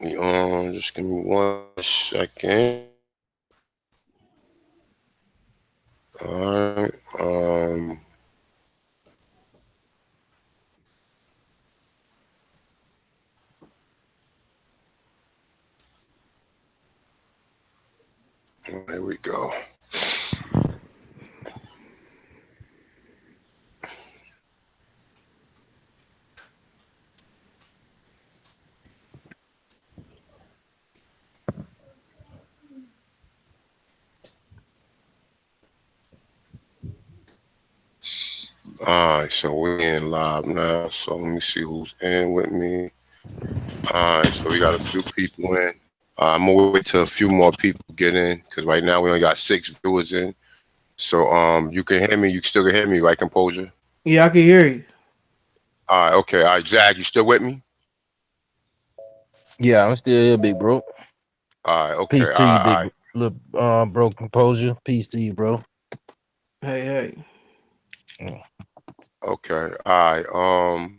Just give me 1 second. All right. There we go. All right, so we're in live now. So let me see who's in with me. All right, so we got a few people in. I'm gonna wait till a few more people get in because right now we only got 6 viewers in. So you can hear me. You still can hear me, right, Composure? Yeah, I can hear you. All right, okay. All right, Zach, you still with me? Yeah, I'm still here, big bro. All right, okay. Peace All to you, right, all big right. little bro. Composure. Peace to you, bro. Hey, hey. Mm. Okay. All right.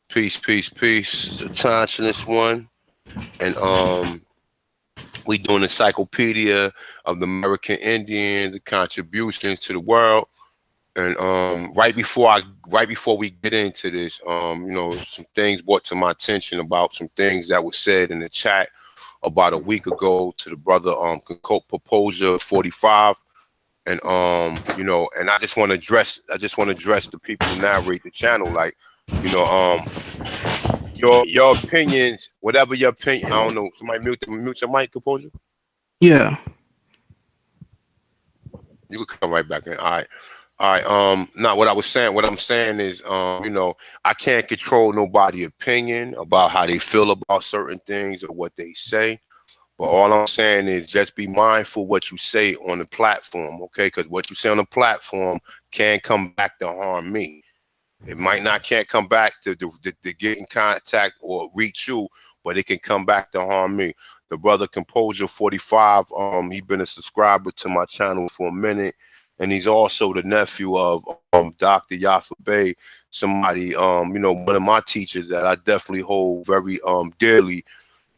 Peace, peace, peace. The time to this one. And we doing encyclopedia of the American Indians, the contributions to the world. And right before we get into this, some things brought to my attention about some things that was said in the chat about a week ago to the brother Proposal 45. And and I just want to address the people who narrate the channel, like, you know, your opinions, whatever your opinion. I don't know. Somebody mute your mic, Composure. Yeah. You could come right back in. All right. All right. Now what I'm saying is, I can't control nobody's opinion about how they feel about certain things or what they say. But all I'm saying is just be mindful what you say on the platform, okay? Because what you say on the platform can come back to harm me. It might not can't come back to get in contact or reach you, but it can come back to harm me. The brother Composure 45, he been a subscriber to my channel for a minute, and he's also the nephew of Dr. Yafa Bey, somebody one of my teachers that I definitely hold very dearly.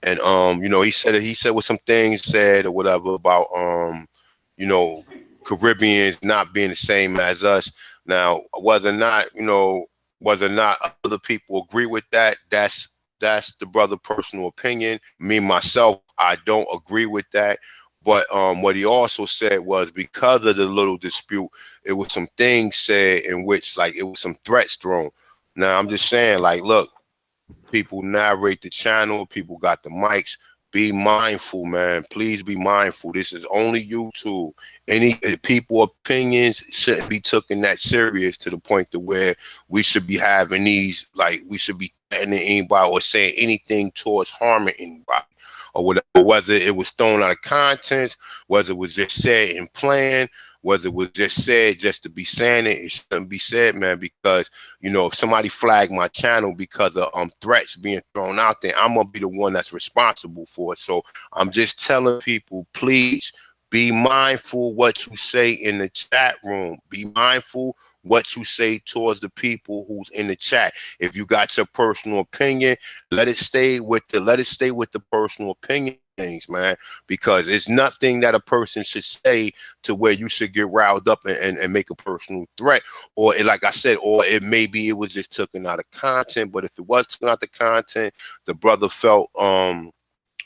And he said what some things said or whatever about you know Caribbeans not being the same as us. Now, whether or not other people agree with that, that's the brother personal opinion. Me myself, I don't agree with that. But what he also said was because of the little dispute, it was some things said in which, like, it was some threats thrown. Now I'm just saying, like, look, people narrate the channel, people got the mics. Be mindful, man. Please be mindful. This is only YouTube. Any people opinions shouldn't be taken that serious to the point to where we should be having these, like, we should be threatening anybody or saying anything towards harming anybody or whatever, whether it was thrown out of context, whether it was just said in plan, whether it was just said just to be saying it. It shouldn't be said, man, because if somebody flagged my channel because of threats being thrown out there, I'm gonna be the one that's responsible for it. So I'm just telling people, please be mindful what you say in the chat room. Be mindful what you say towards the people who's in the chat. If you got your personal opinion, let it stay with the personal opinion things, man, because it's nothing that a person should say to where you should get riled up and make a personal threat, or like I said, or it maybe it was just taken out of content. But if it was taken out of content, the brother felt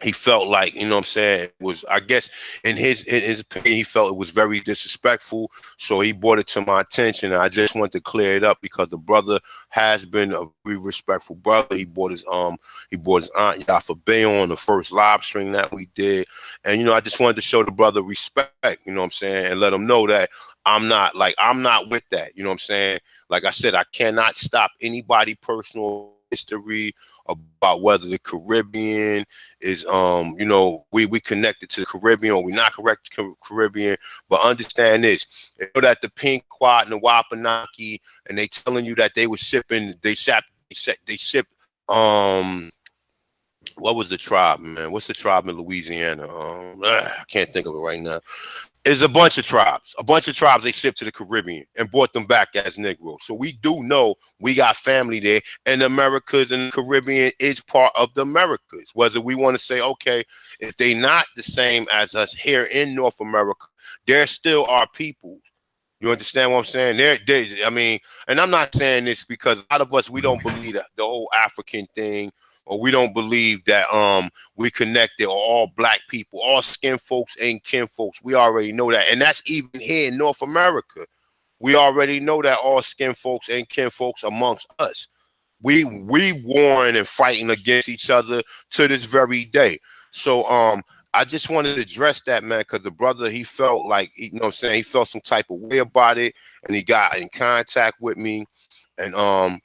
he felt like, what I'm saying, it was, I guess, in his opinion, he felt it was very disrespectful. So he brought it to my attention, and I just wanted to clear it up because the brother has been a very respectful brother. He brought his aunt Yafa Bay on the first live stream that we did. And I just wanted to show the brother respect, what I'm saying, and let him know that I'm not with that. What I'm saying? Like I said, I cannot stop anybody personal history about whether the Caribbean is we connected to the Caribbean or we not correct to Caribbean. But understand this: they know that the Pink Quad and the Wapanaki, and they telling you that they were shipping, they shipped um what was the tribe, man? What's the tribe in Louisiana? I can't think of it right now. It's a bunch of tribes. A bunch of tribes they shipped to the Caribbean and brought them back as Negroes. So we do know we got family there, and the Americas and the Caribbean is part of the Americas. Whether we want to say, okay, if they not the same as us here in North America, they're still our people. You understand what I'm saying? I mean, and I'm not saying this because a lot of us, we don't believe the whole African thing, or we don't believe that we connected, or all black people, all skin folks ain't kin folks. We already know that. And that's even here in North America. We already know that all skin folks ain't kin folks amongst us. We warring and fighting against each other to this very day. So I just wanted to address that, man, because the brother, he felt like, you know what I'm saying, he felt some type of way about it, and he got in contact with me. And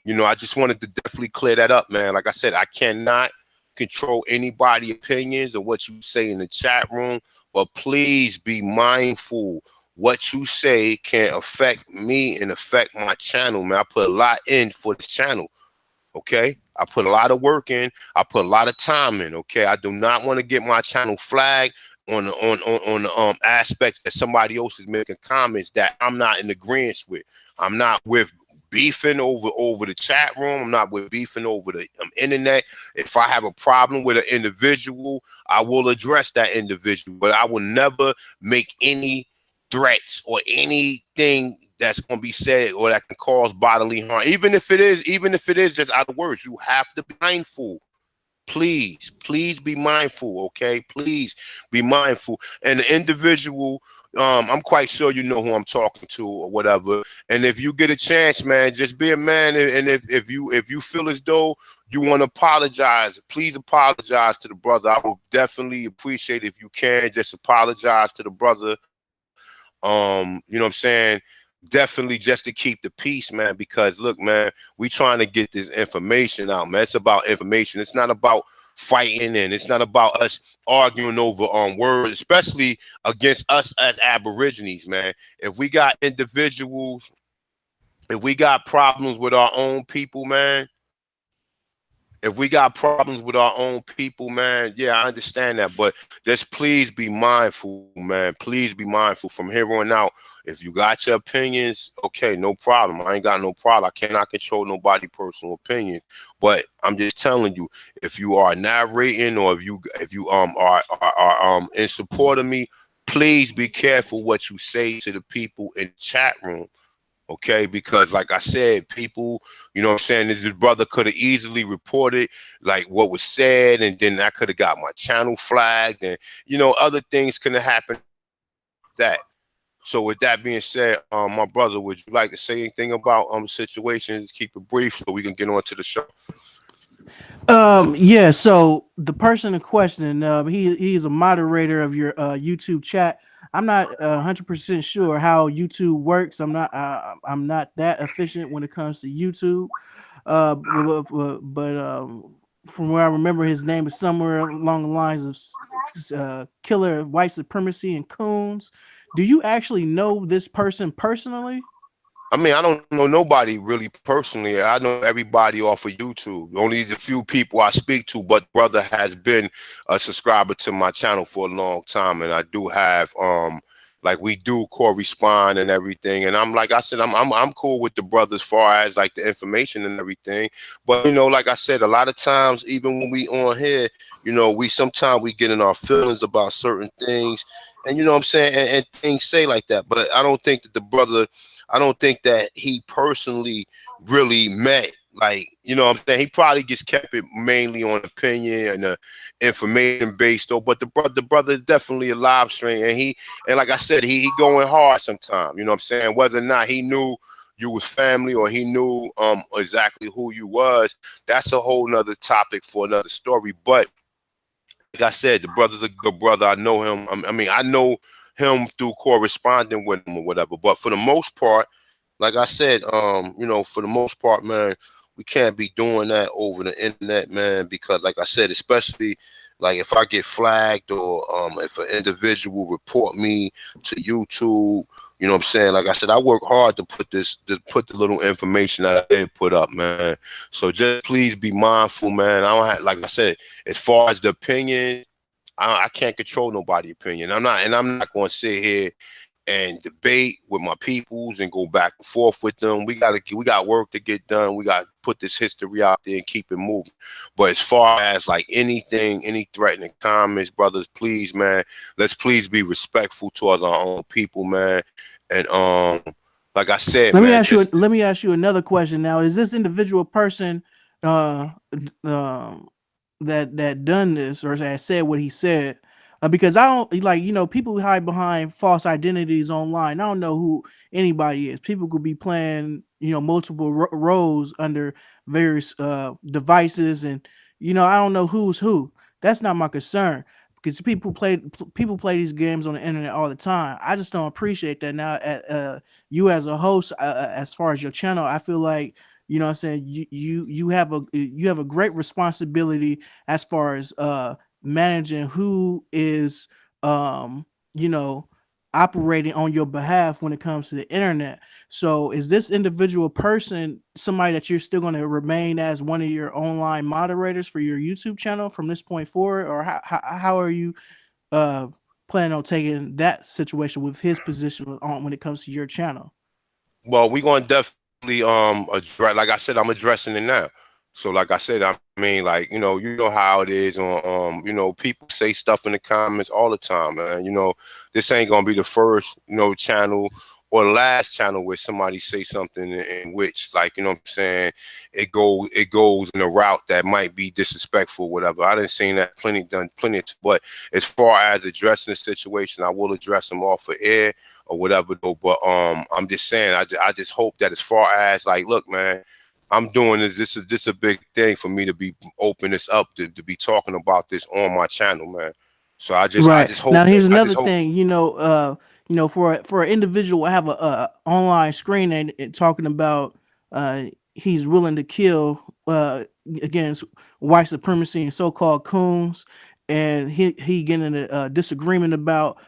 you know, I just wanted to definitely clear that up, man. Like I said, I cannot control anybody's opinions or what you say in the chat room, but please be mindful. What you say can affect me and affect my channel, man. I put a lot in for the channel. Okay, I put a lot of work in. I put a lot of time in. Okay, I do not want to get my channel flagged on the aspects that somebody else is making comments that I'm not in agreement with. I'm not with beefing over the chat room. I'm not with beefing over the internet. If I have a problem with an individual, I will address that individual, but I will never make any threats or anything that's going to be said or that can cause bodily harm. Even if it is just out of words, you have to be mindful. Please be mindful. Okay, please be mindful. And the individual, I'm quite sure you know who I'm talking to or whatever. And if you get a chance, man, just be a man. And if you feel as though you want to apologize, please apologize to the brother. I would definitely appreciate if you can just apologize to the brother. You know what I'm saying? Definitely just to keep the peace, man, because look, man, we trying to get this information out, man. It's about information. It's not about fighting, and it's not about us arguing over words, especially against us as Aborigines, man. If we got individuals, if we got problems with our own people, man, if we got problems with our own people, man, yeah, I understand that. But just please be mindful, man. Please be mindful from here on out. If you got your opinions, okay, no problem. I ain't got no problem. I cannot control nobody's personal opinion. But I'm just telling you, if you are narrating or if you are in support of me, please be careful what you say to the people in the chat room. Okay, because like I said, people, you know what I'm saying, this brother could have easily reported like what was said, and then I could have got my channel flagged, and you know, other things could have happened. That. So with that being said, my brother, would you like to say anything about situations? Keep it brief so we can get on to the show. Yeah, so the person in question, he's a moderator of your YouTube chat. I'm not 100% sure how YouTube works. I'm not that efficient when it comes to YouTube. But from where I remember, his name is somewhere along the lines of killer white supremacy and coons. Do you actually know this person personally? I mean, I don't know nobody really personally. I know everybody off of YouTube. Only the few people I speak to, but brother has been a subscriber to my channel for a long time, and I do have like we do correspond and everything. And I'm like I said, I'm cool with the brother as far as like the information and everything. But you know, like I said, a lot of times, even when we on here, you know, sometimes we get in our feelings about certain things, and you know what I'm saying, and things say like that. But I don't think that the brother. I don't think that he personally really met, like, you know what I'm saying? He probably just kept it mainly on opinion and information based though. But the brother is definitely a live stream, and like I said, he going hard sometimes, you know what I'm saying? Whether or not he knew you was family or he knew exactly who you was, that's a whole nother topic for another story. But like I said, the brother's a good brother. I know him. I mean, I know him through corresponding with him or whatever. But for the most part, like I said, you know, for the most part, man, we can't be doing that over the internet, man, because like I said, especially like if I get flagged or if an individual report me to YouTube You know what I'm saying? Like I said, I work hard to put the little information that I did put up, man. So just please be mindful, man. I don't have, like I said, as far as the opinion, I can't control nobody's opinion. I'm not going to sit here and debate with my peoples and go back and forth with them. We got work to get done. We got to put this history out there and keep it moving. But as far as like anything, any threatening comments, brothers, please, man, let's please be respectful towards our own people, man. And like I said, man, just let me ask you another question now. Is this individual person uh um that done this or that said what he said? Because I don't like, people hide behind false identities online. I don't know who anybody is. People could be playing, multiple roles under various devices, and I don't know who's who. That's not my concern, because people play these games on the internet all the time. I just don't appreciate that. Now, you as a host, as far as your channel, I feel like, what I'm saying, you have a great responsibility as far as managing who is you know operating on your behalf when it comes to the internet. So is this individual person somebody that you're still going to remain as one of your online moderators for your YouTube channel from this point forward, or how are you uh planning on taking that situation with his position on when it comes to your channel? well, we're gonna definitely address, like I said, I'm addressing it now. So like I said, I mean, like, you know how it is on people say stuff in the comments all the time, man. This ain't gonna be the first, channel or the last channel where somebody say something in which, like, you know what I'm saying, it goes in a route that might be disrespectful, whatever. I didn't seen that plenty, but as far as addressing the situation, I will address them off of air or whatever though. But I'm just saying, I just hope that as far as like, look, man, I'm doing this. This is a big thing for me to be open this up to be talking about this on my channel, man. So I Right. just Now hope that here's I another just hope. thing, for an individual to have a online screen and talking about he's willing to kill against white supremacy and so-called coons, and he getting a disagreement about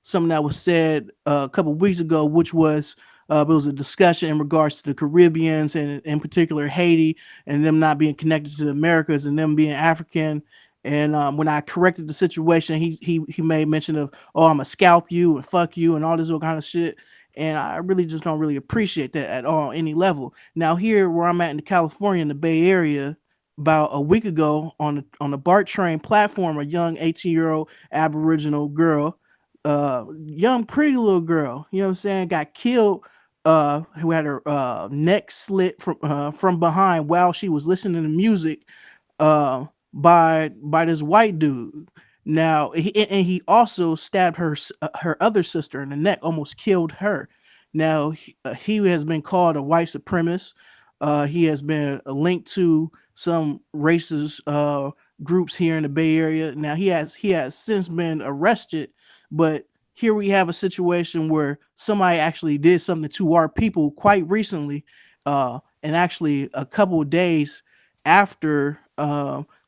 something that was said a couple weeks ago, which was it was a discussion in regards to the Caribbeans and in particular Haiti, and them not being connected to the Americas and them being African. And when I corrected the situation, he made mention of, "Oh, I'm gonna scalp you and fuck you and all this other kind of shit." And I really just don't really appreciate that at all, any level. Now here, where I'm at in California, in the Bay Area, about a week ago on the BART train platform, a young 18-year-old Aboriginal girl, young pretty little girl, you know what I'm saying, got killed. Who had her neck slit from behind while she was listening to music by this white dude. Now, he also stabbed her other sister in the neck, almost killed her. Now, he has been called a white supremacist. He has been linked to some racist groups here in the Bay Area. Now, he has since been arrested, but here we have a situation where somebody actually did something to our people quite recently, and actually a couple of days after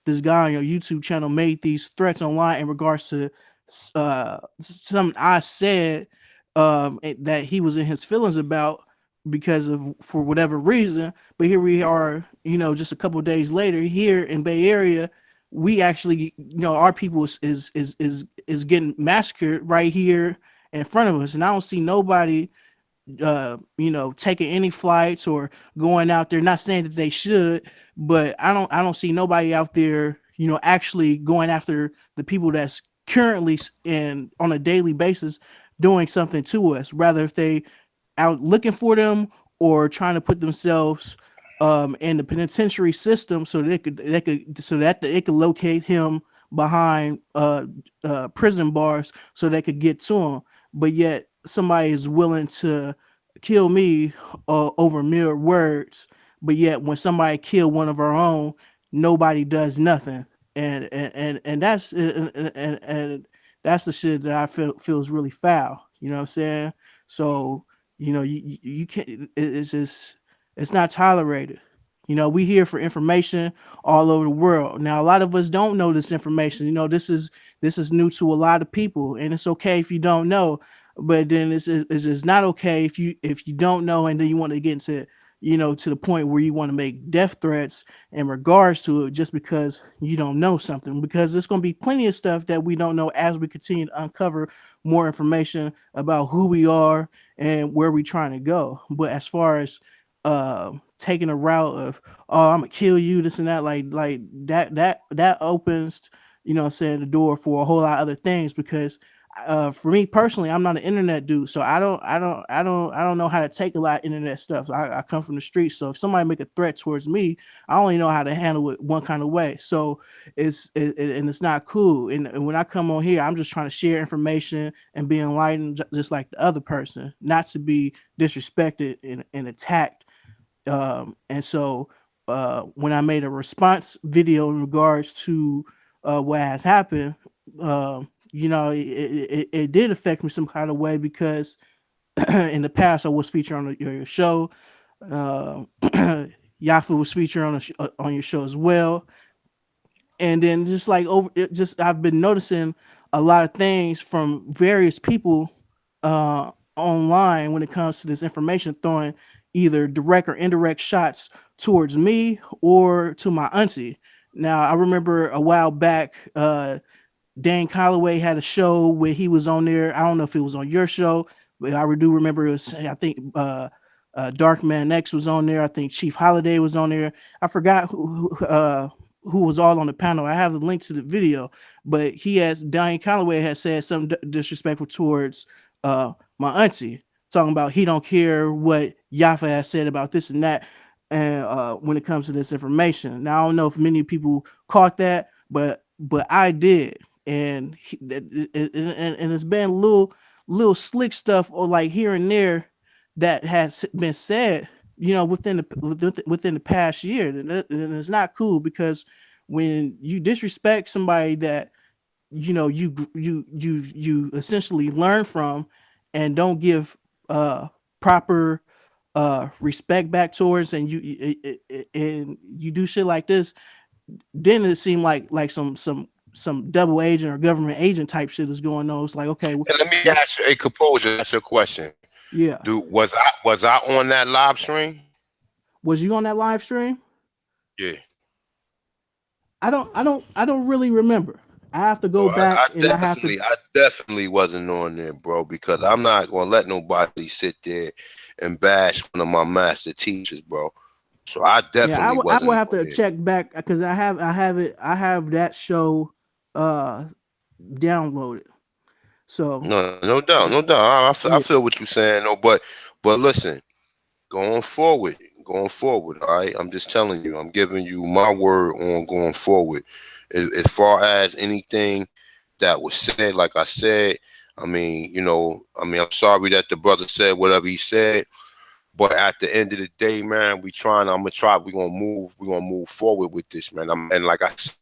this guy on your YouTube channel made these threats online in regards to something I said that he was in his feelings about because of for whatever reason. But here we are, just a couple of days later here in Bay Area, we actually, our people is getting massacred right here in front of us, and I don't see nobody taking any flights or going out there. Not saying that they should, but I don't see nobody out there, actually going after the people that's currently and on a daily basis doing something to us. Rather, if they out looking for them or trying to put themselves in the penitentiary system so that they could locate him behind prison bars so they could get to him. But yet somebody is willing to kill me over mere words. But yet when somebody kill one of our own, nobody does nothing. And that's the shit that I feel feels really foul. You know what I'm saying? So you can't. It's just it's not tolerated. We here for information all over the world. Now, a lot of us don't know this information. This is new to a lot of people, and it's okay if you don't know. but then it's not okay if you don't know and then you want to get into, to the point where you want to make death threats in regards to it just because you don't know something, because there's going to be plenty of stuff that we don't know as we continue to uncover more information about who we are and where we're trying to go. But as far as taking a route of, oh, I'm gonna kill you, this and that, like that opens, saying, the door for a whole lot of other things. Because for me personally, I'm not an internet dude, so I don't know how to take a lot of internet stuff. I come from the streets, so if somebody make a threat towards me, I only know how to handle it one kind of way. So and it's not cool. And when I come on here, I'm just trying to share information and be enlightened, just like the other person, not to be disrespected and attacked. And so when I made a response video in regards to what has happened, it did affect me some kind of way, because in the past I was featured on your show. Uh, Yafa was featured on your show as well. And then just like I've been noticing a lot of things from various people online when it comes to this information, throwing either direct or indirect shots towards me or to my auntie. Now I remember a while back, Dan Calloway had a show where he was on there. I don't know if it was on your show, but I do remember it was, I think, Dark Man X was on there. I think Chief Holiday was on there. I forgot who was all on the panel. I have the link to the video, but Dan Calloway has said something disrespectful towards my auntie, talking about he don't care what Yafa has said about this and that. And when it comes to this information, now I don't know if many people caught that, but I did. And and it's been little slick stuff, or like here and there, that has been said, within the past year. And it's not cool, because when you disrespect somebody that you essentially learn from, and don't give proper respect back towards, and you do shit like this, then it seemed like some double agent or government agent type shit is going on. It's like, okay, And let me ask you a composure, ask you a question. yeah. Dude, was I on that live stream? Was you on that live stream? Yeah. I don't really remember. I have to go Oh, back and I have to. I definitely wasn't on there, bro, because I'm not gonna let nobody sit there and bash one of my master teachers, bro. So I Yeah, definitely I will wasn't have on to there. check back, because I have that show uh downloaded. So No, no doubt, no doubt. I yeah, feel what you're saying, no, but listen, going forward, all right. I'm just telling you, I'm giving you my word on going forward. As far as anything that was said, like I said, I'm sorry that the brother said whatever he said, but at the end of the day, man, we're gonna move forward with this, man. And like I said,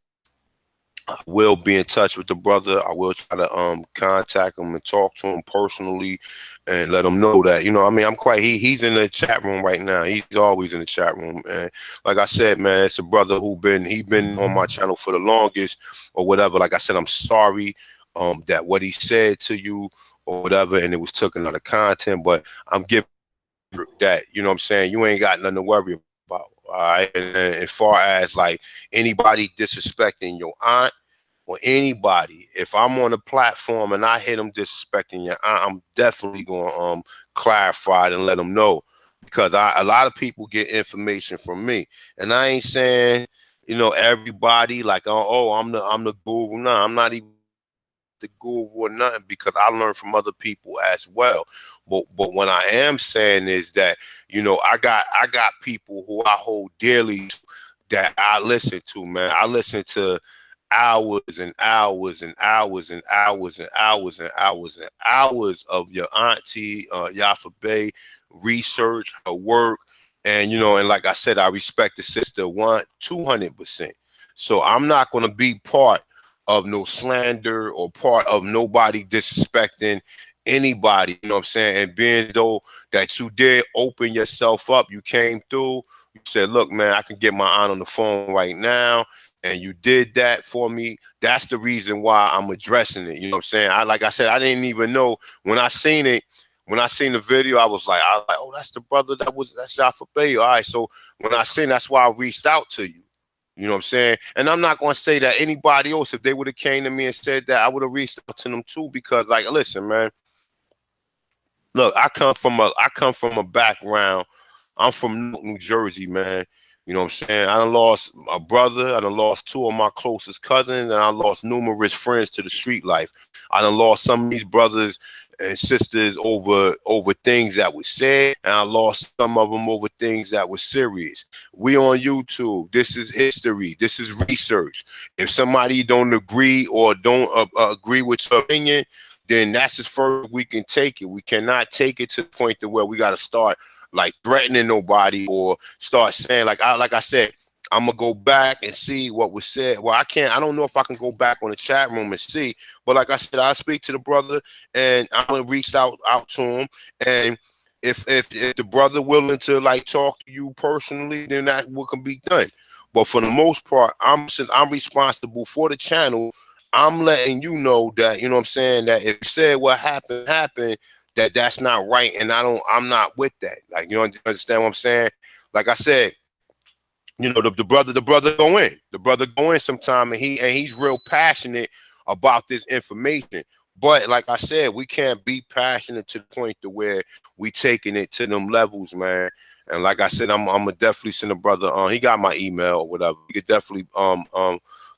I will be in touch with the brother. I will try to contact him and talk to him personally and let him know that, I'm quite he's in the chat room right now. He's always in the chat room. And like I said, man, it's a brother he been on my channel for the longest or whatever. Like I said, I'm sorry that what he said to you or whatever, and it was taken out of content, but I'm giving that, what I'm saying, you ain't got nothing to worry about. All right. And as far as like anybody disrespecting your aunt or anybody, if I'm on a platform and I hit them disrespecting your aunt, I'm definitely going to clarify it and let them know, because a lot of people get information from me, and I ain't saying everybody like, oh, I'm the guru. No, I'm not even the guru or nothing, because I learn from other people as well. But what I am saying is that I got people who I hold dearly that I listen to, man. I listen to hours and hours and hours and hours and hours and hours and hours of your auntie Yafa Bay research, her work, and like I said, I respect the sister 200%. So I'm not going to be part of no slander or part of nobody disrespecting anybody, you know what I'm saying? And being though that you did open yourself up, you came through, you said, look, man, I can get my aunt on the phone right now, and you did that for me. That's the reason why I'm addressing it. You know what I'm saying? Like I said, I didn't even know when I seen it. When I seen the video, I was like, oh, that's the brother that shot for bail. All right, so when I seen, that's why I reached out to you. You know what I'm saying? And I'm not gonna say that anybody else, if they would have came to me and said that, I would have reached out to them too. Because, like, listen, man, look, I come from a background. I'm from New Jersey, man. You know what I'm saying? I done lost a brother. I done lost two of my closest cousins, and I lost numerous friends to the street life. I done lost some of these brothers and sisters over things that was said, and I lost some of them over things that were serious. We on YouTube. This is history. This is research. If somebody don't agree or don't agree with your opinion, then that's as far as we can take it. We cannot take it to the point to where we got to start like threatening nobody or start saying like I said, I'm gonna go back and see what was said. Well, I don't know if I can go back on the chat room and see, but like I said, I speak to the brother and I'm gonna reach out to him. And if the brother willing to like talk to you personally, then that what can be done. But for the most part, since I'm responsible for the channel, I'm letting you know that, you know what I'm saying, that if you said what happened, that's not right, and I'm not with that. Like, you understand what I'm saying? Like I said, you know, the brother go in. The brother go in sometime, and he's real passionate about this information. But like I said, we can't be passionate to the point to where we taking it to them levels, man. And like I said, I'm gonna definitely send a brother on. He got my email or whatever. You could definitely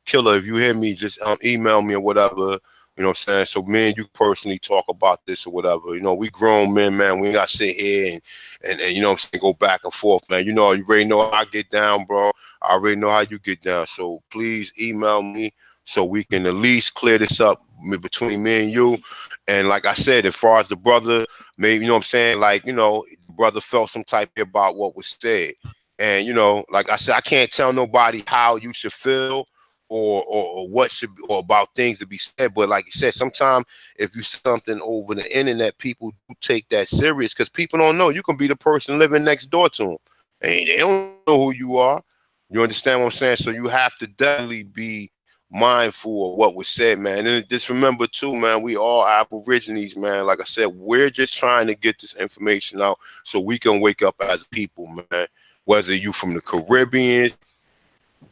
Killer, if you hear me, just email me or whatever. You know what I'm saying? So me and you personally talk about this or whatever. You know, we grown men, man. We ain't got to sit here and you know what I'm saying, go back and forth, man. You know, you already know how I get down, bro. I already know how you get down. So please email me so we can at least clear this up between me and you. And like I said, as far as the brother, maybe, you know what I'm saying, like, you know, the brother felt some type about what was said. And, you know, like I said, I can't tell nobody how you should feel or what should be, or about things to be said. But like you said, sometimes if you say something over the internet, people do take that serious because people don't know. You can be the person living next door to them, and they don't know who you are. You understand what I'm saying? So you have to definitely be mindful of what was said, man. And just remember too, man, we all Aborigines, man. Like I said, we're just trying to get this information out so we can wake up as people, man. Whether you from the Caribbean,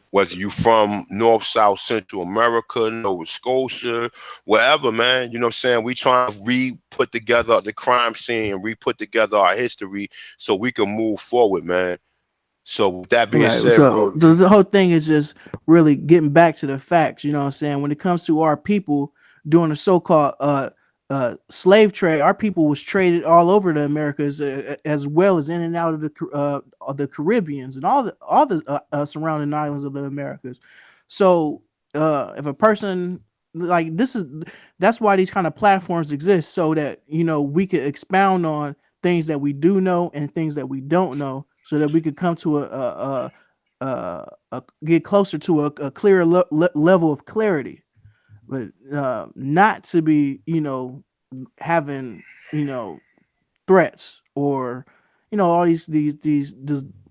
whether you from North, South, Central America, Nova Scotia, wherever, man, you know what I'm saying? We trying to put together the crime scene and put together our history so we can move forward, man. So with that being Right. said, So bro, the whole thing is just really getting back to the facts, you know what I'm saying? When it comes to our people during the so-called slave trade, our people was traded all over the Americas as well as in and out of the Caribbeans and all the surrounding islands of the Americas. So if a person like that's why these kind of platforms exist, so that, you know, we could expound on things that we do know and things that we don't know, so that we could come to get closer to a clearer level of clarity, but not to be, you know, having, you know, threats or, you know, all these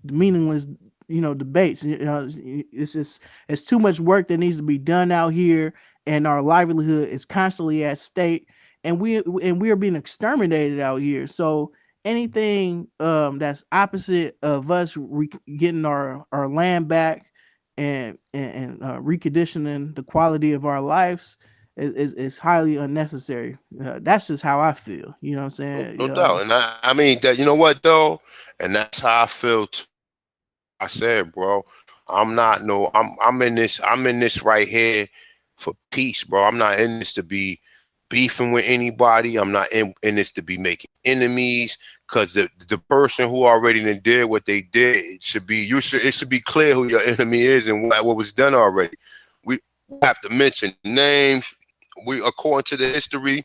meaningless, you know, debates. You know, it's just, it's too much work that needs to be done out here, and our livelihood is constantly at stake, and we are being exterminated out here. So anything that's opposite of us getting our land back and reconditioning the quality of our lives is highly unnecessary. That's just how I feel. You know what I'm saying? no doubt. And I mean that, you know what though? And that's how I feel too. I said, bro, I'm in this right here for peace, bro. I'm not in this to be beefing with anybody. I'm not in this to be making enemies. Cause the person who already did what they did, it should be clear who your enemy is and what was done already. We have to mention names. We, according to the history,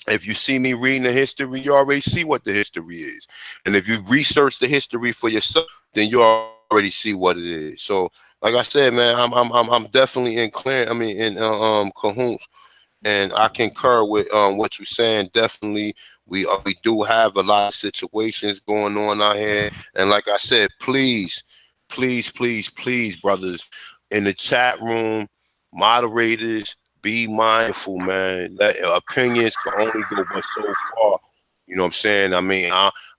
if you see me reading the history, you already see what the history is. And if you research the history for yourself, then you already see what it is. So, like I said, man, I'm definitely in cahoots, and I concur with what you're saying. Definitely, we do have a lot of situations going on out here, and like I said, please, brothers, in the chat room, moderators, be mindful, man. Opinions can only go but so far. You know what I'm saying? I mean,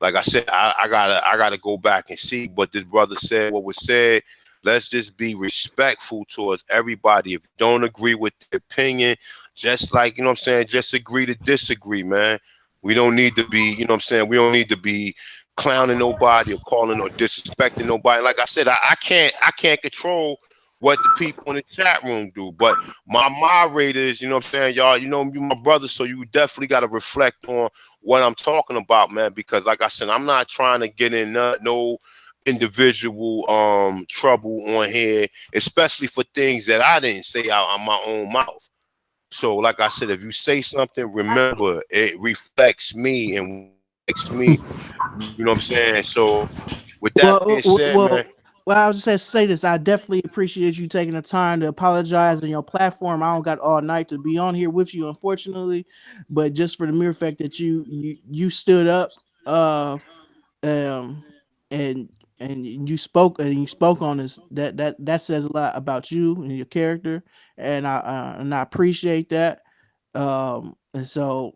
like I said, I gotta go back and see. But this brother said what was said. Let's just be respectful towards everybody. If you don't agree with the opinion, just like, you know what I'm saying, just agree to disagree, man. We don't need to be, you know what I'm saying, we don't need to be clowning nobody or calling or disrespecting nobody. Like I said, I can't control what the people in the chat room do. But my moderators, you know what I'm saying, y'all, you know, you my brother, so you definitely got to reflect on what I'm talking about, man, because like I said, I'm not trying to get in no individual trouble on here, especially for things that I didn't say out of my own mouth. So like I said, if you say something, remember it reflects me and reflects me. You know what I'm saying? So with that being said, man, Well, I was just say this. I definitely appreciate you taking the time to apologize on your platform. I don't got all night to be on here with you, unfortunately, but just for the mere fact that you stood up, um, and you spoke on this, that says a lot about you and your character, and I appreciate that. And so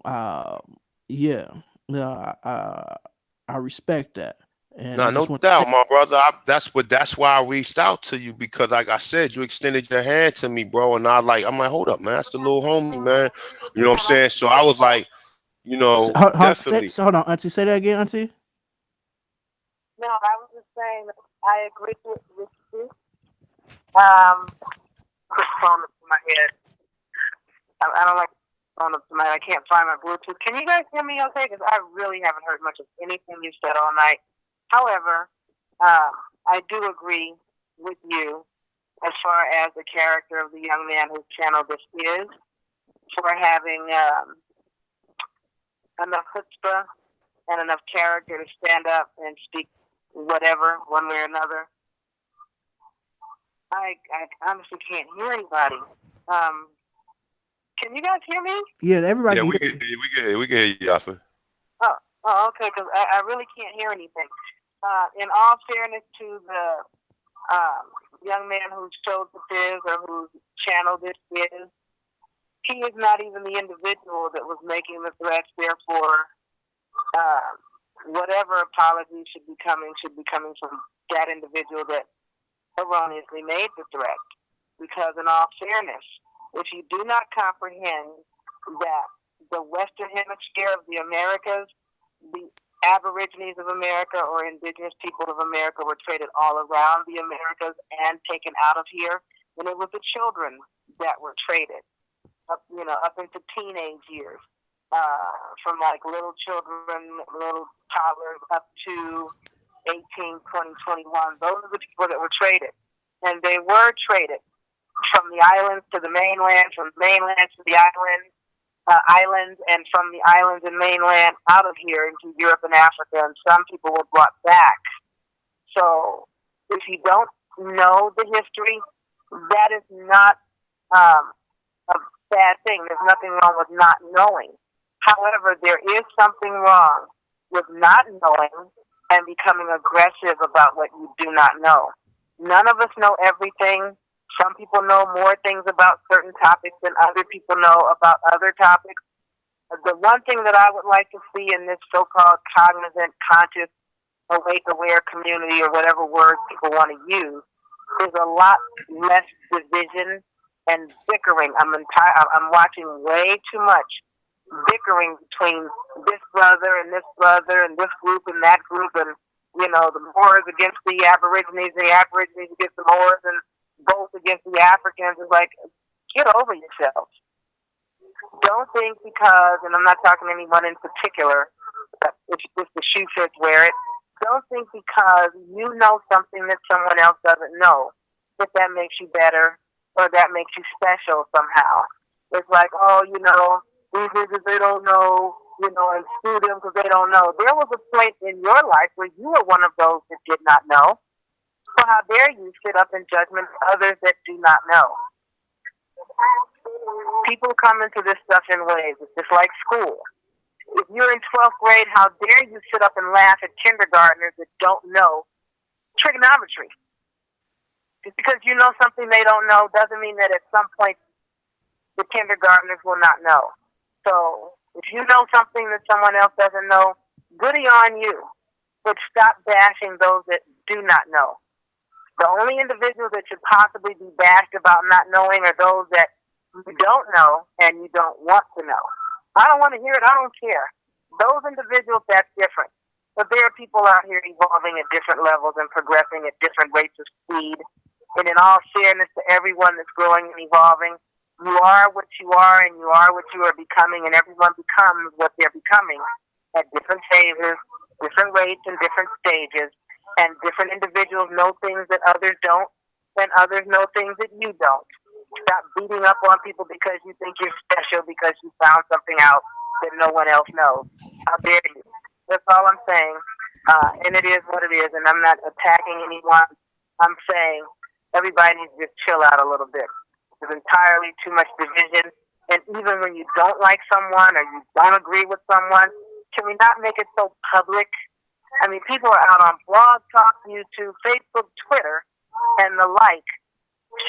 yeah, I respect that, and I nah, just no want to doubt, my brother. That's why I reached out to you, because like I said, you extended your hand to me, bro, and I'm like, hold up, man, that's the little homie, man. You know what I'm saying? So I was like, you know, definitely. hold on, Auntie. Say that again, Auntie. No, I was just saying that I agree with you. Quick phone up to my head. I don't like phone up to my. I can't find my Bluetooth. Can you guys hear me okay? Because I really haven't heard much of anything you said all night. However, I do agree with you as far as the character of the young man whose channel this is, for having enough chutzpah and enough character to stand up and speak whatever, one way or another. I honestly can't hear anybody. Can you guys hear me? Yeah, everybody Yeah, can we hear can you. we can hear you, Yafa. Oh, okay, because I really can't hear anything. In all fairness to the young man who showed this or whose channel this is, he is not even the individual that was making the threats. Therefore, whatever apology should be coming from that individual that erroneously made the threat. Because in all fairness, if you do not comprehend that the Western Hemisphere of the Americas, the Aborigines of America or indigenous people of America were traded all around the Americas and taken out of here, then it was the children that were traded up into teenage years, from like little children, little toddlers up to 18, 20, 21. Those are the people that were traded. And they were traded from the islands to the mainland, from the mainland to the islands, and from the islands and mainland out of here into Europe and Africa. And some people were brought back. So if you don't know the history, that is not a bad thing. There's nothing wrong with not knowing. However, there is something wrong with not knowing and becoming aggressive about what you do not know. None of us know everything. Some people know more things about certain topics than other people know about other topics. The one thing that I would like to see in this so-called cognizant, conscious, awake, aware community, or whatever word people want to use, is a lot less division and bickering. I'm watching way too much bickering between this brother and this group and that group, and the Moors against the Aborigines and the Aborigines against the Moors and both against the Africans. It's like, get over yourselves. Don't think because, and I'm not talking to anyone in particular, but if the shoe fits, wear it. Don't think because you know something that someone else doesn't know that makes you better or that makes you special somehow. It's like, oh, these niggas, they don't know, and screw them because they don't know. There was a point in your life where you were one of those that did not know. So how dare you sit up in judgment of others that do not know? People come into this stuff in waves. It's just like school. If you're in 12th grade, how dare you sit up and laugh at kindergartners that don't know trigonometry? Just because you know something they don't know doesn't mean that at some point the kindergartners will not know. So if you know something that someone else doesn't know, goody on you. But stop bashing those that do not know. The only individuals that should possibly be bashed about not knowing are those that you don't know and you don't want to know. I don't want to hear it. I don't care. Those individuals, that's different. But there are people out here evolving at different levels and progressing at different rates of speed. And in all fairness to everyone that's growing and evolving, you are what you are and you are what you are becoming, and everyone becomes what they're becoming at different phases, different rates, and different stages. And different individuals know things that others don't, and others know things that you don't. Stop beating up on people because you think you're special because you found something out that no one else knows. How dare you? That's all I'm saying. And it is what it is, and I'm not attacking anyone. I'm saying everybody needs to just chill out a little bit. There's entirely too much division, and even when you don't like someone or you don't agree with someone, can we not make it so public? I mean, people are out on Blog Talk, YouTube, Facebook, Twitter, and the like,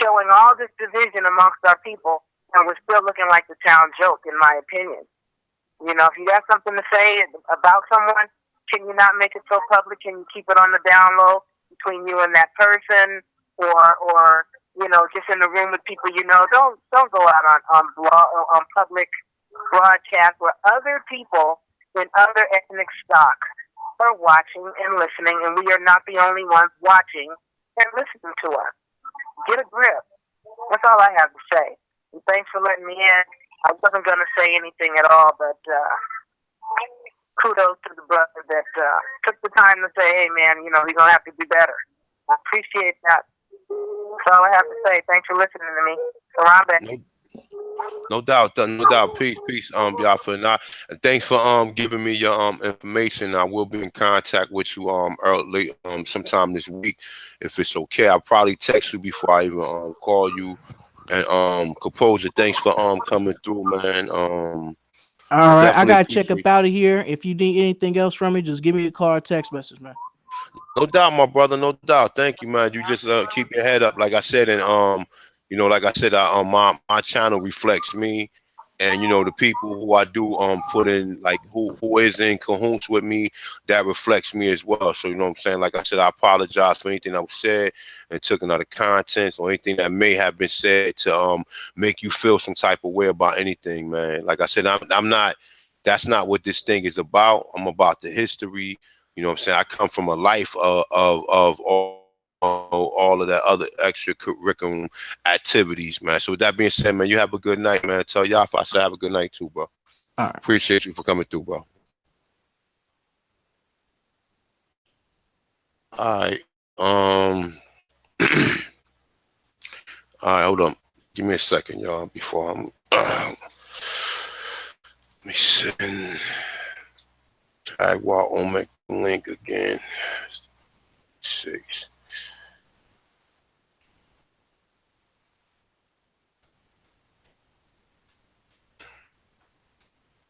showing all this division amongst our people, and we're still looking like the town joke, in my opinion. You know, if you got something to say about someone, can you not make it so public? Can you keep it on the down low between you and that person, or you know, just in the room with people you know? Don't go out on public broadcast where other people in other ethnic stock are watching and listening, and we are not the only ones watching and listening to us. Get a grip. That's all I have to say. And thanks for letting me in. I wasn't going to say anything at all, but kudos to the brother that took the time to say, hey, man, you know, we're going to have to do better. I appreciate that. That's all I have to say. Thanks for listening to me. So I'm back. No doubt, no doubt. Peace, y'all for not. And thanks for giving me your information. I will be in contact with you early sometime this week if it's okay. I'll probably text you before I even call you. And Composure, thanks for coming through, man. All I right, I definitely gotta check appreciate up out of here. If you need anything else from me, just give me a call or text message, man. No doubt, my brother. No doubt. Thank you, man. You just keep your head up, like I said, and you know, like I said, my channel reflects me, and you know, the people who I do put in, like who is in cahoots with me, that reflects me as well. So you know what I'm saying. Like I said, I apologize for anything that was said and took another contents or anything that may have been said to make you feel some type of way about anything, man. Like I said, I'm not. That's not what this thing is about. I'm about the history. You know what I'm saying? I come from a life of all of that other extracurricular activities, man. So with that being said, man, you have a good night, man. Tell y'all if I say have a good night too, bro. All right. Appreciate you for coming through, bro. All right. All right, hold on. Give me a second, y'all, before I'm let me send Jaguar Omek link again. 6.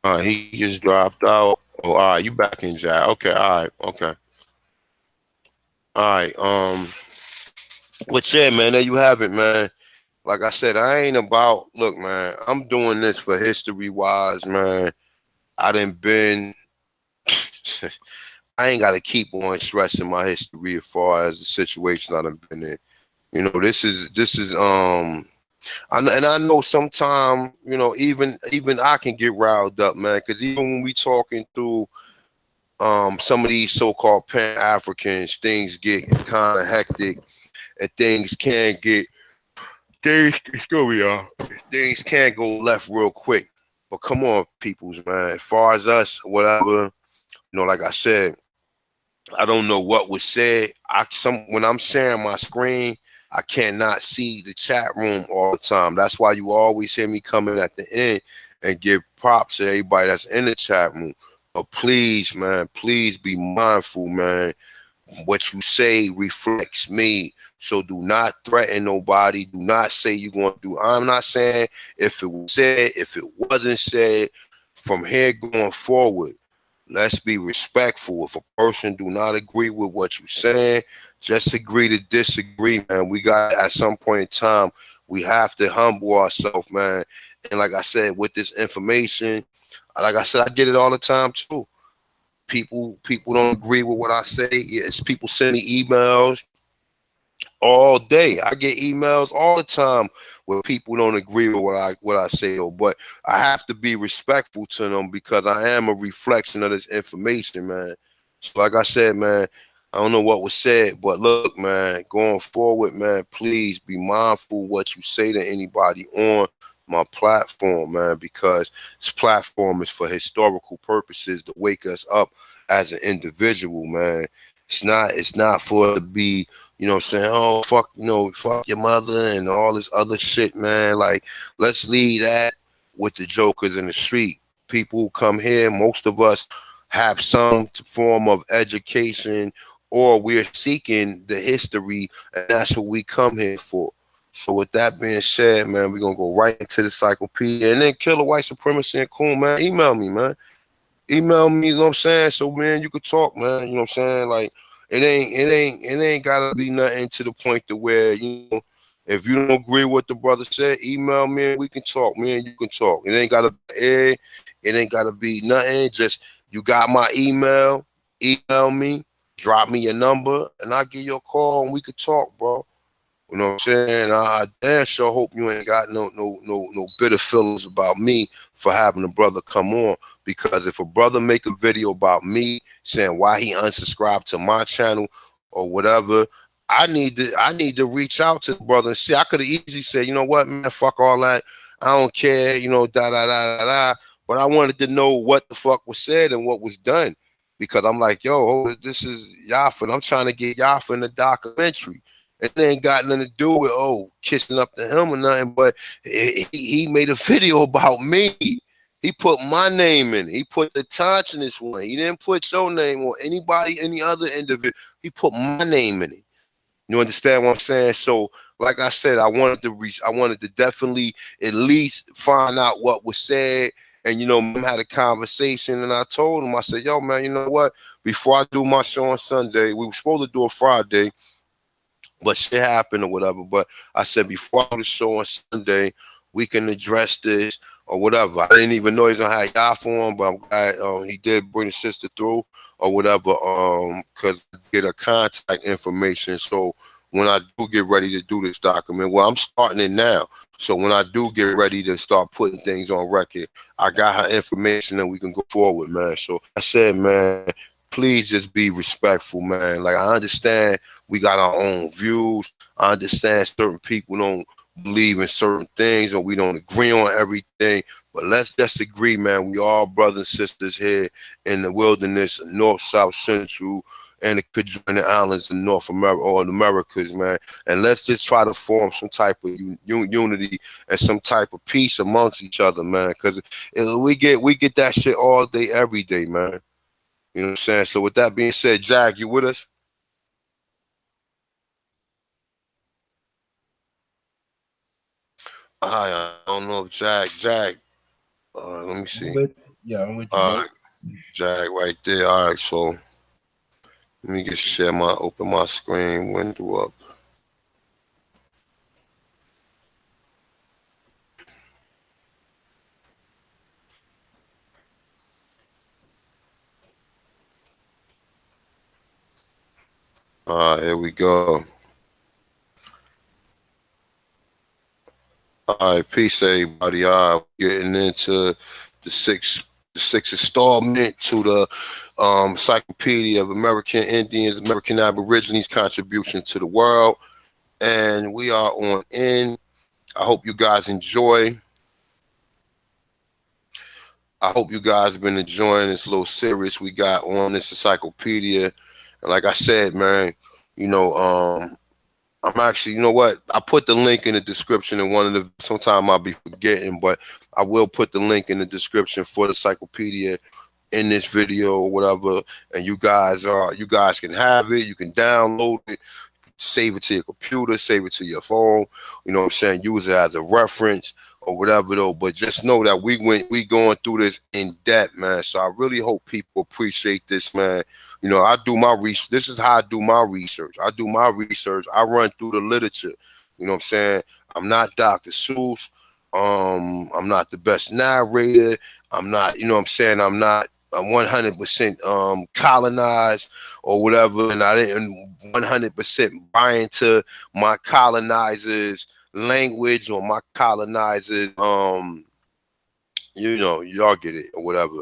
All right, he just dropped out. Oh, all right, you back in, Jack. Okay, all right, okay. All right, but yeah, man, there you have it, man. Like I said, I ain't about, look, man, I'm doing this for history-wise, man. I done been, I ain't got to keep on stressing my history as far as the situation I done been in. You know, this is I know sometimes, you know, even I can get riled up, man, because even when we talking through some of these so-called Pan-Africans, things get kind of hectic and things can get things can go left real quick. But come on, peoples, man. As far as us, whatever, you know, like I said, I don't know what was said. When I'm sharing my screen, I cannot see the chat room all the time. That's why you always hear me coming at the end and give props to everybody that's in the chat room. But please, man, please be mindful, man. What you say reflects me. So do not threaten nobody. Do not say you're going to do. I'm not saying if it was said, if it wasn't said, from here going forward, let's be respectful. If a person do not agree with what you're saying, just agree to disagree, man. We got, at some point in time, we have to humble ourselves, man. And like I said, with this information, like I said, I get it all the time too. People don't agree with what I say. Yes, people send me emails all day. I get emails all the time where people don't agree with what I say though. But I have to be respectful to them because I am a reflection of this information, man. So like I said, man, I don't know what was said, but look, man, going forward, man, please be mindful what you say to anybody on my platform, man, because this platform is for historical purposes to wake us up as an individual, man. It's not for it to be, you know what I'm saying, oh fuck, fuck your mother and all this other shit, man. Like, let's leave that with the jokers in the street. People who come here, most of us have some form of education, or we're seeking the history, and that's what we come here for. So with that being said, man, we're gonna go right into the encyclopedia, and then Killer White Supremacy and Cool, man. Email me, man. Email me, you know what I'm saying? So man, you could talk, man. You know what I'm saying? Like, it ain't gotta be nothing to the point to where, if you don't agree with what the brother said, email me and we can talk, man. You can talk. It ain't gotta be air, it ain't gotta be nothing. Just, you got my email me, drop me your number, and I'll give you a call and we could talk, bro. You know what I'm saying? I damn sure hope you ain't got no bitter feelings about me for having a brother come on. Because if a brother make a video about me saying why he unsubscribed to my channel or whatever, I need to reach out to the brother and see. I could have easily said, you know what, man, fuck all that. I don't care, da da da da da. But I wanted to know what the fuck was said and what was done. Because I'm like, yo, this is Yafa. I'm trying to get Yafa in the documentary. It ain't got nothing to do with, kissing up to him or nothing, but he made a video about me. He put my name in it. He put the Autochthonous one. He didn't put your name or any other individual. He put my name in it. You understand what I'm saying? So, like I said, I wanted to definitely at least find out what was said. And, had a conversation, and I told him, I said, yo, man, you know what? Before I do my show on Sunday, we were supposed to do it Friday, but shit happened or whatever. But I said, before I do the show on Sunday, we can address this or whatever. I didn't even know he's gonna have y'all for him, but I'm glad he did bring the sister through or whatever. Because get her contact information. So when I do get ready to do this document, well, I'm starting it now. So when I do get ready to start putting things on record, I got her information and we can go forward, man. So I said, man, please just be respectful, man. Like, I understand we got our own views. I understand certain people don't believe in certain things or we don't agree on everything. But let's just agree, man. We all brothers and sisters here in the wilderness, North, South, Central, and the Caribbean islands in North America or in Americas, man. And let's just try to form some type of unity and some type of peace amongst each other, man. Because we get that shit all day, every day, man. You know what I'm saying? So with that being said, Jack, you with us? I don't know if Jack. Let me see. I'm with you, All bro. right, Jack, right there. All right, so let me just open my screen window up. All right, here we go. All right, peace, everybody. All right, getting into the sixth installment to the Encyclopedia of American Indians, American Aborigines contribution to the world. And we are on in. I hope you guys enjoy. I hope you guys have been enjoying this little series we got on this encyclopedia. And like I said, man, I'm actually, you know what? I put the link in the description in one of the, sometime I'll be forgetting, but I will put the link in the description for the encyclopedia in this video or whatever. And you guys can have it. You can download it, save it to your computer, save it to your phone. You know what I'm saying? Use it as a reference or whatever though. But just know that we going through this in depth, man. So I really hope people appreciate this, man. You know, I do my research. This is how I do my research. I do my research. I run through the literature. You know what I'm saying? I'm not Dr. Seuss. I'm not the best narrator. I'm not, you know what I'm saying? I'm not 100% colonized or whatever, and I didn't 100% buy into my colonizers language or my colonizers you know, y'all get it or whatever,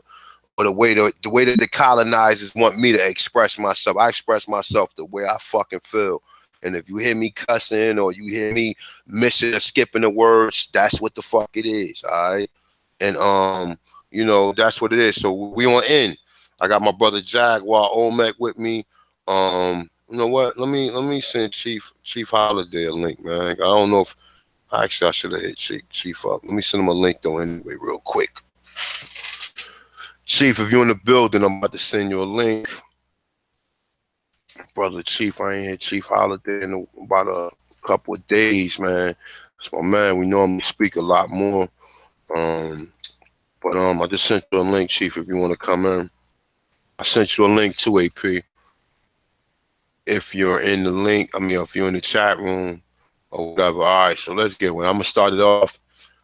or the way that the colonizers want me to express myself. I express myself the way I fucking feel. And if you hear me cussing or you hear me missing or skipping the words, that's what the fuck it is. All right. And you know, that's what it is. So we on in. I got my brother Jaguar Olmec with me. You know what? Let me send Chief Holiday a link, man. I don't know if actually I should have hit Chief up. Let me send him a link though anyway, real quick. Chief, if you're in the building, I'm about to send you a link. Brother Chief, I ain't hit Chief Holiday in about a couple of days, man. That's my man. We normally speak a lot more. But I just sent you a link, Chief, if you want to come in. I sent you a link to AP. If you're in the link, I mean, if you're in the chat room or whatever. All right, so let's get one. I'm gonna start it off.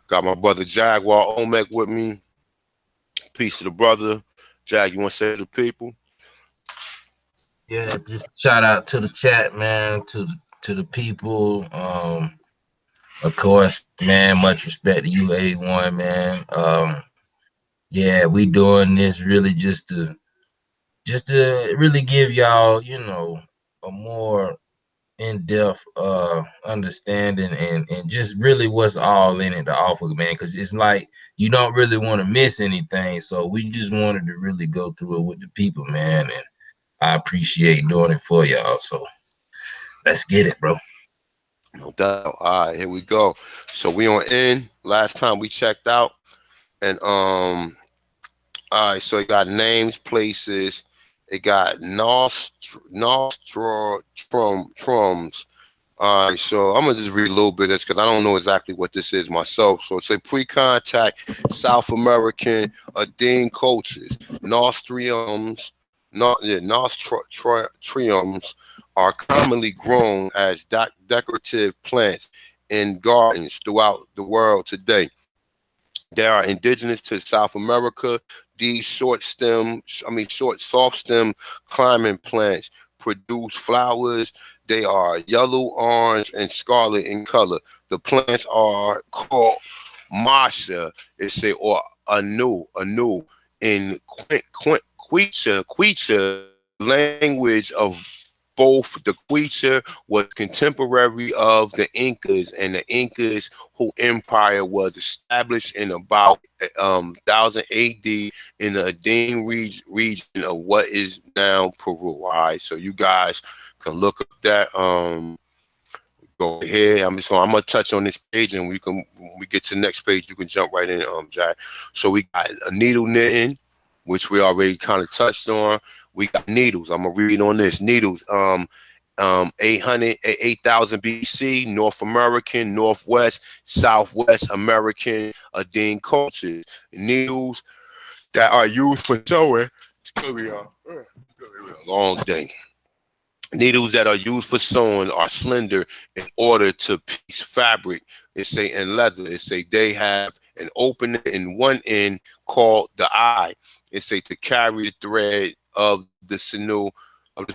Got my brother Jaguar Olmec with me. Peace to the brother. Jag, you want to say to the people? Yeah, just shout out to the chat, man, to the people. Of course, man, much respect to you, A1, man. Yeah, we doing this really just to really give y'all, you know, a more in-depth understanding and just really what's all in it to offer, man, because it's like you don't really want to miss anything. So we just wanted to really go through it with the people, man, and I appreciate doing it for y'all. So let's get it, bro. No doubt. All right, here we go. So we on in. Last time we checked out, and all right. So it got names, places. It got Trums. All right, so I'm gonna just read a little bit of this because I don't know exactly what this is myself. So it's a pre-contact South American Adine cultures. Nostriums, Nostriums are commonly grown as decorative plants in gardens throughout the world today. They are indigenous to South America. These short soft stem climbing plants produce flowers. They are yellow, orange, and scarlet in color. The plants are called masha, or anu in Quicha language of both. The Quicha was contemporary of the Incas, and the Incas who empire was established in about 1000 AD in the Andine region of what is now Peru. All right, so you guys can look up that. Go ahead. I'm gonna touch on this page, and when we get to the next page, you can jump right in, Jack. So we got a needle knitting, which we already kind of touched on. We got needles. I'm gonna read on this. Needles. 8,000 BC, North American, Northwest, Southwest American Adine cultures. Needles that are used for sewing. It's gonna be a long day. Needles that are used for sewing are slender in order to piece fabric. And leather. They have an opening in one end called the eye. To carry the thread of the sinew. In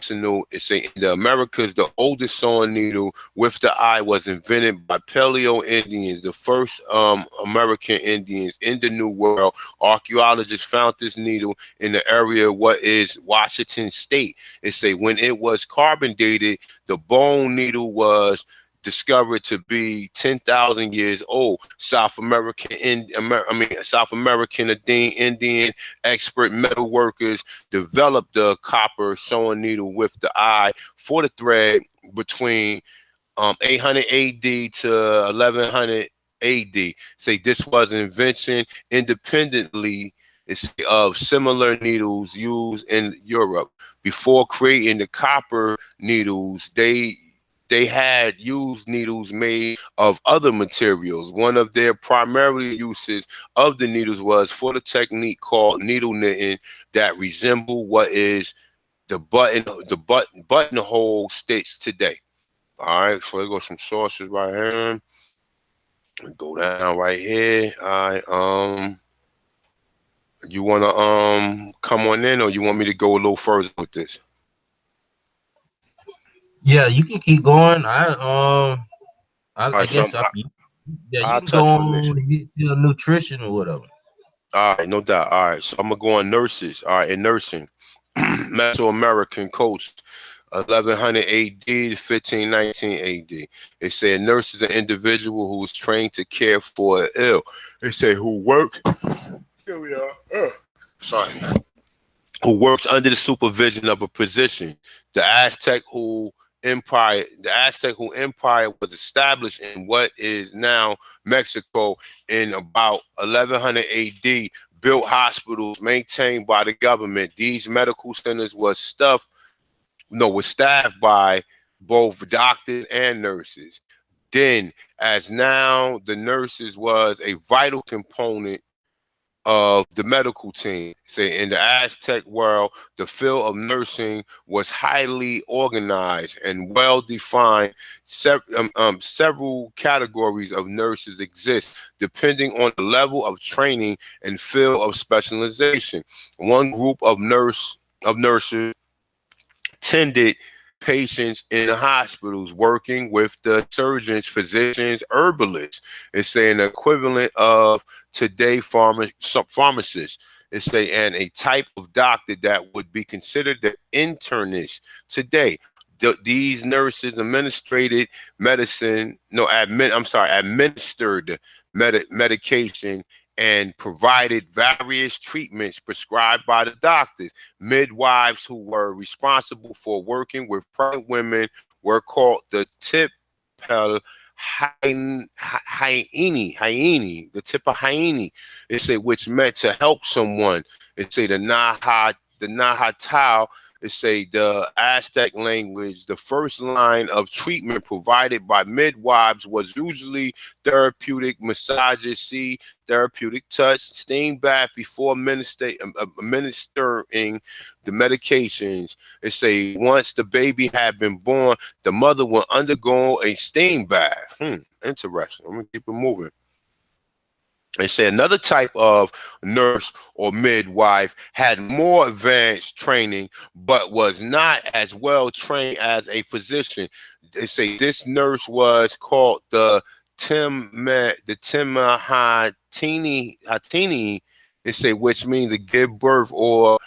the Americas, the oldest sewing needle with the eye was invented by Paleo Indians, the first American Indians in the New World. Archaeologists found this needle in the area of what is Washington State. When it was carbon dated, the bone needle was discovered to be 10,000 years old. South American Indian expert metal workers developed the copper sewing needle with the eye for the thread between 800 AD to 1100 AD. This was an invention independently of similar needles used in Europe. Before creating the copper needles, they they had used needles made of other materials. One of their primary uses of the needles was for the technique called needle knitting that resemble what is buttonhole stitch today. All right, so there goes some sources right here. Go down right here. All right, you wanna come on in, or you want me to go a little further with this? Yeah, you can keep going. All I right, so guess yeah, you I'll can go touch on this. on and get to nutrition or whatever. All right, no doubt. All right, so I'm gonna go on nurses. All right, in nursing, Mesoamerican coast, 1100 AD to 1519 AD. It said nurse is an individual who is trained to care for the ill. They say who work. Here we are. Sorry. Who works under the supervision of a physician. The Aztec who empire was established in what is now Mexico in about 1100 AD, built hospitals maintained by the government. These medical centers was staffed by both doctors and nurses. Then, as now, the nurses was a vital component of the medical team. Say in the Aztec world, the field of nursing was highly organized and well defined. Several categories of nurses exist depending on the level of training and field of specialization. One group of nurses tended patients in the hospitals, working with the surgeons, physicians, herbalists. It's an equivalent of today pharmacists. And a type of doctor that would be considered the internist today. These nurses administered medicine, no, administered medication and provided various treatments prescribed by the doctors. Midwives who were responsible for working with pregnant women were called the tipel hyene, the tip of hyene. Which meant to help someone. The nahatao. The Aztec language. The first line of treatment provided by midwives was usually therapeutic massages, therapeutic touch, steam bath before administering the medications. Once the baby had been born, the mother will undergo a steam bath. Interesting. I'm gonna keep it moving. They say another type of nurse or midwife had more advanced training, but was not as well trained as a physician. They say this nurse was called the Hatini. They say which means to give birth, or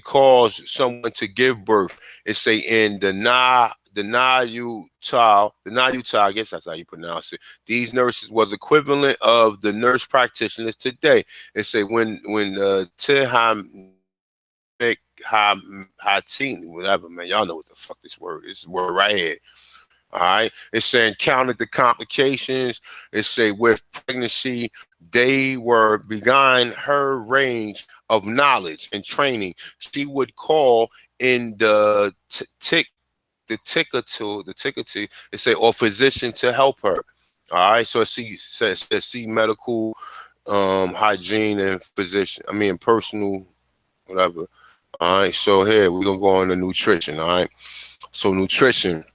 cause someone to give birth. In the Nayuta, I guess that's how you pronounce it. These nurses was equivalent of the nurse practitioners today. When Tiham Hatini, whatever, man, y'all know what the fuck this word is. This word right here. All right. It's saying counted the complications. With pregnancy, they were beyond her range of knowledge and training. She would call in the tickety, or physician to help her. All right. So it says medical hygiene and physician. I mean personal, whatever. All right. So here we're gonna go on to nutrition. All right. So nutrition.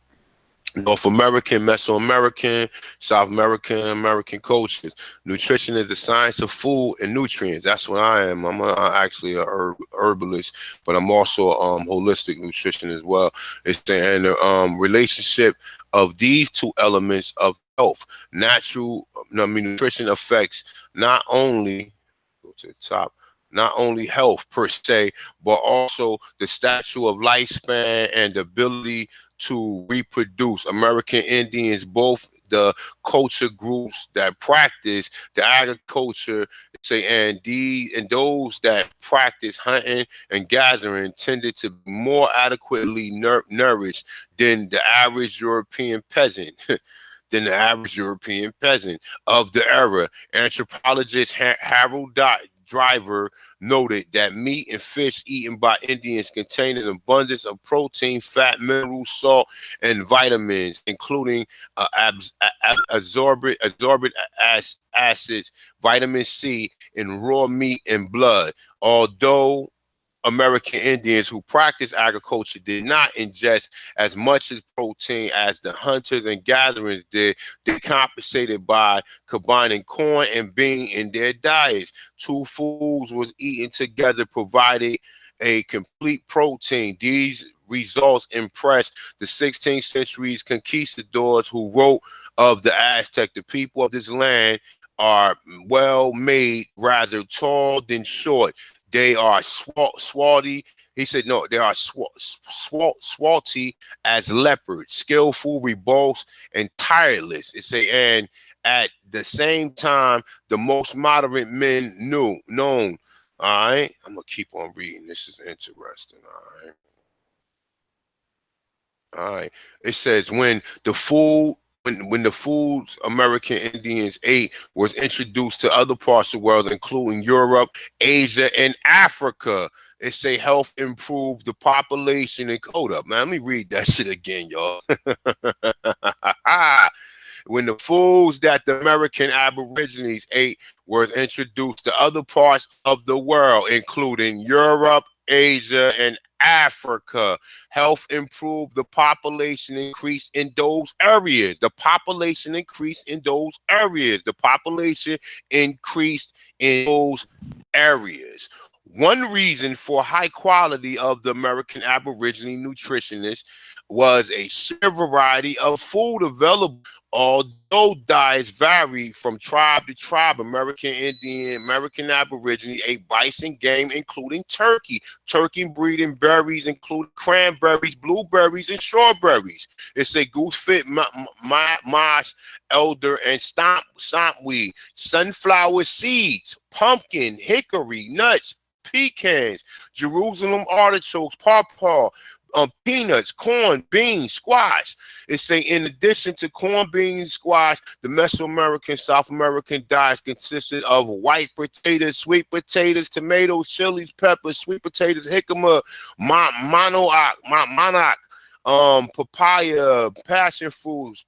North American, Mesoamerican, South American, American cultures. Nutrition is the science of food and nutrients. That's what I am. I'm actually a herbalist, but I'm also holistic nutrition as well. It's the relationship of these two elements of health. Nutrition affects not only go to the top. Not only health per se, but also the stature of lifespan and the ability to reproduce. American Indians, both the culture groups that practice the agriculture, and those that practice hunting and gathering tended to be more adequately nourished than the average European peasant. Than the average European peasant of the era. Anthropologist Harold Driver noted that meat and fish eaten by Indians contain an abundance of protein, fat, minerals, salt, and vitamins, including ascorbic acids, vitamin C in raw meat and blood. Although American Indians who practiced agriculture did not ingest as much as protein as the hunters and gatherers did, they compensated by combining corn and bean in their diets. Two foods was eaten together, providing a complete protein. These results impressed the 16th century's conquistadors who wrote of the Aztec. The people of this land are well made, rather tall than short. They are swarthy. He said, no, they are swarthy as leopards, skillful, robust, and tireless. It say, and at the same time, the most moderate men known. All right, I'm gonna keep on reading. This is interesting. All right. It says when the foods American Indians ate was introduced to other parts of the world, including Europe, Asia, and Africa, it say health improved the population. And hold up, man. Let me read that shit again, y'all. When the foods that the American Aborigines ate were introduced to other parts of the world, including Europe, Asia, and Africa, health improved, the population increased in those areas. The population increased in those areas. The population increased in those areas. One reason for high quality of the American Aborigine nutritionists was a sheer variety of food available. Although diets vary from tribe to tribe, American Indian, American Aborigine ate bison, game, including turkey. Turkey breeding berries include cranberries, blueberries, and strawberries. It's a goosefoot, moss, elder, and stompweed. Sunflower seeds, pumpkin, hickory, nuts, pecans, Jerusalem artichokes, pawpaw, peanuts, corn, beans, squash. It say in addition to corn, beans, squash, the Mesoamerican, South American diets consisted of white potatoes, sweet potatoes, tomatoes, chilies, peppers, sweet potatoes, jicama, monarch, papaya, passion fruits,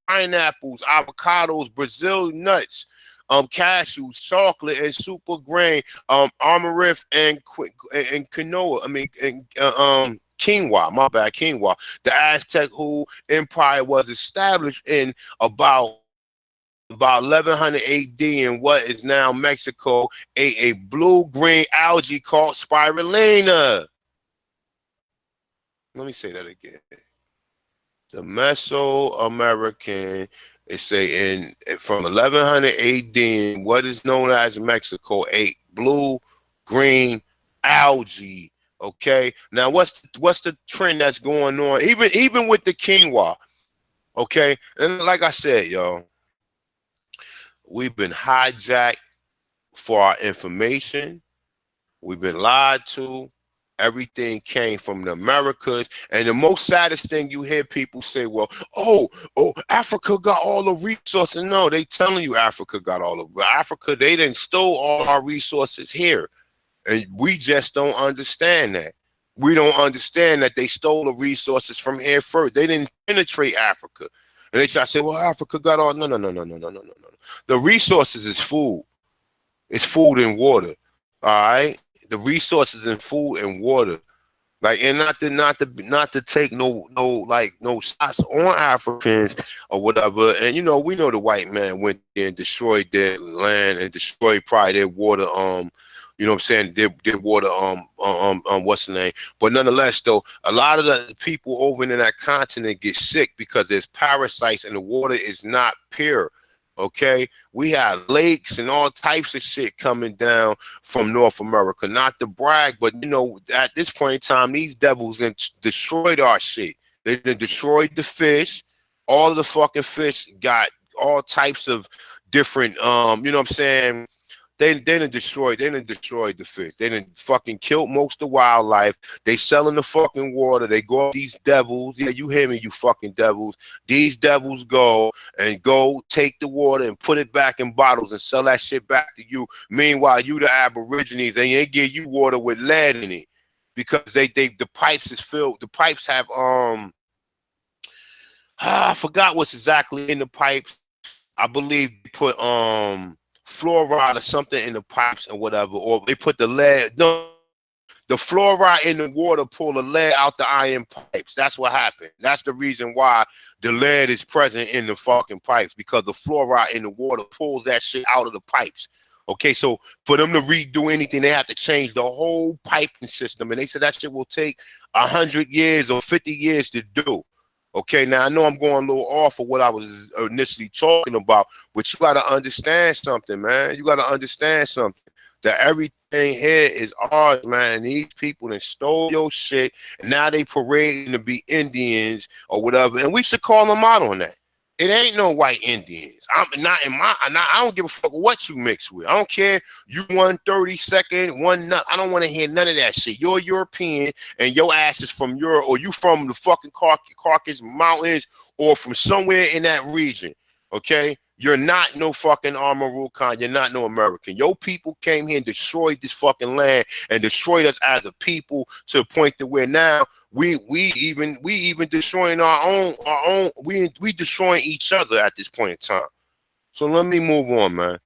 pineapples, avocados, Brazil nuts, cashews, chocolate, and super grain, amaranth, and quinoa. Quinoa, my bad, quinoa. The Aztec Empire was established in about 1100 AD in what is now Mexico, a blue-green algae called spirulina. Let me say that again. The Mesoamerican, it say from 1100 AD in what is known as Mexico, a blue-green algae. Okay, now what's the trend that's going on? Even with the quinoa, okay, and like I said, y'all, we've been hijacked for our information. We've been lied to. Everything came from the Americas, and the most saddest thing you hear people say, "Well, oh, Africa got all the resources." No, they telling you Africa got all of Africa. They didn't stole all our resources here. And we just don't understand that. We don't understand that they stole the resources from here first. They didn't penetrate Africa. And they try to say, well, Africa got all. No. The resources is food. It's food and water. All right. The resources in food and water. Like, and not to take no shots on Africans or whatever. And we know the white man went there and destroyed their land and destroyed probably their water. You know what I'm saying? Their water. What's the name? But nonetheless, though, a lot of the people over in that continent get sick because there's parasites and the water is not pure. Okay, we have lakes and all types of shit coming down from North America. Not to brag, but at this point in time, these devils destroyed our shit. They destroyed the fish. All of the fucking fish got all types of different, you know what I'm saying? They done destroyed the fish. They done fucking killed most of the wildlife. They selling the fucking water. They go these devils. Yeah, you hear me, you fucking devils. These devils go take the water and put it back in bottles and sell that shit back to you. Meanwhile, you the Aborigines, and they give you water with lead in it because the pipes is filled. The pipes have I forgot what's exactly in the pipes. I believe they put fluoride or something in the pipes and whatever, or they put the lead. No, the fluoride in the water pull the lead out the iron pipes. That's what happened. That's the reason why the lead is present in the fucking pipes, because the fluoride in the water pulls that shit out of the pipes. Okay, so for them to redo anything, they have to change the whole piping system, and they said that shit will take 100 years or 50 years to do. Okay, now I know I'm going a little off of what I was initially talking about, but you got to understand something, man. You got to understand something, that everything here is ours, man. And these people that stole your shit, and now they parading to be Indians or whatever, and we should call them out on that. It ain't no white Indians. I don't give a fuck what you mix with. I don't care. You 132nd, one nut. I don't want to hear none of that shit. You're European and your ass is from Europe, or you from the fucking Caucasus Mountains, or from somewhere in that region. Okay? You're not no fucking Amaru Khan. You're not no American. Your people came here and destroyed this fucking land and destroyed us as a people to the point that where now we even destroying our own we destroying each other at this point in time. So let me move on, man.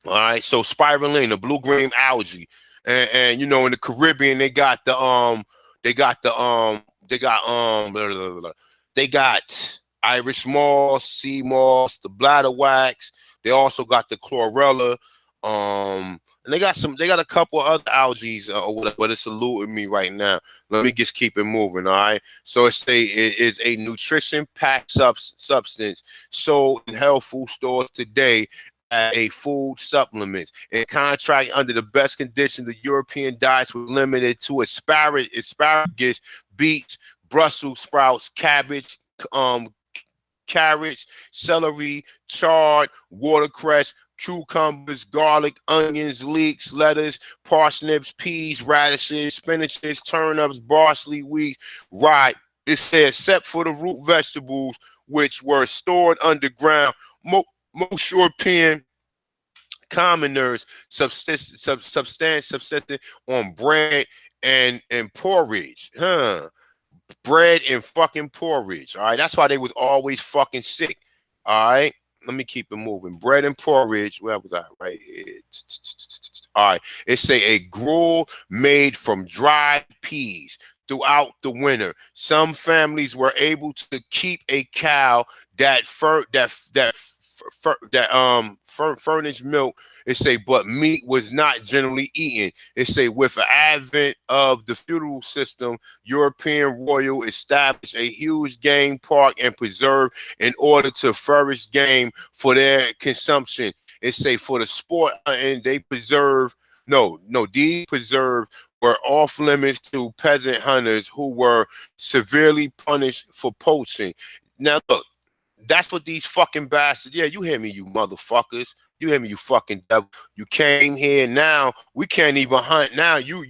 All right, so spirulina, the blue green algae, and you know, in the Caribbean they got Irish moss, sea moss, the bladder wax. They also got the chlorella, and they got a couple other algae or whatever, but it's eluding me right now. Let me just keep it moving. All right. So it is a nutrition packed substance sold in health food stores today as a food supplement. In contract, under the best conditions, the European diets were limited to asparagus, beets, Brussels sprouts, cabbage, carrots, celery, chard, watercress, cucumbers, garlic, onions, leeks, lettuce, parsnips, peas, radishes, spinaches, turnips, parsley, wheat, rye. It says, except for the root vegetables, which were stored underground. Most European commoners subsisted on bread and porridge. Bread and fucking porridge. All right, that's why they was always fucking sick. All right, let me keep it moving. Bread and porridge. Where was I? Right here. All right, it's a gruel made from dried peas throughout the winter. Some families were able to keep a cow that furnished milk. It say, but meat was not generally eaten. It say, with the advent of the feudal system, European royal established a huge game park and preserve in order to furnish game for their consumption. It say, for the sport and they preserve. No, these preserved were off limits to peasant hunters who were severely punished for poaching. Now look, that's what these fucking bastards. Yeah, you hear me, you motherfuckers. You hear me, you fucking devil. You came here now. We can't even hunt now. You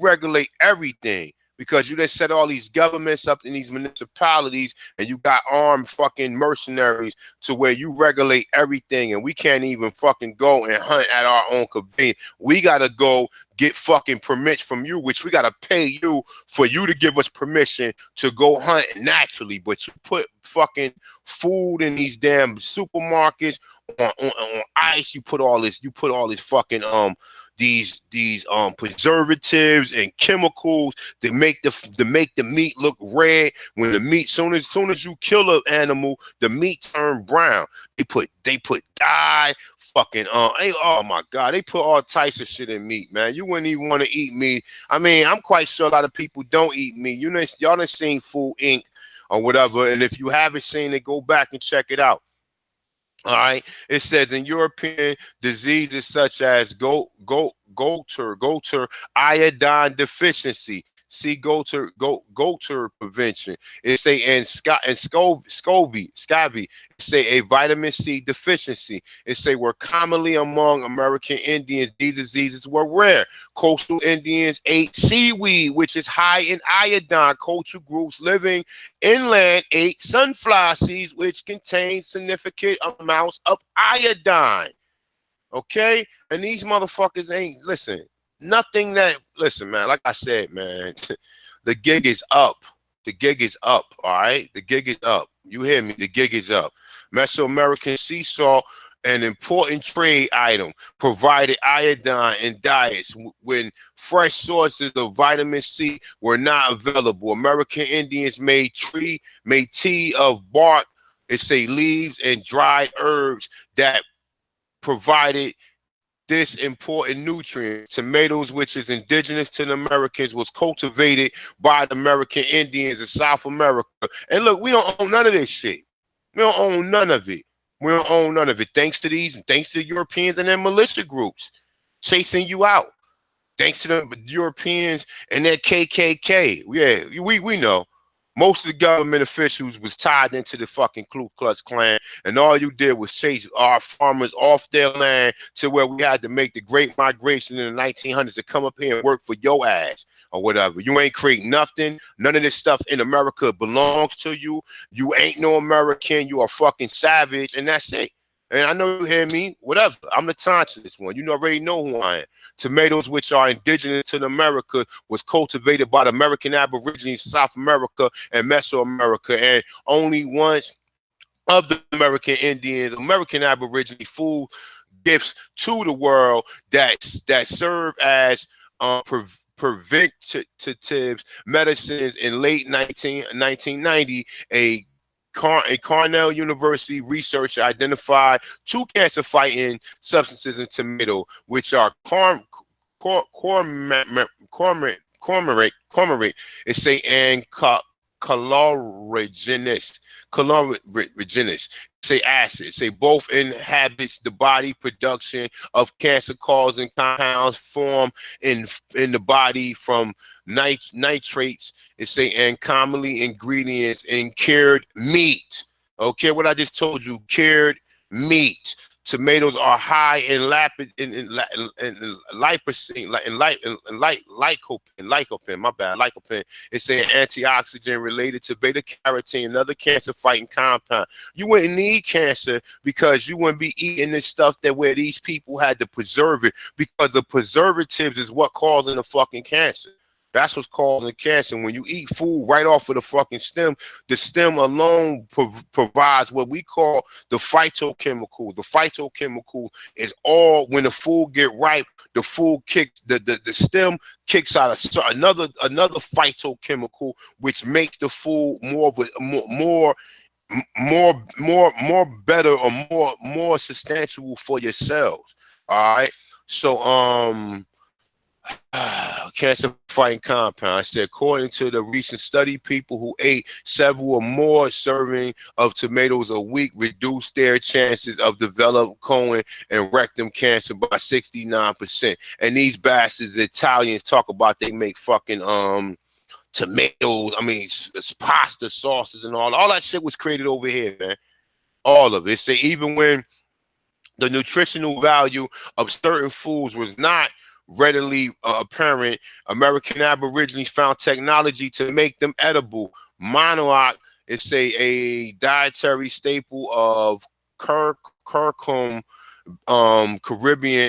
regulate everything because you just set all these governments up in these municipalities, and you got armed fucking mercenaries to where you regulate everything, and we can't even fucking go and hunt at our own convenience. We gotta go get fucking permits from you, which we gotta pay you for you to give us permission to go hunt naturally. But you put fucking food in these damn supermarkets on ice. You put all this fucking these preservatives and chemicals to make the meat look red. When the meat, soon as you kill an animal, the meat turn brown. They put dye, fucking oh my god, they put all types of shit in meat, man. You wouldn't even want to eat meat. I mean, I'm quite sure a lot of people don't eat meat. You know, y'all done seen Food Inc. or whatever, and if you haven't seen it, go back and check it out. All right, it says in European diseases such as goiter, iodine deficiency, C goiter prevention. It say and scurvy. It say a vitamin C deficiency. It say were commonly among American Indians. These diseases were rare. Coastal Indians ate seaweed, which is high in iodine. Coastal groups living inland ate sunflower seeds, which contain significant amounts of iodine. Okay? And these motherfuckers ain't, listen, nothing that, listen, man, like I said, man, the gig is up. The gig is up, all right? The gig is up. You hear me? The gig is up. Mesoamerican sea salt, an important trade item, provided iodine in diets when fresh sources of vitamin C were not available. American Indians made tea of bark, it say leaves, and dried herbs that provided this important nutrient. Tomatoes, which is indigenous to the Americans, was cultivated by the American Indians in South America. And look, we don't own none of this shit. We don't own none of it. We don't own none of it. Thanks to these, and thanks to the Europeans and their militia groups chasing you out. Thanks to the Europeans and their KKK. Yeah, we know. Most of the government officials was tied into the fucking Ku Klux Klan, and all you did was chase our farmers off their land to where we had to make the great migration in the 1900s to come up here and work for your ass or whatever. You ain't create nothing. None of this stuff in America belongs to you. You ain't no American. You are fucking savage, and that's it. And I know you hear me, whatever. I'm the conscious one. You already know who I am. Tomatoes, which are indigenous to America, was cultivated by the American Aborigines, South America and Mesoamerica. And only once of the American Indians, American Aborigine food gifts to the world that serve as preventative medicines in late 1990, a Cornell University researcher identified 2 cancer-fighting substances in tomato, which are cormorant, it say, and calorigenous, say acid, say both inhabits the body production of cancer-causing compounds formed in the body from nitrates, it say, and commonly ingredients in cured meat. Okay, what I just told you, cured meat. Tomatoes are high in lycopene, my bad, lycopene. It's an antioxidant related to beta carotene, another cancer-fighting compound. You wouldn't need cancer because you wouldn't be eating this stuff that where these people had to preserve it, because the preservatives is what causing the fucking cancer. That's what's causing cancer. When you eat food right off of the fucking stem, the stem alone provides what we call the phytochemical. The phytochemical is all, when the food get ripe, the food kicks, the stem kicks out another phytochemical, which makes the food more of a more better, or more substantial for your cells. All right. So cancer fighting compound. I said, according to the recent study, people who ate several or more serving of tomatoes a week reduced their chances of developing colon and rectum cancer by 69%. And these bastards, the Italians, talk about they make fucking tomatoes. I mean, it's pasta sauces and all that shit was created over here, man. All of it. Say even when the nutritional value of certain foods was not readily apparent, American Aborigines found technology to make them edible. Monarch is a dietary staple of Caribbean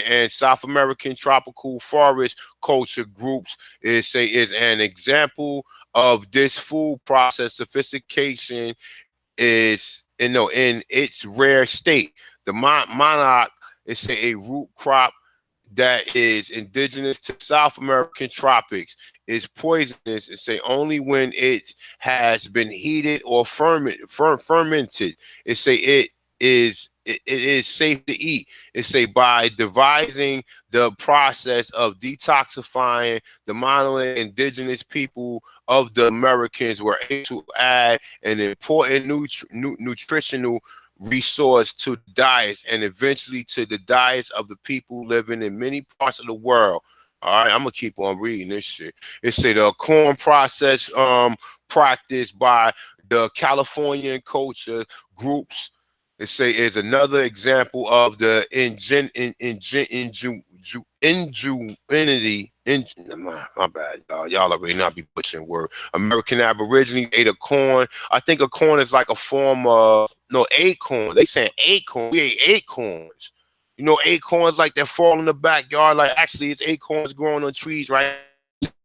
and South American tropical forest culture groups. Is an example of this food process. Sophistication is in its rare state. The monarch is a root crop that is indigenous to South American tropics. Is poisonous, and say only when it has been heated or fermented. It say it is safe to eat. It say by devising the process of detoxifying, the monolithic indigenous people of the Americans were able to add an important nutritional resource to diets, and eventually to the diets of the people living in many parts of the world. All right, I'm gonna keep on reading this shit. It say the corn process practiced by the Californian culture groups. It say is another example of the ingenuity. My bad, y'all. Y'all already not be butchering word. American Aborigines ate a corn. I think a corn is like a form of no acorn. They saying acorn. We ate acorns. You know, acorns like that fall in the backyard. Like actually, it's acorns growing on trees, right?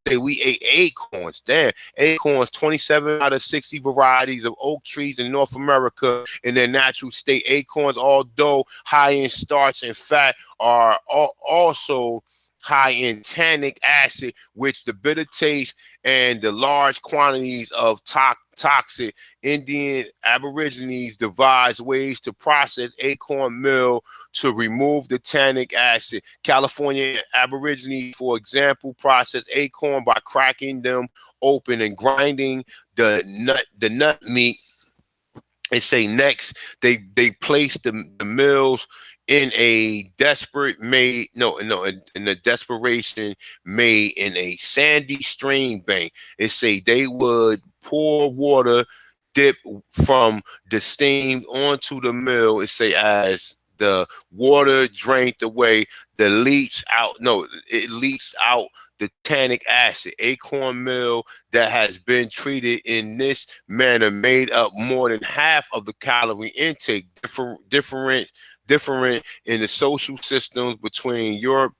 We ate acorns. Damn, acorns, 27 out of 60 varieties of oak trees in North America in their natural state. Acorns, although high in starch and fat, are also high in tannic acid, which the bitter taste and the large quantities of toxic Indian Aborigines devise ways to process acorn meal to remove the tannic acid. California Aborigines, for example, process acorn by cracking them open and grinding the nut meat. They say next they place the mills in a desperate made in a desperation made in a sandy stream bank. It say they would pour water dip from the steam onto the mill. It say as the water drained away, the leach out no it leaks out the tannic acid. Acorn meal that has been treated in this manner made up more than half of the calorie intake. Different in the social systems between Europe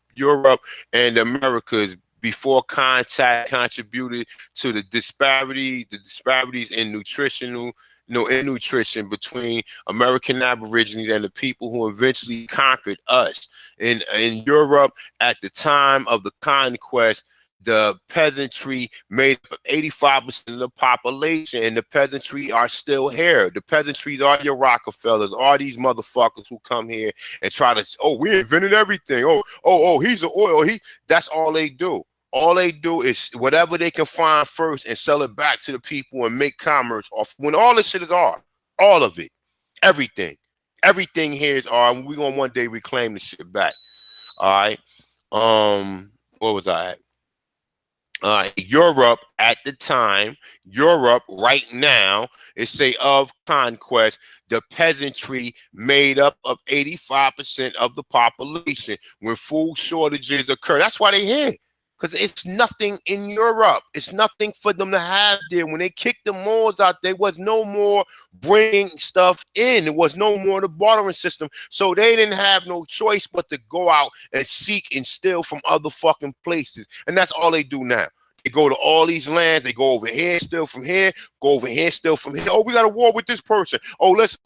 and the Americas before contact contributed to the disparities in nutritional no in nutrition between American Aborigines and the people who eventually conquered us. In Europe at the time of the conquest, the peasantry made up 85% of the population, and the peasantry are still here. The peasantries are your Rockefellers, are these motherfuckers who come here and try to, oh, we invented everything. Oh, he's an oil. That's all they do. All they do is whatever they can find first and sell it back to the people and make commerce off. When all this shit is art, all of it, everything, everything here is art. And we're gonna one day reclaim the shit back. All right. What was I at? Europe at the time, Europe right now, it say of conquest, the peasantry made up of 85% of the population. When food shortages occur, that's why they here. Because it's nothing in Europe. It's nothing for them to have there. When they kicked the Moors out, there was no more bringing stuff in. There was no more the bartering system. So they didn't have no choice but to go out and seek and steal from other fucking places. And that's all they do now. They go to all these lands. They go over here, steal from here. Go over here, steal from here. Oh, we got a war with this person. Let's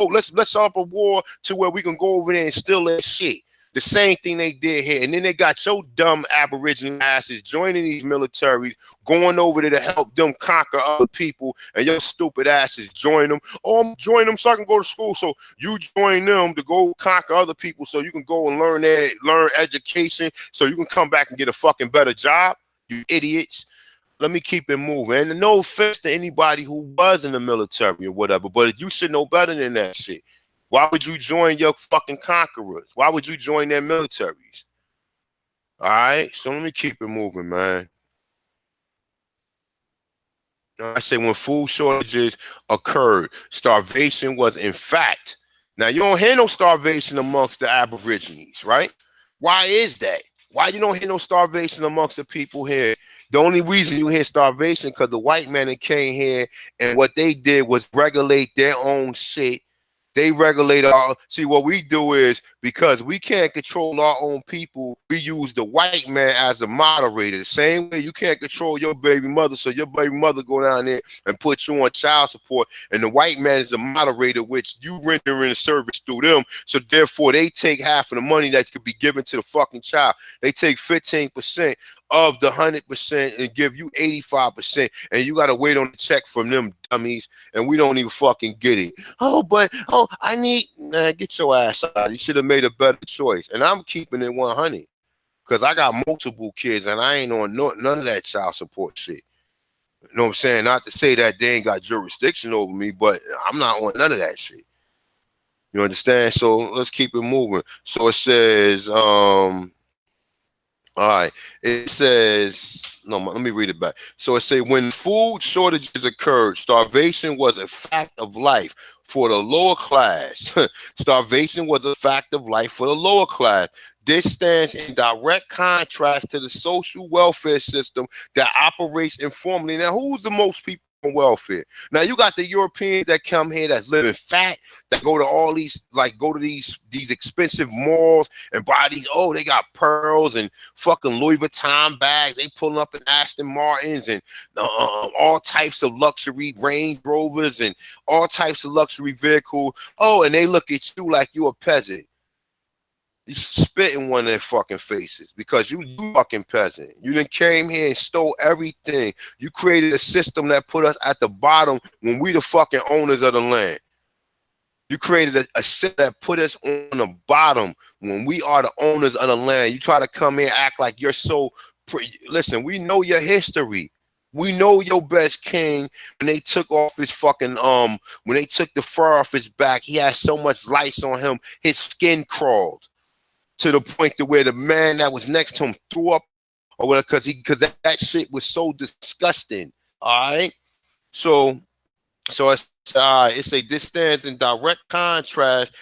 set up a war to where we can go over there and steal that shit. The same thing they did here. And then they got so dumb Aboriginal asses joining these militaries, going over there to help them conquer other people, and your stupid asses join them. Oh, I'm joining them so I can go to school. So you join them to go conquer other people so you can go and learn education so you can come back and get a fucking better job, you idiots. Let me keep it moving. And no offense to anybody who was in the military or whatever, but you should know better than that shit. Why would you join your fucking conquerors? Why would you join their militaries? All right, so let me keep it moving, man. I say when food shortages occurred, starvation was in fact. Now you don't hear no starvation amongst the Aborigines, right? Why is that? Why you don't hear no starvation amongst the people here? The only reason you hear starvation because the white men that came here and what they did was regulate their own shit. They regulate our, see what we do is because we can't control our own people, we use the white man as a moderator. The same way you can't control your baby mother, so your baby mother go down there and put you on child support, and the white man is the moderator, which you render in a service through them. So therefore they take half of the money that could be given to the fucking child. They take 15% of the 100% and give you 85%, and you gotta wait on the check from them dummies, and we don't even fucking get it. I need, man, get your ass out. You should have made a better choice. And I'm keeping it 100 because I got multiple kids and I ain't on none of that child support shit. You know what I'm saying? Not to say that they ain't got jurisdiction over me, but I'm not on none of that shit. You understand? So let's keep it moving. So it says, All right. It says, no, let me read it back. So it say, when food shortages occurred, starvation was a fact of life for the lower class. Starvation was a fact of life for the lower class. This stands in direct contrast to the social welfare system that operates informally. Now, who's the most people on welfare? Now, you got the Europeans that come here that's living fat, that go to all these, like, go to these expensive malls and buy these, oh, they got pearls and fucking Louis Vuitton bags. They pulling up in Aston Martins and all types of luxury Range Rovers and all types of luxury vehicles. Oh, and they look at you like you a peasant. You spit in one of their fucking faces because you fucking peasant. You done came here and stole everything. You created a system that put us at the bottom when we the fucking owners of the land. You created a system that put us on the bottom when we are the owners of the land. You try to come here and act like you're so... Listen, we know your history. We know your best king, when they took off his fucking, when they took the fur off his back, he had so much lice on him, his skin crawled to the point to where the man that was next to him threw up or whatever, because that shit was so disgusting. All right. So it's a this stands in direct contrast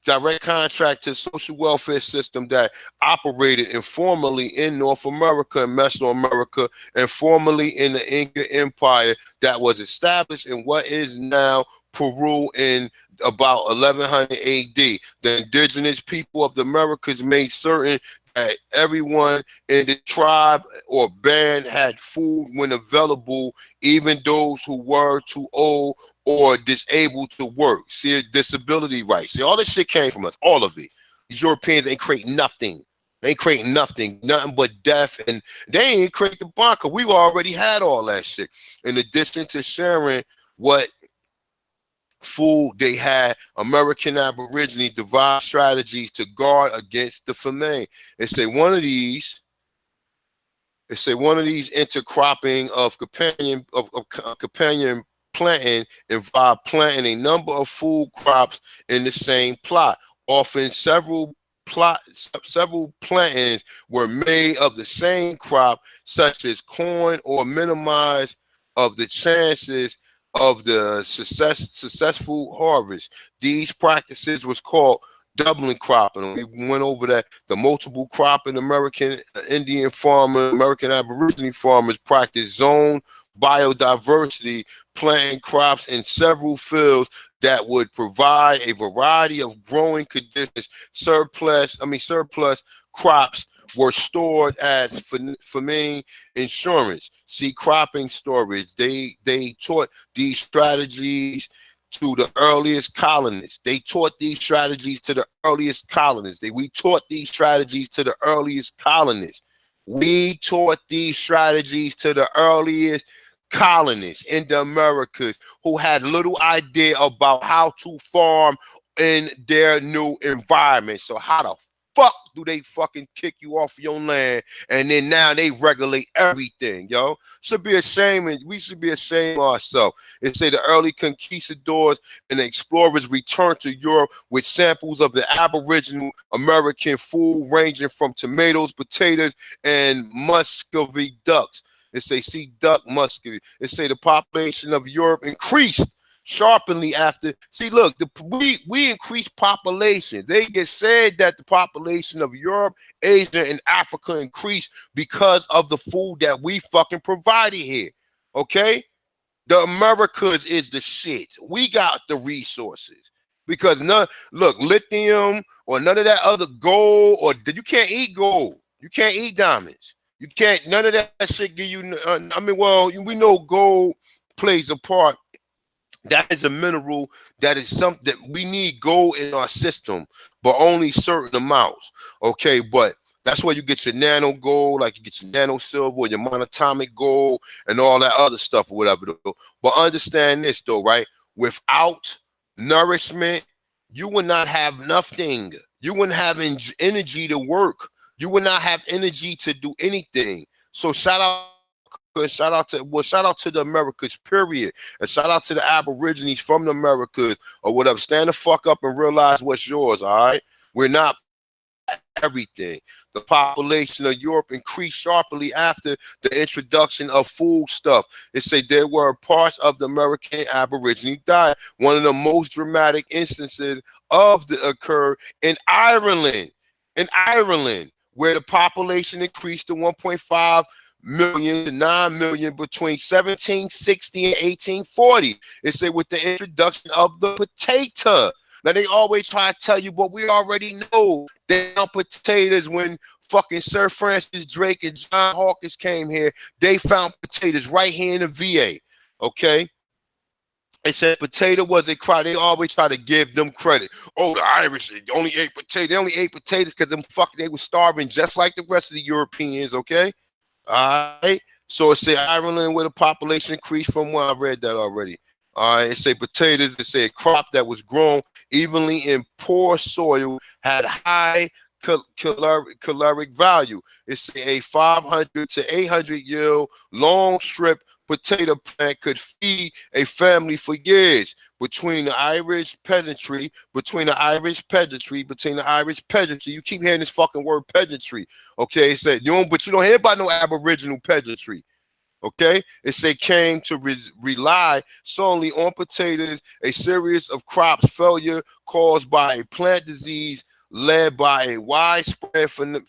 to social welfare system that operated informally in North America and Mesoamerica, and formerly in the Inca Empire that was established in what is now Peru in about 1100 AD. The indigenous people of the Americas made certain that everyone in the tribe or band had food when available, even those who were too old or disabled to work. See, disability rights. See, all this shit came from us, all of it. These Europeans ain't create nothing. They ain't creating nothing but death, and they ain't create the bunker. We already had all that shit. In addition to sharing what food they had, American Aborigines devised strategies to guard against the famine. It's a one of these intercropping of companion planting involved planting a number of food crops in the same plot. Often several plantings were made of the same crop, such as corn, or minimize of the chances of the successful harvest. These practices was called doubling cropping. We went over that. The multiple cropping, American Indian farmers, American Aborigine farmers practice zone biodiversity, planting crops in several fields that would provide a variety of growing conditions. Surplus crops were stored as famine insurance. See, cropping storage. They taught these strategies to the earliest colonists. They taught these strategies to the earliest colonists. We taught these strategies to the earliest colonists. We taught these strategies to the earliest colonists in the Americas who had little idea about how to farm in their new environment. So how the fuck do they fucking kick you off your land, and then now they regulate everything, yo? Should be ashamed. We should be ashamed of ourselves. It say the early conquistadors and the explorers returned to Europe with samples of the Aboriginal American food ranging from tomatoes, potatoes, and Muscovy ducks. It say, see, duck muscovy. It say the population of Europe increased sharply after. See, look, we increased population. They get said that the population of Europe, Asia, and Africa increased because of the food that we fucking provided here. Okay? The Americas is the shit. We got the resources. Because lithium or none of that other gold, or you can't eat gold. You can't eat diamonds. You can't, none of that shit give you, we know gold plays a part. That is a mineral that is something that we need gold in our system, but only certain amounts. Okay, but that's where you get your nano gold, like you get your nano silver, your monatomic gold, and all that other stuff or whatever. But understand this though, right? Without nourishment, you will not have nothing. You wouldn't have energy to work. You would not have energy to do anything. So shout out to the Americas, period. And shout out to the Aborigines from the Americas or whatever. Stand the fuck up and realize what's yours, all right? We're not everything. The population of Europe increased sharply after the introduction of food stuff. It said there were parts of the American Aborigine diet. One of the most dramatic instances of the occurred in Ireland. In Ireland, where the population increased to 1.5 million to 9 million between 1760 and 1840. It said with the introduction of the potato. Now they always try to tell you, but we already know they found potatoes when fucking Sir Francis Drake and John Hawkins came here. They found potatoes right here in the VA. Okay. It said potato was a crop. They always try to give them credit. Oh, the Irish only ate potatoes. They only ate potatoes because they were starving just like the rest of the Europeans. Okay. All right. So it say Ireland where the population increased from one. I read that already. All right. It say potatoes. It say a crop that was grown evenly in poor soil had high caloric value. It say a 500 to 800 year long strip potato plant could feed a family for years. Between the Irish peasantry, you keep hearing this fucking word peasantry. Okay, it said but you don't hear about no Aboriginal peasantry. Okay, it say came to rely solely on potatoes. A series of crops failure caused by a plant disease led by a widespread famine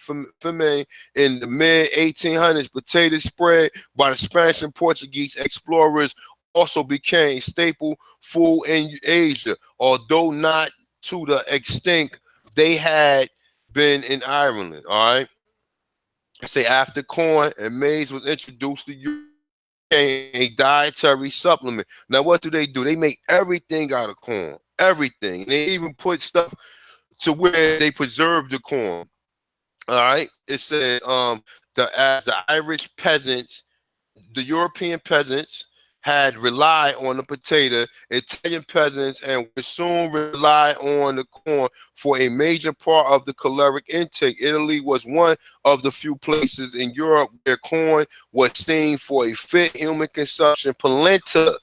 in the mid-1800s. Potatoes spread by the Spanish and Portuguese explorers also became staple food in Asia, although not to the extent they had been in Ireland. All right. I say after corn and maize was introduced to Europe, a dietary supplement. Now, what do? They make everything out of corn, everything. And they even put stuff to where they preserve the corn. All right. It says as the Irish peasants, the European peasants had relied on the potato, Italian peasants and would soon rely on the corn for a major part of the caloric intake. Italy was one of the few places in Europe where corn was seen for a fit human consumption. Polenta,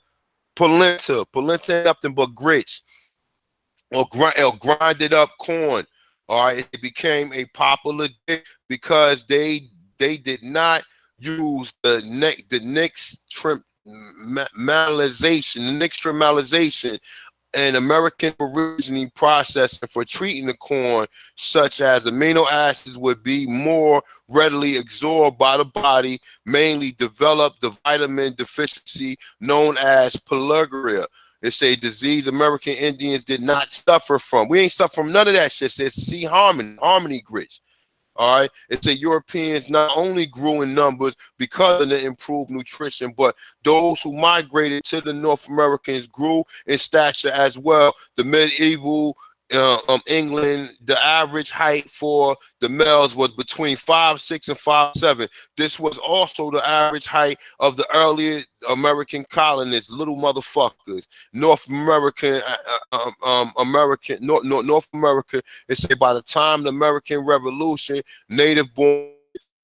nothing but grits or grinded up corn. All right, it became a popular dish because they did not use the nixtamalization and American Aborigine processing for treating the corn, such as amino acids would be more readily absorbed by the body, mainly develop the vitamin deficiency known as pellagra. It's a disease American Indians did not suffer from. We ain't suffer from none of that shit. It's C harmony grits. All right. It's a Europeans not only grew in numbers because of the improved nutrition, but those who migrated to the North Americans grew in stature as well. The medieval England, the average height for the males was between 5'6" and 5'7". This was also the average height of the earlier American colonists, little motherfuckers. North America. It say by the time the American Revolution, native born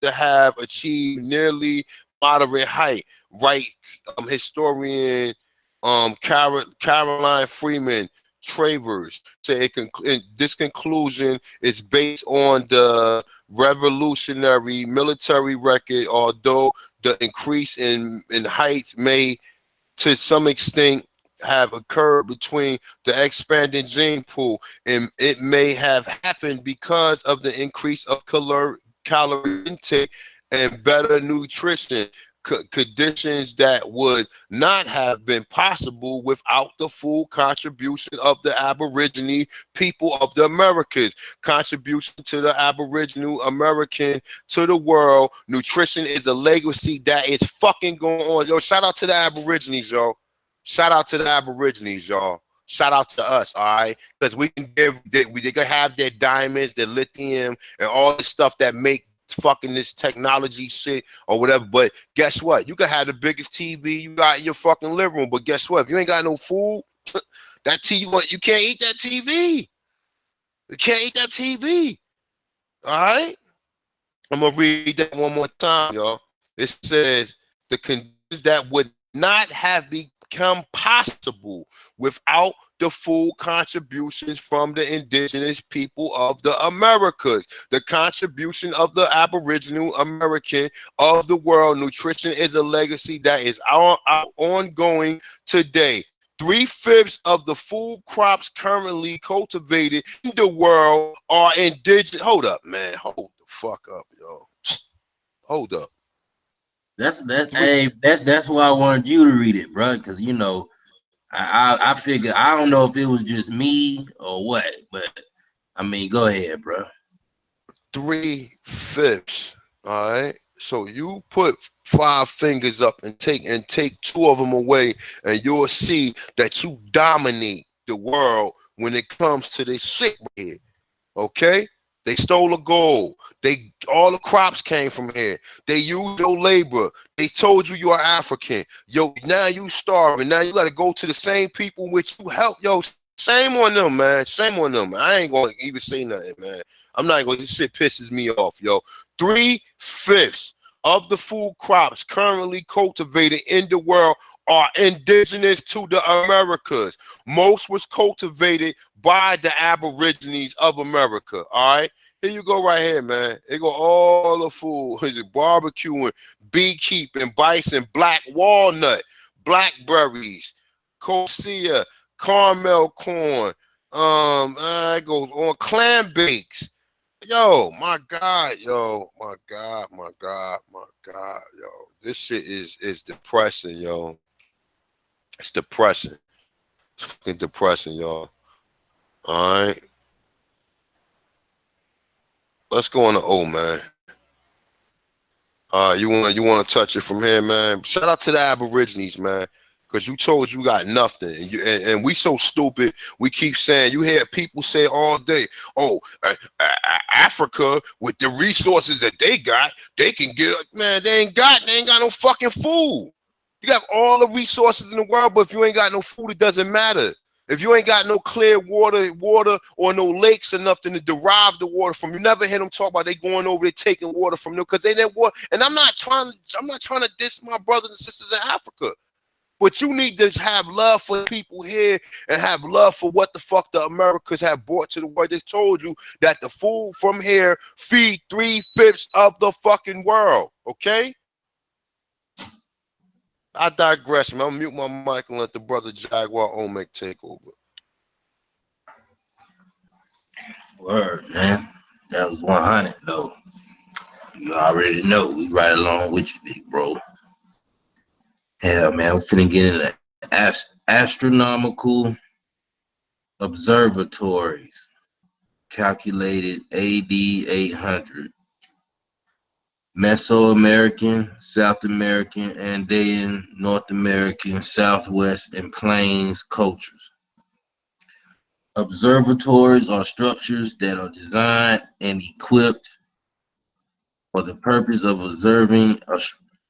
to have achieved nearly moderate height. Right, historian Caroline Freeman Travers say this conclusion is based on the revolutionary military record, although the increase in heights may to some extent have occurred between the expanding gene pool, and it may have happened because of the increase of calorie intake and better nutrition. Conditions that would not have been possible without the full contribution of the Aborigine people of the Americas. Contribution to the Aboriginal American to the world. Nutrition is a legacy that is fucking going on. Yo, shout out to the Aborigines, yo. Shout out to the Aborigines, y'all. Shout out to us, all right? Because we can they can have their diamonds, their lithium, and all the stuff that make fucking this technology shit or whatever. But guess what? You can have the biggest TV you got in your fucking living room, but guess what? If you ain't got no food, that TV, you can't eat that TV. You can't eat that TV. All right? I'm gonna read that one more time, y'all. It says the conditions that would not have become possible without the full contributions from the indigenous people of the Americas. The contribution of the Aboriginal American of the world. Nutrition is a legacy that is ongoing today. 3/5 of the food crops currently cultivated in the world are indigenous. Hold up, man. Hold the fuck up, yo. Hold up. That's why I wanted you to read it, bro. Because you know, I figure I don't know if it was just me or what, but I mean, go ahead, bro. 3/5. All right. So you put 5 fingers up and take 2 of them away, and you'll see that you dominate the world when it comes to this shit right here. Okay? They stole the gold. All the crops came from here. They used your labor. They told you are African. Yo, now you starving. Now you gotta go to the same people which you help. Yo, shame on them, man. Shame on them. I ain't gonna even say nothing, man. I'm not gonna. This shit pisses me off, yo. 3/5 of the food crops currently cultivated in the world are indigenous to the Americas. Most was cultivated by the Aborigines of America. All right. Here you go right here, man. It go all the food. Is it barbecuing, beekeeping, bison, black walnut, blackberries, colchicea, caramel corn. It goes on clam bakes. Yo, my God, yo, my God, my God, my God, yo. This shit is depressing, yo. It's depressing. It's fucking depressing, y'all. All right. Let's go on to O, man. You wanna touch it from here, man. Shout out to the Aborigines, man. Cause you told you got nothing, and we so stupid. We keep saying, you hear people say all day, "Oh, Africa with the resources that they can get." Man, they ain't got no fucking food. You got all the resources in the world, but if you ain't got no food, it doesn't matter. If you ain't got no clear water or no lakes or nothing to derive the water from, you never hear them talk about they going over there taking water from them because they didn't water. And I'm not trying to diss my brothers and sisters in Africa. But you need to have love for people here and have love for what the fuck the Americans have brought to the world. They told you that the food from here feed 3/5 of the fucking world. Okay? I digress, man. I'll mute my mic and let the brother Jaguar Omek take over. Word, man. That was 100 though. You already know we right along with you, big bro. Hell, man, we're finna get into astronomical observatories calculated AD 800. Mesoamerican, South American, Andean, North American, Southwest, and Plains cultures. Observatories are structures that are designed and equipped for the purpose of observing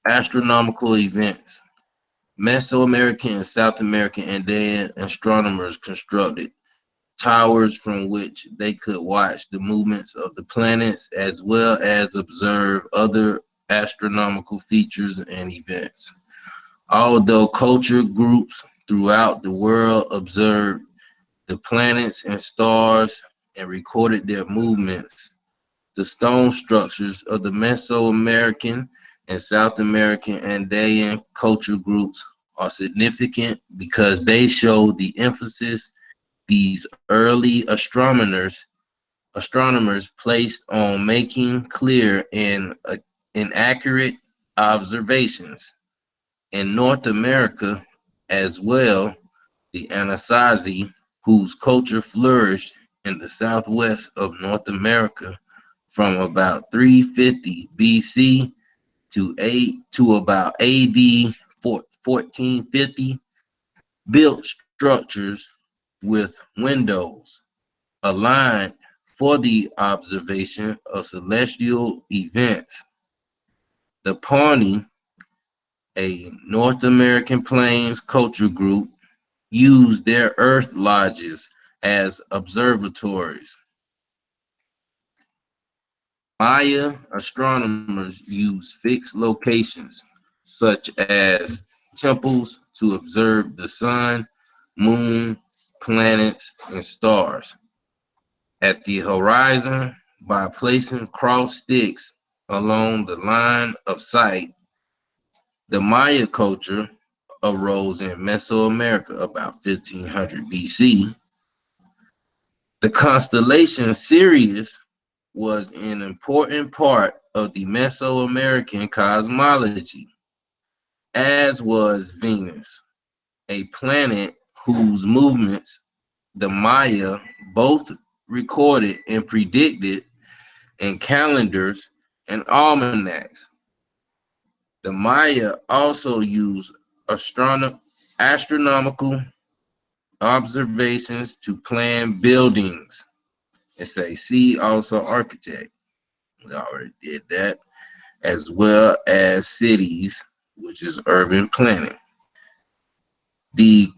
astronomical events. Mesoamerican and South American Andean astronomers constructed towers from which they could watch the movements of the planets as well as observe other astronomical features and events. Although culture groups throughout the world observed the planets and stars and recorded their movements, the stone structures of the Mesoamerican and South American Andean culture groups are significant because they show the emphasis these early astronomers placed on making clear and accurate observations. In North America as well, the Anasazi, whose culture flourished in the southwest of North America from about 350 BC to about AD 1450, built structures with windows aligned for the observation of celestial events. The Pawnee, a North American Plains culture group, used their earth lodges as observatories. Maya astronomers use fixed locations, such as temples, to observe the sun, moon, planets, and stars. At the horizon, by placing cross sticks along the line of sight, the Maya culture arose in Mesoamerica about 1500 BC. The constellation Sirius was an important part of the Mesoamerican cosmology, as was Venus, a planet whose movements the Maya both recorded and predicted in calendars and almanacs. The Maya also used astronomical observations to plan buildings. And say, see also architect. We already did that, as well as cities, which is urban planning. The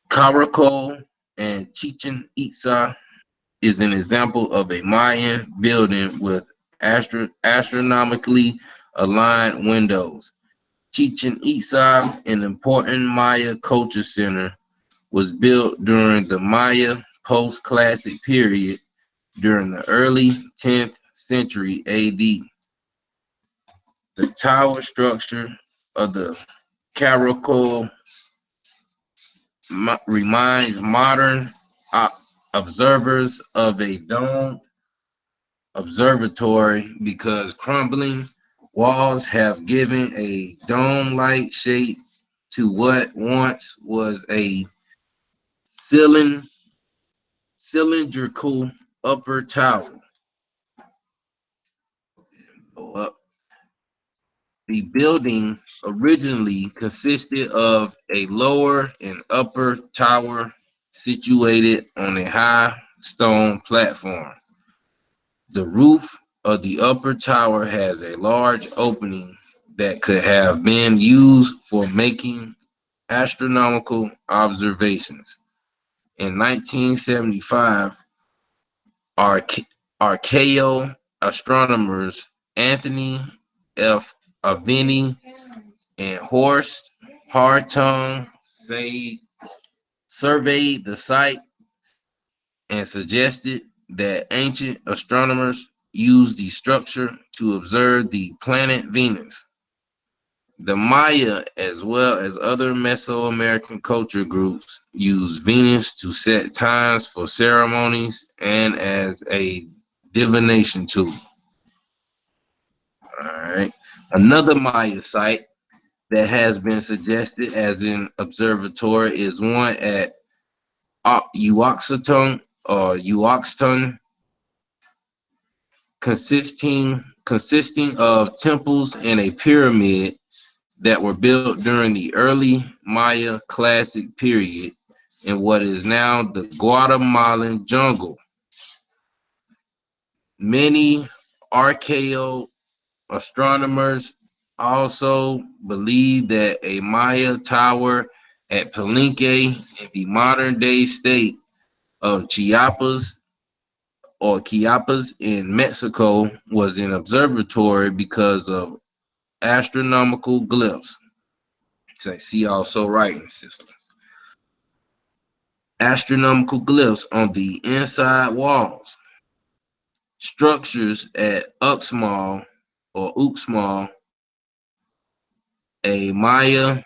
Caracol and Chichen Itza is an example of a Mayan building with astronomically aligned windows. Chichen Itza, an important Maya culture center, was built during the Maya post-classic period during the early 10th century AD. The tower structure of the Caracol reminds modern observers of a domed observatory because crumbling walls have given a dome-like shape to what once was a cylindrical upper tower. Go up. The building originally consisted of a lower and upper tower situated on a high stone platform. The roof of the upper tower has a large opening that could have been used for making astronomical observations. In 1975, Archaeo astronomers Anthony F. Aveni and Horst Hartung surveyed the site and suggested that ancient astronomers used the structure to observe the planet Venus. The Maya, as well as other Mesoamerican culture groups, used Venus to set times for ceremonies and as a divination tool. All right. Another Maya site that has been suggested as an observatory is one at Uoxton, consisting of temples and a pyramid that were built during the early Maya classic period in what is now the Guatemalan jungle. Many archaeoastronomers also believe that a Maya tower at Palenque in the modern day state of Chiapas in Mexico was an observatory because of astronomical glyphs. So I see also writing system. Astronomical glyphs on the inside walls. Structures at Uxmal, a Maya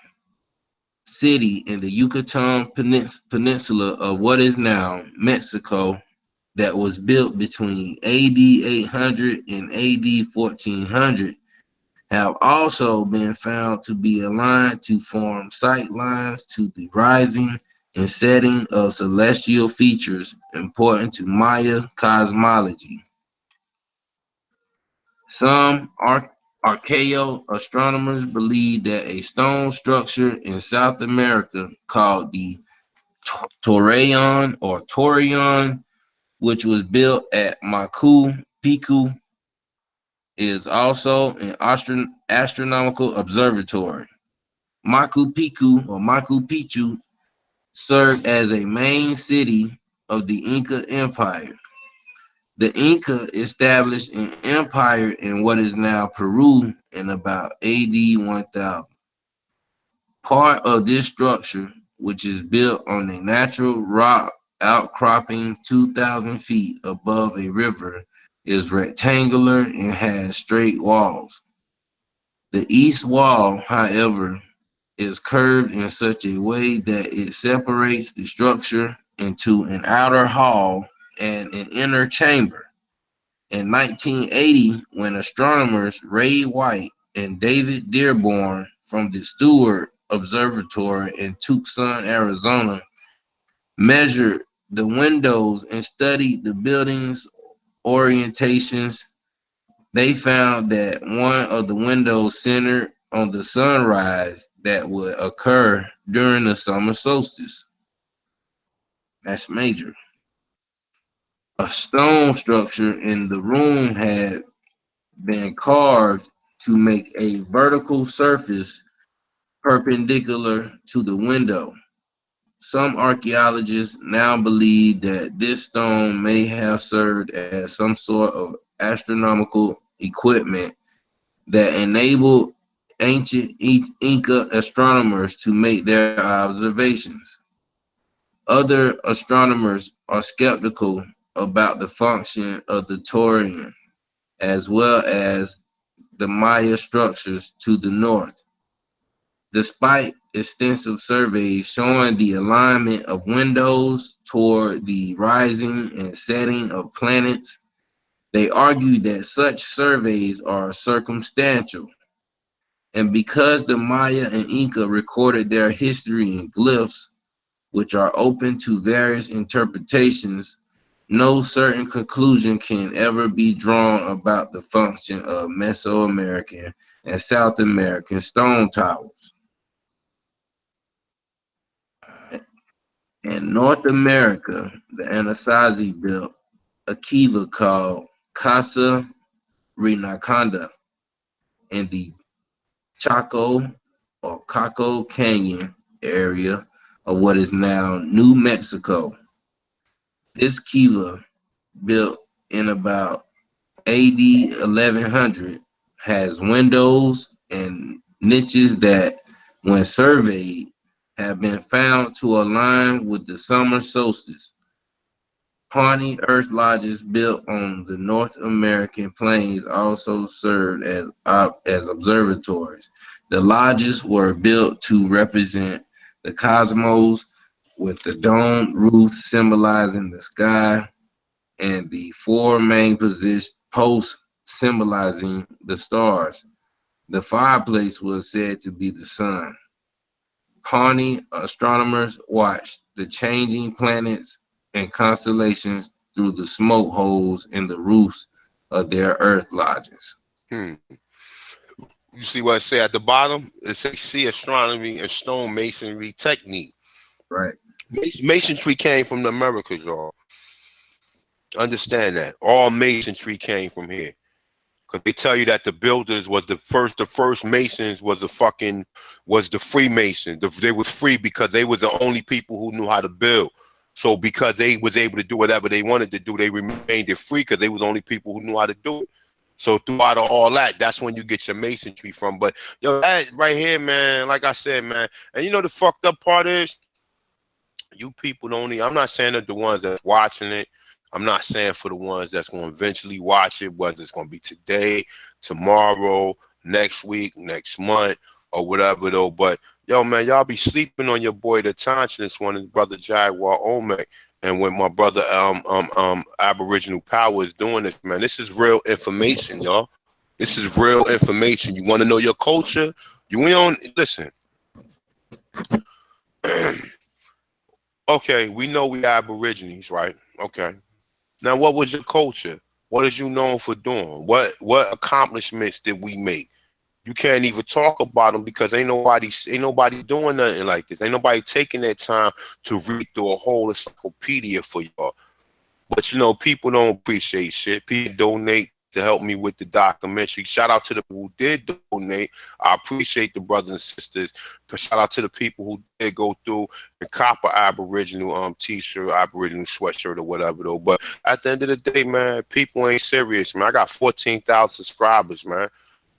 city in the Yucatan Peninsula of what is now Mexico, that was built between AD 800 and AD 1400, have also been found to be aligned to form sight lines to the rising and setting of celestial features important to Maya cosmology. Some archaeoastronomers believe that a stone structure in South America called the Torreon, which was built at Machu Picchu, is also an astronomical observatory. Machu Picchu served as a main city of the Inca Empire. The Inca established an empire in what is now Peru in about AD 1000. Part of this structure which is built on a natural rock outcropping 2,000 feet above a river, is rectangular and has straight walls. The east wall, however, is curved in such a way that it separates the structure into an outer hall and an inner chamber. In 1980, when astronomers Ray White and David Dearborn from the Stewart Observatory in Tucson, Arizona, measured the windows and studied the building's orientations, they found that one of the windows centered on the sunrise that would occur during the summer solstice. That's major. A stone structure in the room had been carved to make a vertical surface perpendicular to the window. Some archaeologists now believe that this stone may have served as some sort of astronomical equipment that enabled ancient Inca astronomers to make their observations. Other astronomers are skeptical about the function of the Taurian, as well as the Maya structures to the north. Despite extensive surveys showing the alignment of windows toward the rising and setting of planets, they argue that such surveys are circumstantial. And because the Maya and Inca recorded their history in glyphs, which are open to various interpretations, no certain conclusion can ever be drawn about the function of Mesoamerican and South American stone towers. In North America, the Anasazi built a kiva called Casa Rinacanda in the Chaco or Caco Canyon area of what is now New Mexico. This kiva, built in about AD 1100, has windows and niches that, when surveyed, have been found to align with the summer solstice. Pawnee earth lodges built on the North American plains also served as observatories. The lodges were built to represent the cosmos, with the domed roof symbolizing the sky and the four main posts symbolizing the stars. The fireplace was said to be the sun. Pawnee astronomers watched the changing planets and constellations through the smoke holes in the roofs of their earth lodges. You see what it say at the bottom? It says sea astronomy and stone masonry technique. Right. Masonry came from the Americas, y'all. Understand that. All masonry came from here. Because they tell you that the builders was the first masons was the Freemasons. They was free because they was the only people who knew how to build. So because they was able to do whatever they wanted to do, they remained free because they was the only people who knew how to do it. So throughout all that, that's when you get your masonry from. But yo, that right here, man, like I said, man, and you know the fucked up part is, you people I'm not saying that the ones that's watching it, I'm not saying for the ones that's going to eventually watch it, whether it's going to be today, tomorrow, next week, next month, or whatever though. But yo, man, y'all be sleeping on your boy the Autochthonous one, his brother Jaguar Omek, and when my brother Aboriginal Power is doing this, man, this is real information, y'all. This is real information. You want to know your culture? Listen. Okay, we know we Aborigines, right? Okay. Now, what was your culture? What is you known for doing? What accomplishments did we make? You can't even talk about them because ain't nobody doing nothing like this. Ain't nobody taking that time to read through a whole encyclopedia for y'all. But you know, people don't appreciate shit. People donate to help me with the documentary. Shout out to the people who did donate. I appreciate the brothers and sisters. But shout out to the people who did go through and cop a Aboriginal t-shirt, Aboriginal sweatshirt or whatever though. But at the end of the day, man, people ain't serious, man. I got 14,000 subscribers, man.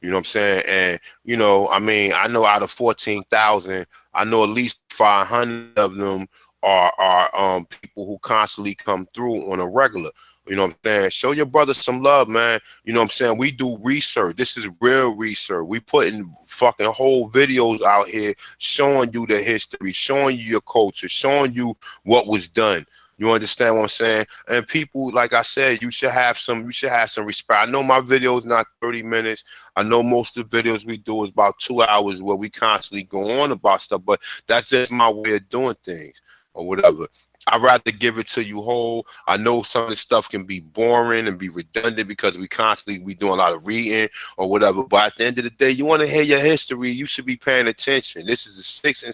You know what I'm saying? And, you know, I mean, I know out of 14,000, I know at least 500 of them are people who constantly come through on a regular. You know what I'm saying? Show your brother some love, man. You know what I'm saying? We do research. This is real research. We putting fucking whole videos out here showing you the history, showing you your culture, showing you what was done. You understand what I'm saying? And people, like I said, you should have some respect. I know my video is not 30 minutes. I know most of the videos we do is about 2 hours where we constantly go on about stuff, but that's just my way of doing things or whatever. I'd rather give it to you whole. I know some of this stuff can be boring and be redundant because we doing a lot of reading or whatever. But at the end of the day, you want to hear your history, you should be paying attention. This is the 6th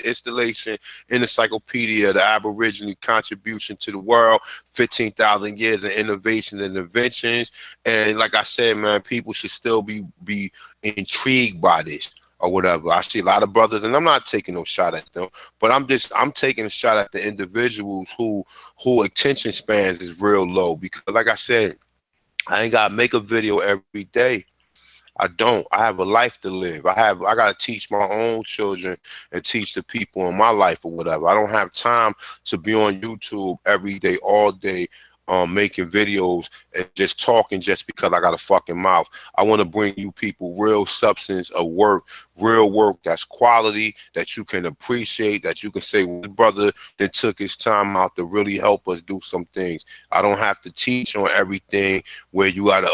installation in Encyclopedia, the Aboriginal contribution to the world, 15,000 years of innovations and inventions. And like I said, man, people should still be intrigued by this or whatever. I see a lot of brothers, and I'm not taking no shot at them, but I'm taking a shot at the individuals who attention spans is real low. Because like I said, I ain't gotta make a video every day. I don't. I have a life to live. I gotta teach my own children and teach the people in my life or whatever. I don't have time to be on YouTube every day, all day, making videos and just talking just because I got a fucking mouth. I want to bring you people real substance of work, real work that's quality, that you can appreciate, that you can say, well, brother that took his time out to really help us do some things. I don't have to teach on everything where you gotta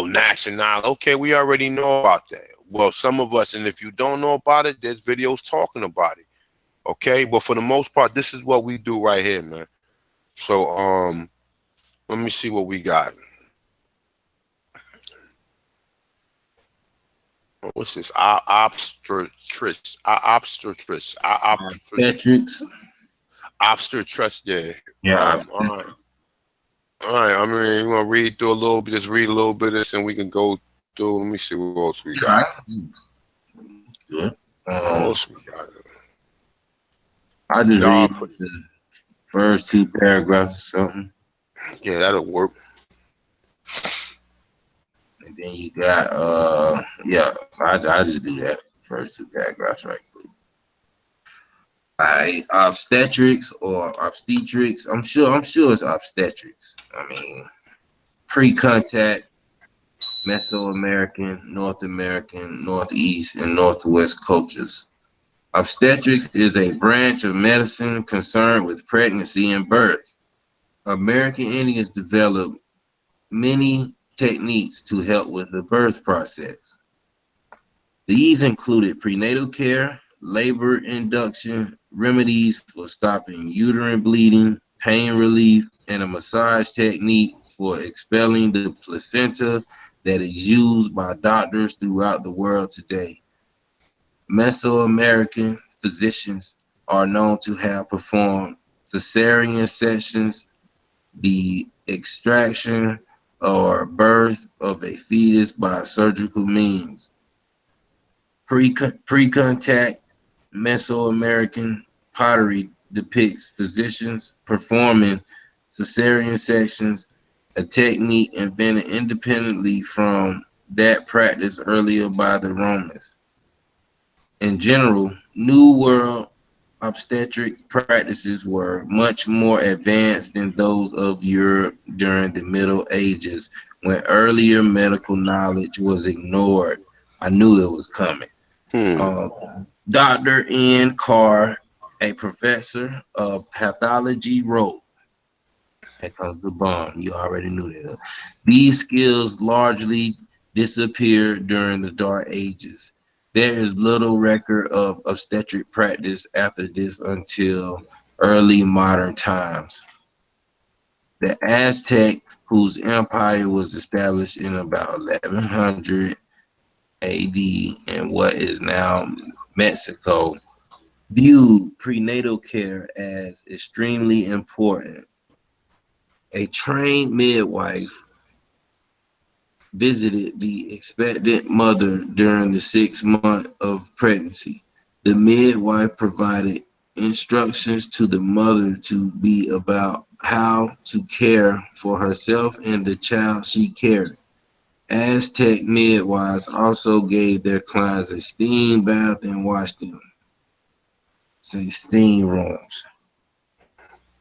national. Okay, we already know about that. Well, some of us, and if you don't know about it, there's videos talking about it. Okay, but for the most part, this is what we do right here, man. So let me see what we got. What's this? Obstetrics. Obstetrics. Obstetrics. Yeah. Yeah. All right. All right. I mean, you want to read through a little bit? Just read a little bit of this, and we can go through. Let me see what else we got. Good. What else we got? I just read the first 2 paragraphs or something. Yeah, that'll work. And then you got I just do that first 2 paragraphs right quick. Alright, obstetrics or obstetrics. I'm sure it's obstetrics. I mean, pre-contact, Mesoamerican, North American, Northeast, and Northwest cultures. Obstetrics is a branch of medicine concerned with pregnancy and birth. American Indians developed many techniques to help with the birth process. These included prenatal care, labor induction, remedies for stopping uterine bleeding, pain relief, and a massage technique for expelling the placenta that is used by doctors throughout the world today. Mesoamerican physicians are known to have performed cesarean sections, the extraction or birth of a fetus by surgical means. Pre-contact Mesoamerican pottery depicts physicians performing cesarean sections, a technique invented independently from that practiced earlier by the Romans. In general, New World obstetric practices were much more advanced than those of Europe during the Middle Ages, when earlier medical knowledge was ignored. I knew it was coming. Dr. N. Carr, a professor of pathology, wrote, here comes the bomb, you already knew that. These skills largely disappeared during the Dark Ages. There is little record of obstetric practice after this until early modern times. The Aztec, whose empire was established in about 1100 AD in what is now Mexico, viewed prenatal care as extremely important. A trained midwife visited the expectant mother during the 6th month of pregnancy. The midwife provided instructions to the mother to be about how to care for herself and the child she carried. Aztec midwives also gave their clients a steam bath and washed them. Say steam rooms.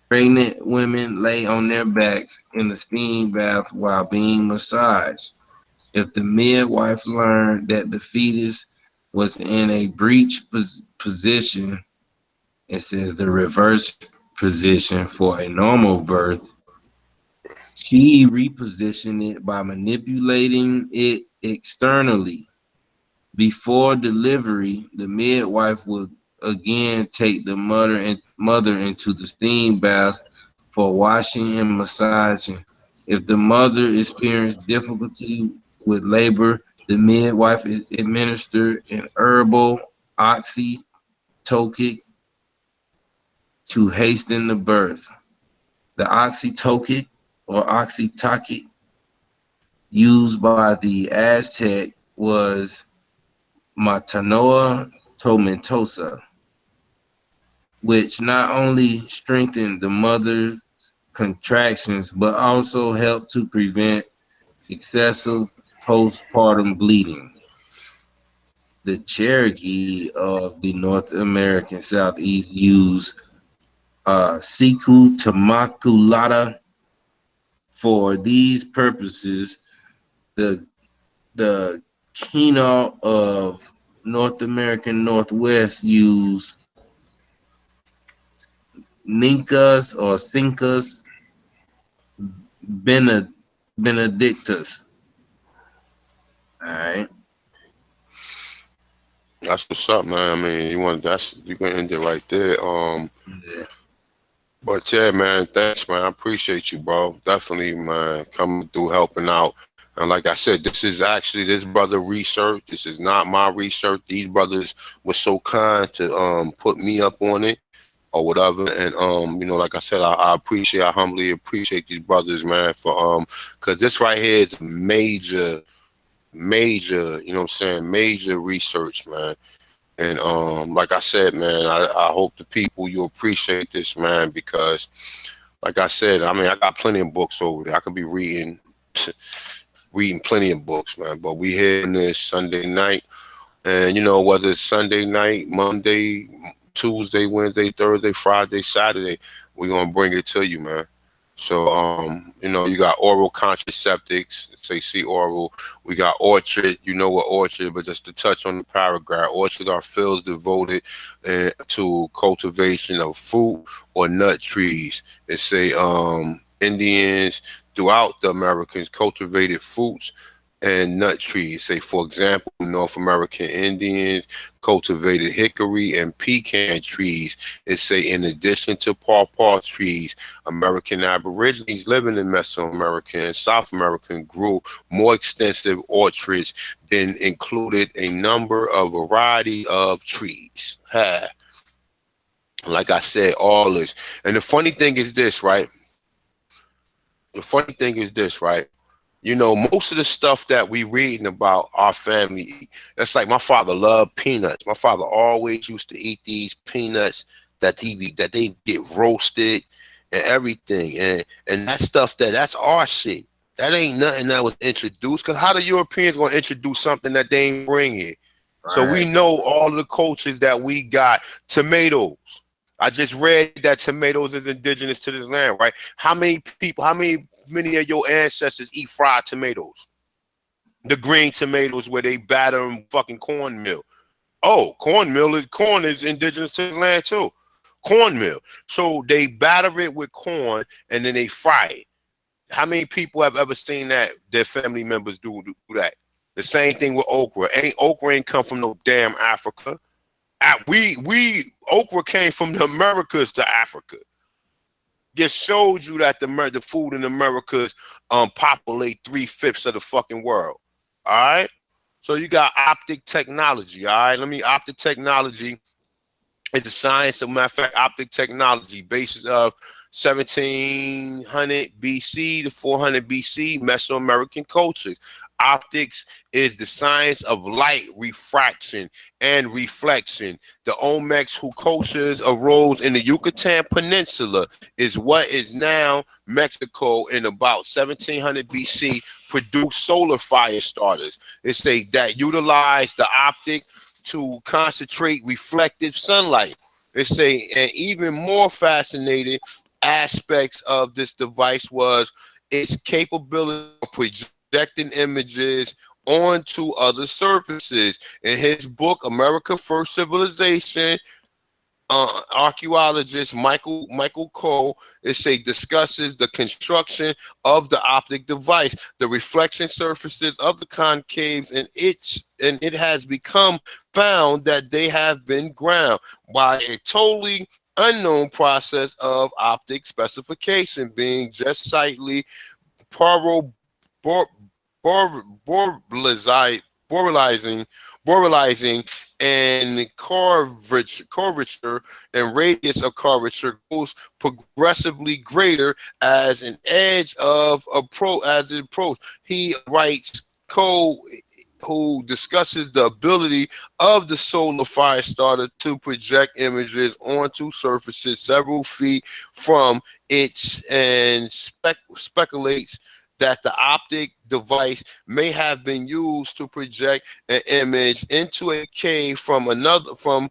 Pregnant women lay on their backs in the steam bath while being massaged. If the midwife learned that the fetus was in a breech position, it says the reverse position for a normal birth, she repositioned it by manipulating it externally. Before delivery, the midwife would again take the mother into the steam bath for washing and massaging. If the mother experienced difficulty with labor, the midwife administered an herbal oxytocin to hasten the birth. The oxytocin or oxytocin used by the Aztec was Matanoa tomentosa, which not only strengthened the mother's contractions but also helped to prevent excessive postpartum bleeding. The Cherokee of the North American Southeast use Siku Tamakulata for these purposes. The Kino of North American Northwest use Ninkas or Sincas Benedictus. All right. That's what's up, man. I mean, you can end it right there. Yeah. But yeah, man, thanks, man. I appreciate you, bro. Definitely, man, coming through, helping out. And like I said, this is actually this brother research. This is not my research. These brothers were so kind to put me up on it or whatever. And like I said, I humbly appreciate these brothers, man, for because this right here is major, you know what I'm saying, major research, man. And like I said, man, I hope the people you appreciate this, man, because like I said, I mean, I got plenty of books over there. I could be reading plenty of books, man. But we here in this Sunday night, and whether it's Sunday night, Monday, Tuesday, Wednesday, Thursday, Friday, Saturday, we're gonna bring it to you, man. So you got oral contraceptives, say see oral. We got orchard, you know what orchard, but just to touch on the paragraph, orchards are fields devoted to cultivation of fruit or nut trees. It say Indians throughout the Americas cultivated fruits and nut trees. Say, for example, North American Indians cultivated hickory and pecan trees. It say, in addition to pawpaw trees, American Aborigines living in Mesoamerica and South America grew more extensive orchards than included a number of variety of trees. Like I said, all this. And the funny thing is this, right? Most of the stuff that we reading about our family, that's like my father loved peanuts. My father always used to eat these peanuts that they get roasted and everything. And that stuff that's our shit. That ain't nothing that was introduced. Cause how the Europeans gonna introduce something that they ain't bring here? Right. So we know all the cultures that we got. Tomatoes. I just read that tomatoes is indigenous to this land, right? How many of your ancestors eat fried tomatoes? The green tomatoes where they batter them fucking cornmeal. Oh, corn is indigenous to the land too. Cornmeal. So they batter it with corn and then they fry it. How many people have ever seen that their family members do that? The same thing with okra. Okra ain't come from no damn Africa. Okra came from the Americas to Africa. Just showed you that the food in Americas populate 3/5 of the fucking world. All right. So you got optic technology. All right. Optic technology is the science of, matter of fact, optic technology, basis of 1700 BC to 400 BC Mesoamerican cultures. Optics is the science of light refraction and reflection. The Olmecs, whose cultures arose in the Yucatan Peninsula, is what is now Mexico, in about 1700 BC, produced solar fire starters. It's that utilize the optic to concentrate reflective sunlight. They say, and even more fascinating aspects of this device was its capability of projecting images onto other surfaces. In his book, America First Civilization, archaeologist Michael Cole, discusses the construction of the optic device, the reflection surfaces of the concaves, and it has become found that they have been ground by a totally unknown process of optic specification, being just slightly paro bor, bor, boralizing boralizing and curvature and radius of curvature goes progressively greater as an edge of as it approach. He writes code who discusses the ability of the solar fire starter to project images onto surfaces several feet from its and speculates that the optic device may have been used to project an image into a cave from from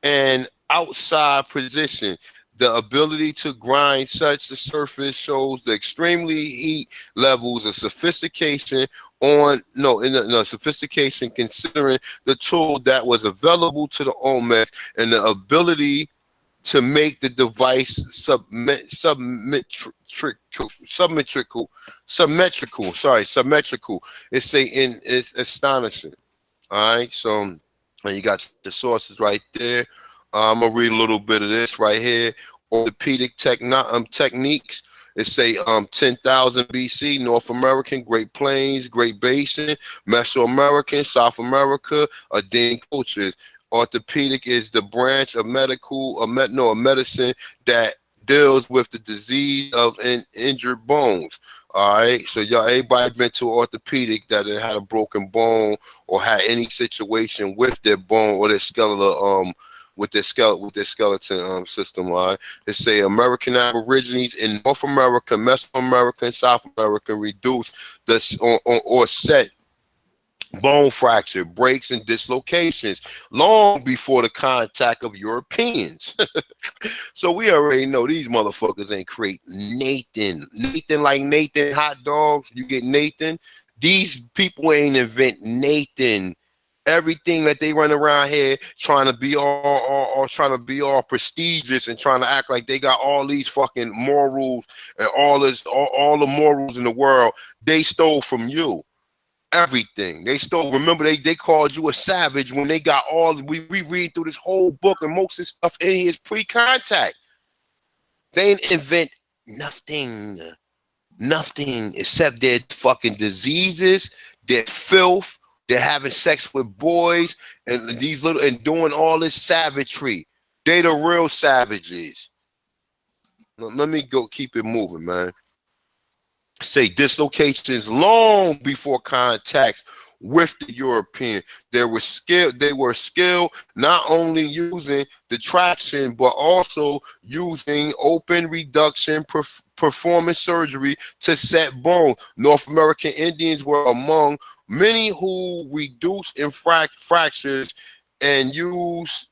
an outside position. The ability to grind such the surface shows the extremely heat levels of sophistication sophistication considering the tool that was available to the Olmecs and the ability to make the device symmetrical. It's astonishing. All right, so and you got the sources right there. I'm gonna read a little bit of this right here. Orthopedic techniques. It say 10,000 BC, North American, Great Plains, Great Basin, Mesoamerican, South America, Adine cultures. Orthopedic is the branch of medicine that deals with the disease of injured bones. All right, so y'all, everybody been to orthopedic that had a broken bone or had any situation with their bone or their skeletal with their skeleton system. All right, they say American Aborigines in North America, Mesoamerica, and South America reduce the or set bone fracture, breaks, and dislocations long before the contact of Europeans. So we already know these motherfuckers ain't create Nathan like Nathan hot dogs. You get Nathan. These people ain't invent Nathan. Everything that they run around here trying to be all prestigious and trying to act like they got all these fucking morals and all the morals in the world, they stole from you. Everything they stole. Remember, they called you a savage when they got all. We read through this whole book, and most of this stuff in here is pre-contact. They didn't invent nothing except their fucking diseases, their filth, they're having sex with boys, and these little and doing all this savagery. They the real savages. Let me go keep it moving, man. Say dislocations long before contacts with the European. They were skilled not only using the traction but also using open reduction performance surgery to set bone. North American Indians were among many who reduced in fractures and use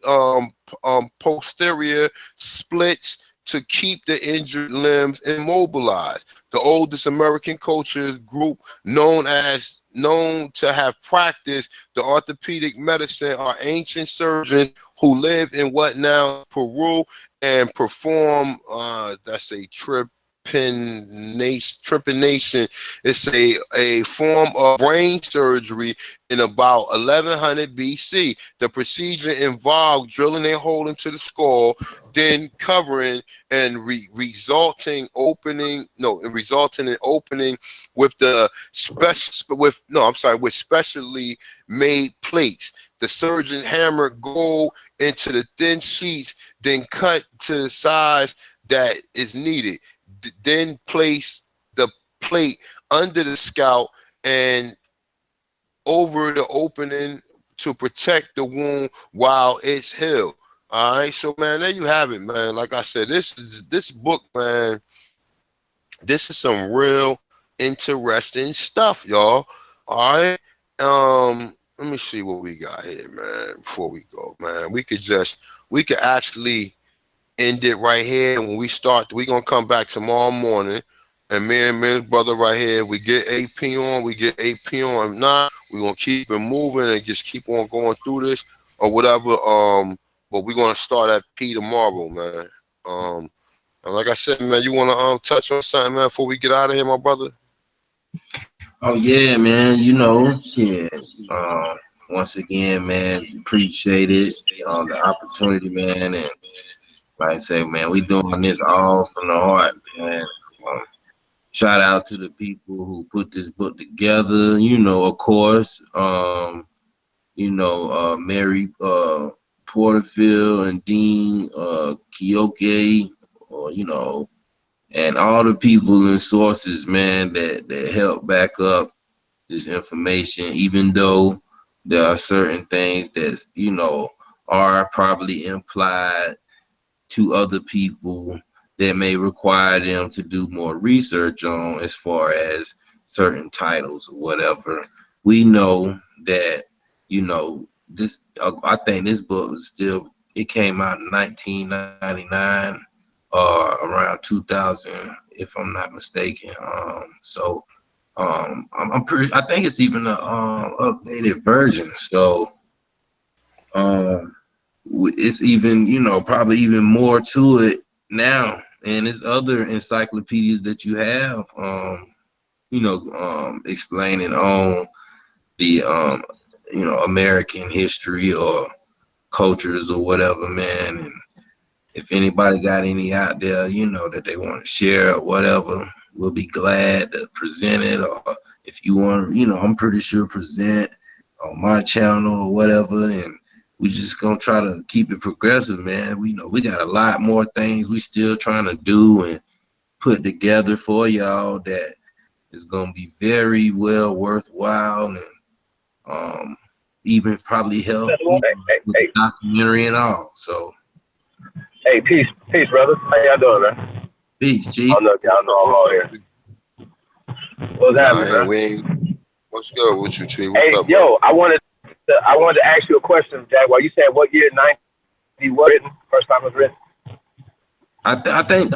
posterior splits to keep the injured limbs immobilized. The oldest American culture group known to have practiced the orthopedic medicine are ancient surgeons who lived in what now Peru and perform that's a trepanation. It's a form of brain surgery in about 1100 BC. The procedure involved drilling a hole into the skull, then covering and resulting in opening with with specially made plates. The surgeon hammered gold into the thin sheets, then cut to the size that is needed. Then place the plate under the scalp and over the opening to protect the wound while it's healed. All right, so man, there you have it, man. Like I said, this book, man. This is some real interesting stuff, y'all. All right. let me see what we got here, man. Before we go, man, we could actually end it right here. When we start, we gonna come back tomorrow morning, and me and his brother right here, we get AP on, we get AP on. If not, we gonna keep it moving and just keep on going through this or whatever. But we gonna start at P tomorrow, man. And like I said, man, you wanna touch on something, man, before we get out of here, my brother? Oh yeah, man. You know, shit. Once again, man, appreciate it. The opportunity, man, and like I say, man, we doing this all from the heart, man. Um, Shout out to the people who put this book together. You know, of course, Mary Porterfield and Dean Kioke, or and all the people and sources, man, that help back up this information, even though there are certain things that are probably implied to other people that may require them to do more research on, as far as certain titles or whatever. We know that this. I think this book is still. It came out in 1999, around 2000, if I'm not mistaken. I'm pretty. I think it's even a updated version. So it's even probably even more to it now. And there's other encyclopedias that you have explaining on the American history or cultures or whatever, man. And if anybody got any out there, that they want to share or whatever, we'll be glad to present it. Or if you want, I'm pretty sure present on my channel or whatever. And we just gonna try to keep it progressive, man. We know we got a lot more things we still trying to do and put together for y'all that is gonna be very well worthwhile, and even probably help with the documentary and all. So hey, peace, brother. How y'all doing, man? peace, Chief. I don't know if y'all know I'm all here. What's happening, man? What's good with you, Chief? What's up, yo, bro? I wanted to ask you a question, Jack. While you said what year 90 was written, first time it was written? I think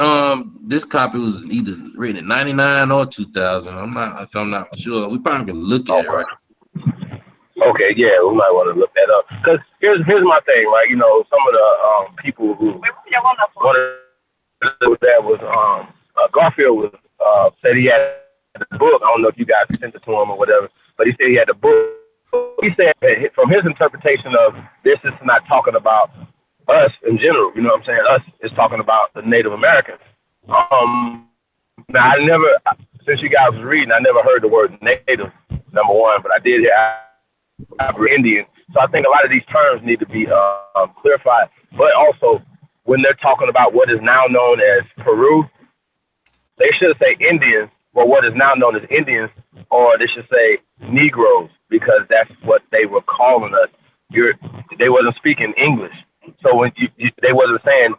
this copy was either written in 99 or 2000. I'm not sure. We probably can look at it right. Okay, yeah, we might want to look that up. Because here's my thing, like, some of the people who wanted that was Garfield was said he had the book. I don't know if you guys sent it to him or whatever, but he said he had the book. He said that from his interpretation of this is not talking about us in general, you know what I'm saying? Us is talking about the Native Americans. Now I never, since you guys was reading, I never heard the word native, number one, but I did hear Indian. So I think a lot of these terms need to be clarified. But also, when they're talking about what is now known as Peru, they should say Indians, or what is now known as Indians, or they should say Negroes, because that's what they were calling us. They wasn't speaking English. So when they wasn't saying,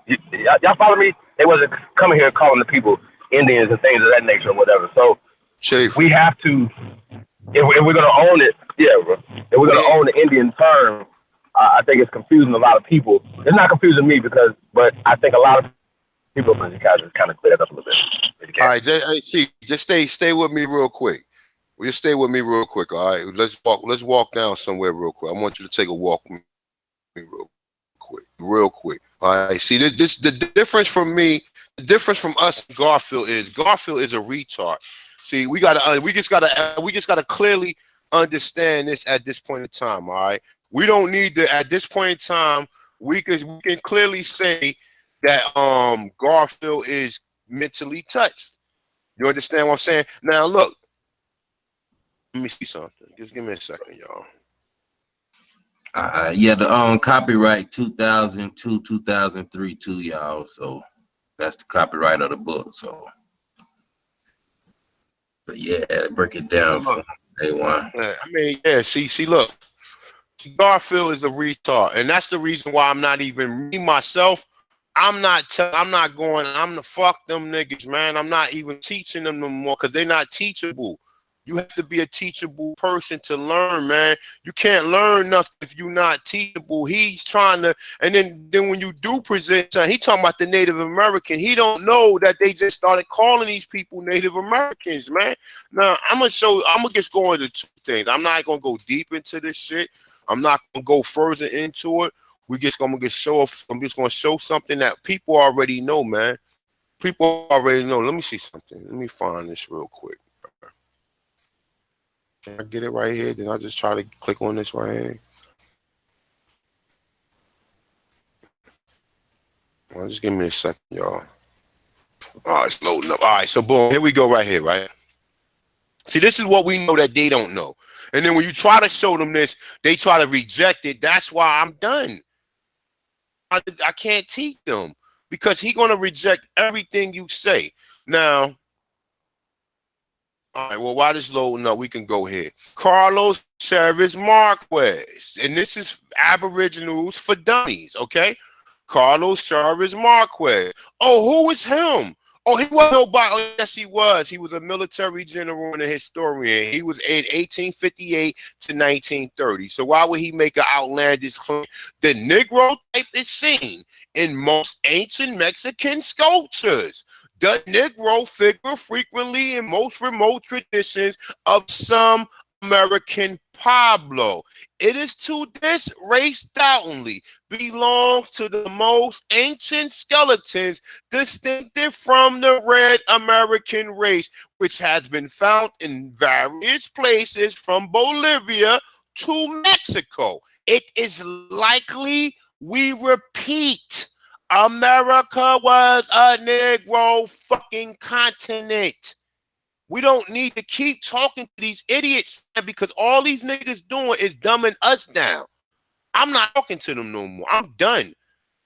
y'all follow me? They wasn't coming here calling the people Indians and things of that nature or whatever. So Chief, we have to, if we're going to own it, yeah, bro. If we're going to own the Indian term, I think it's confusing a lot of people. It's not confusing me but I think a lot of people, because you guys just kind of clear it up a little bit. All right, Chief, just stay with me real quick. Will you stay with me real quick? All right, let's walk down somewhere real quick. I want you to take a walk with me real quick. All right, see this the difference from me. The difference from us, Garfield is a retard. See, we just gotta clearly understand this at this point in time. All right, we don't need to at this point in time. We can clearly say that Garfield is mentally touched. You understand what I'm saying? Now look, let me see something. Just give me a second, y'all. Yeah, the copyright 2002, 2003 too, y'all. So that's the copyright of the book. So, but yeah, break it down from day one. I mean, yeah. See, look, Garfield is a retard, and that's the reason why I'm not even me myself. I'm not going. I'm the fuck them niggas, man. I'm not even teaching them no more because they're not teachable. You have to be a teachable person to learn, man. You can't learn nothing if you're not teachable. He's trying to, and then when you do present, he talking about the Native American. He don't know that they just started calling these people Native Americans, man. Now I'm gonna just go into two things. I'm not gonna go deep into this shit. I'm not gonna go further into it. I'm just gonna show something that people already know, man. People already know. Let me see something. Let me find this real quick. Can I get it right here? Then I'll just try to click on this right here. Well, just give me a second, y'all. All right, it's loading up. All right, so boom, here we go right here, right? See, this is what we know that they don't know. And then when you try to show them this, they try to reject it. That's why I'm done. I can't teach them because he's going to reject everything you say. Now, all right, well, while this loading up, we can go here. Carlos Chavez Marquez. And this is Aboriginals for Dummies, okay? Carlos Chavez Marquez. Oh, who is him? Oh, he wasn't nobody. Oh, yes, he was. He was a military general and a historian. He was in 1858 to 1930. So why would he make an outlandish claim? The Negro type is seen in most ancient Mexican sculptures. The Negro figure frequently in most remote traditions of some American Pueblo. It is to this race doubtingly belongs to the most ancient skeletons distinctive from the red American race, which has been found in various places from Bolivia to Mexico. It is likely, we repeat, America was a Negro fucking continent. We don't need to keep talking to these idiots because all these niggas doing is dumbing us down. I'm not talking to them no more. I'm done.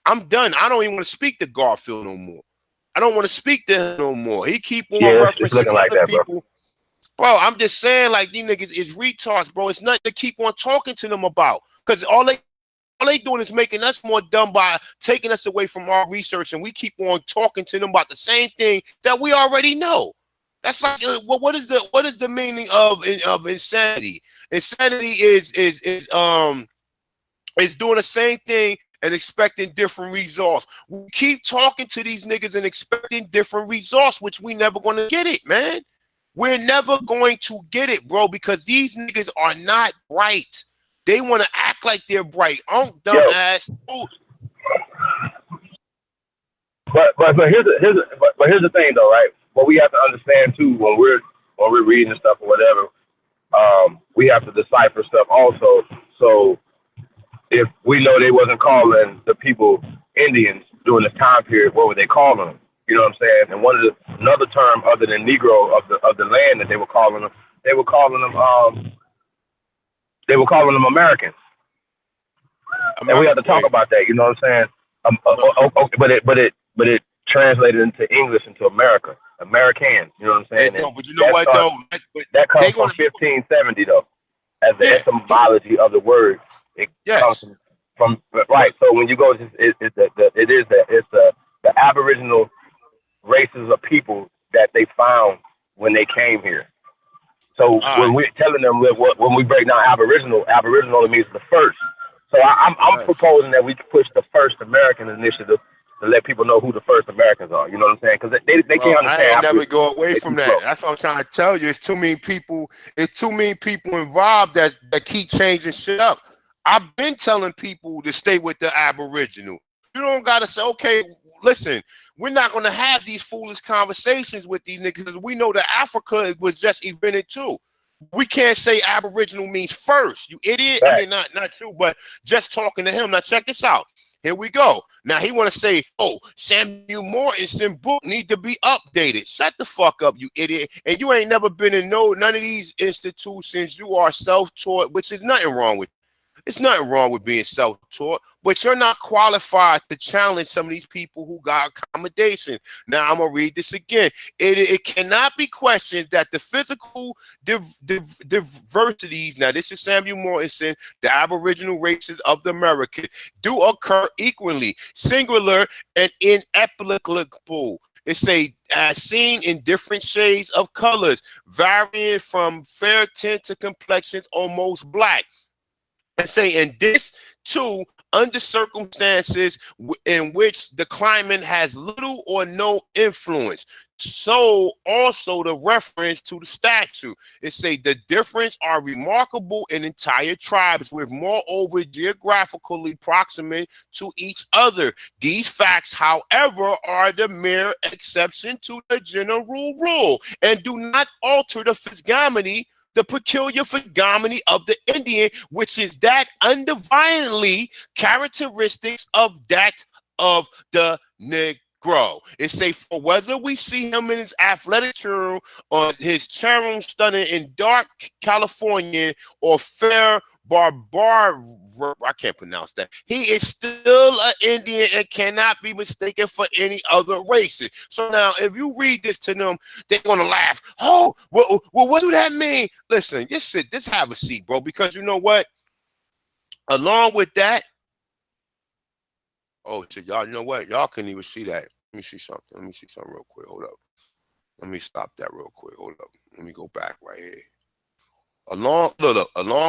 I don't even want to speak to Garfield no more. I don't want to speak to him no more. He keep on referencing other like that, people. Bro, I'm just saying, like, these niggas is retards, bro. It's nothing to keep on talking to them about because all they doing is making us more dumb by taking us away from our research, and we keep on talking to them about the same thing that we already know. That's like, what is the meaning of insanity? Insanity is doing the same thing and expecting different results. We keep talking to these niggas and expecting different results, which we never gonna get it, man. We're never going to get it, bro, because these niggas are not bright. They want to act like they're bright. Dumbass. But here's the thing though, right? What we have to understand too when we're reading stuff or whatever, we have to decipher stuff also. So if we know they wasn't calling the people Indians during this time period, what were they calling them? You know what I'm saying? And another term other than Negro of the land that they were calling them Americans. And we have to talk about that. You know what I'm saying? But it translated into English into America, Americans. You know what I'm saying? No, but you know what though? That comes from 1570 though, as the etymology of the word. It comes from right. So when you go, it's the Aboriginal races of people that they found when they came here. So when we're telling them when we break down Aboriginal means the first. So I'm proposing that we push the First American Initiative to let people know who the first Americans are. You know what I'm saying? Because they can't understand. I never go away from that. That's what I'm trying to tell you. It's too many people. It's too many people involved that keep changing shit up. I've been telling people to stay with the Aboriginal. You don't gotta say, okay, listen, we're not gonna have these foolish conversations with these niggas because we know that Africa was just invented too. We can't say Aboriginal means first, you idiot. Right. I mean, not true, but just talking to him. Now check this out. Here we go. Now he want to say, oh, Samuel Morton's book need to be updated. Shut the fuck up, you idiot. And you ain't never been in none of these institutions. You are self-taught, which is nothing wrong with. It's nothing wrong with being self-taught, but you're not qualified to challenge some of these people who got accommodation. Now I'm gonna read this again. It cannot be questioned that the physical diversities, now this is Samuel Morton, the Aboriginal races of the Americas, do occur equally, singular and inequitable. It say as seen in different shades of colors, varying from fair tint to complexions almost black. And say in this too, under circumstances in which the climate has little or no influence. So also the reference to the statue. It say the difference are remarkable in entire tribes, with moreover geographically proximate to each other. These facts, however, are the mere exception to the general rule, and do not alter the physiognomy, the peculiar physiognomy of the Indian, which is that undivinely characteristics of that of the Negro. It say, for whether we see him in his athletic charm or his charm stunning in dark California or fair barbar, I can't pronounce that. He is still an Indian and cannot be mistaken for any other races. So now, if you read this to them, they're gonna laugh. Oh, well, what do that mean? Listen, just sit, just have a seat, bro. Because you know what? Along with that, oh, so y'all, you know what? Y'all couldn't even see that. Let me see something. Let me see something real quick. Hold up. Let me stop that real quick. Hold up. Let me go back right here. Along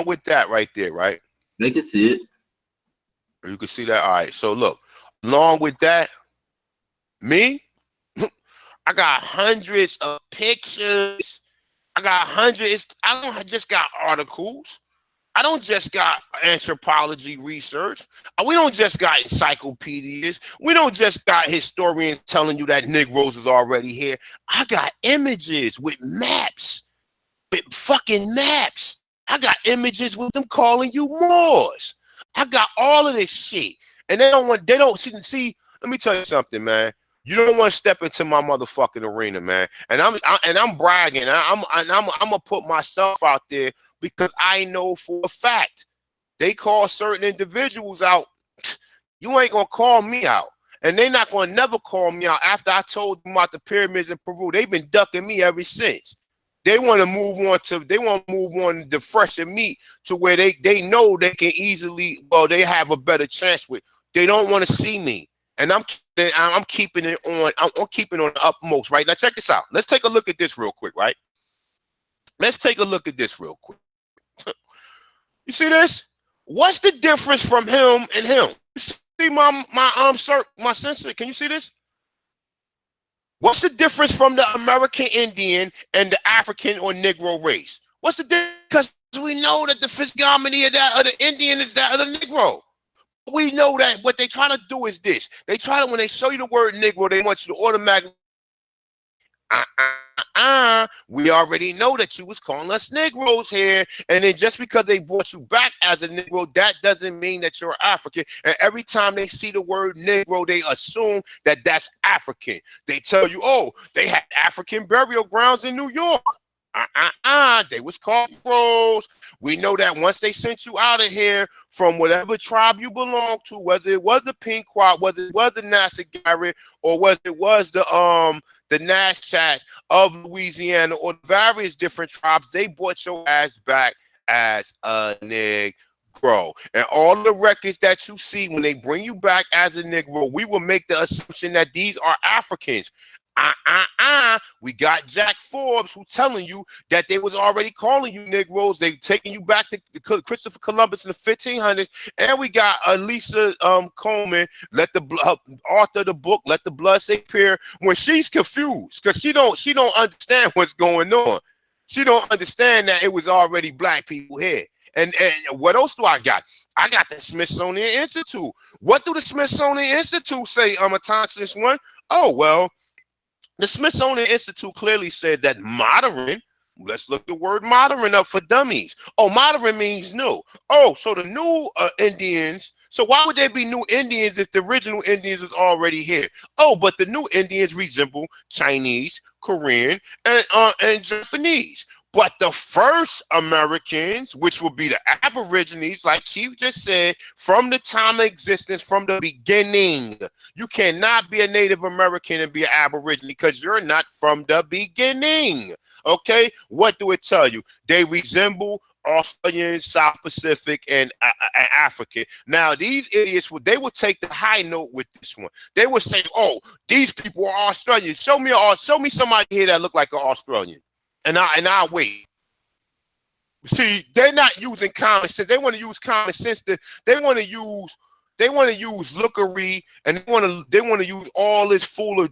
with that right there, right? They can see it. You can see that. All right. So look, along with that, me, I got hundreds of pictures. I got hundreds. I don't just got articles. I don't just got anthropology research. We don't just got encyclopedias. We don't just got historians telling you that Negroes is already here. I got images with maps. With fucking maps. I got images with them calling you Moors. I got all of this shit. And they don't see, let me tell you something, man. You don't want to step into my motherfucking arena, man. And I'm bragging. I'm gonna put myself out there because I know for a fact they call certain individuals out. You ain't gonna call me out. And they're not gonna never call me out after I told them about the pyramids in Peru. They've been ducking me ever since. They want to move on the fresher meat to where they know they can easily, well, they have a better chance with. They don't want to see me. And I'm keeping it on, I'm keeping it on the utmost, right? Now check this out. Let's take a look at this real quick, right? Let's take a look at this real quick. You see this? What's the difference from him and him? You see my sensor? Can you see this? What's the difference from the American Indian and the African or Negro race? What's the difference? Because we know that the physiognomy of the Indian is that of the Negro. We know that what they try to do is this. They try to, when they show you the word Negro, they want you to automatically, we already know that you was calling us Negroes here. And then just because they brought you back as a Negro, that doesn't mean that you're African. And every time they see the word Negro, they assume that that's African. They tell you, oh, they had African burial grounds in New York. They was called Negroes. We know that once they sent you out of here from whatever tribe you belong to, whether it was the Pequot, whether it was the Nassau or whether it was the Nashchat of Louisiana or various different tribes, they brought your ass back as a Negro. And all the records that you see when they bring you back as a Negro, we will make the assumption that these are Africans. We got Jack Forbes who telling you that they was already calling you Negroes. They taking you back to Christopher Columbus in the 1500s. And we got Elisa Coleman, author of the book, Let the Blood Say Prayer, when she's confused because she don't understand what's going on. She don't understand that it was already black people here. And what else do I got? I got the Smithsonian Institute. What do the Smithsonian Institute say? Attached to this one? Oh, well, the Smithsonian Institute clearly said that modern, let's look the word modern up for dummies. Oh, modern means new. Oh, so the new Indians, so why would there be new Indians if the original Indians is already here? Oh, but the new Indians resemble Chinese, Korean, and Japanese. But the first Americans, which will be the Aborigines, like Chief just said, from the time of existence, from the beginning, you cannot be a Native American and be an Aborigine because you're not from the beginning. Okay, what do it tell you? They resemble Australian, South Pacific, and African. Now, these idiots, they would take the high note with this one. They would say, "Oh, these people are Australian. Show me somebody here that look like an Australian," and I'll wait. See, they're not using common sense. They want to use common sense. They want to use lookery, and they want to use all this foolery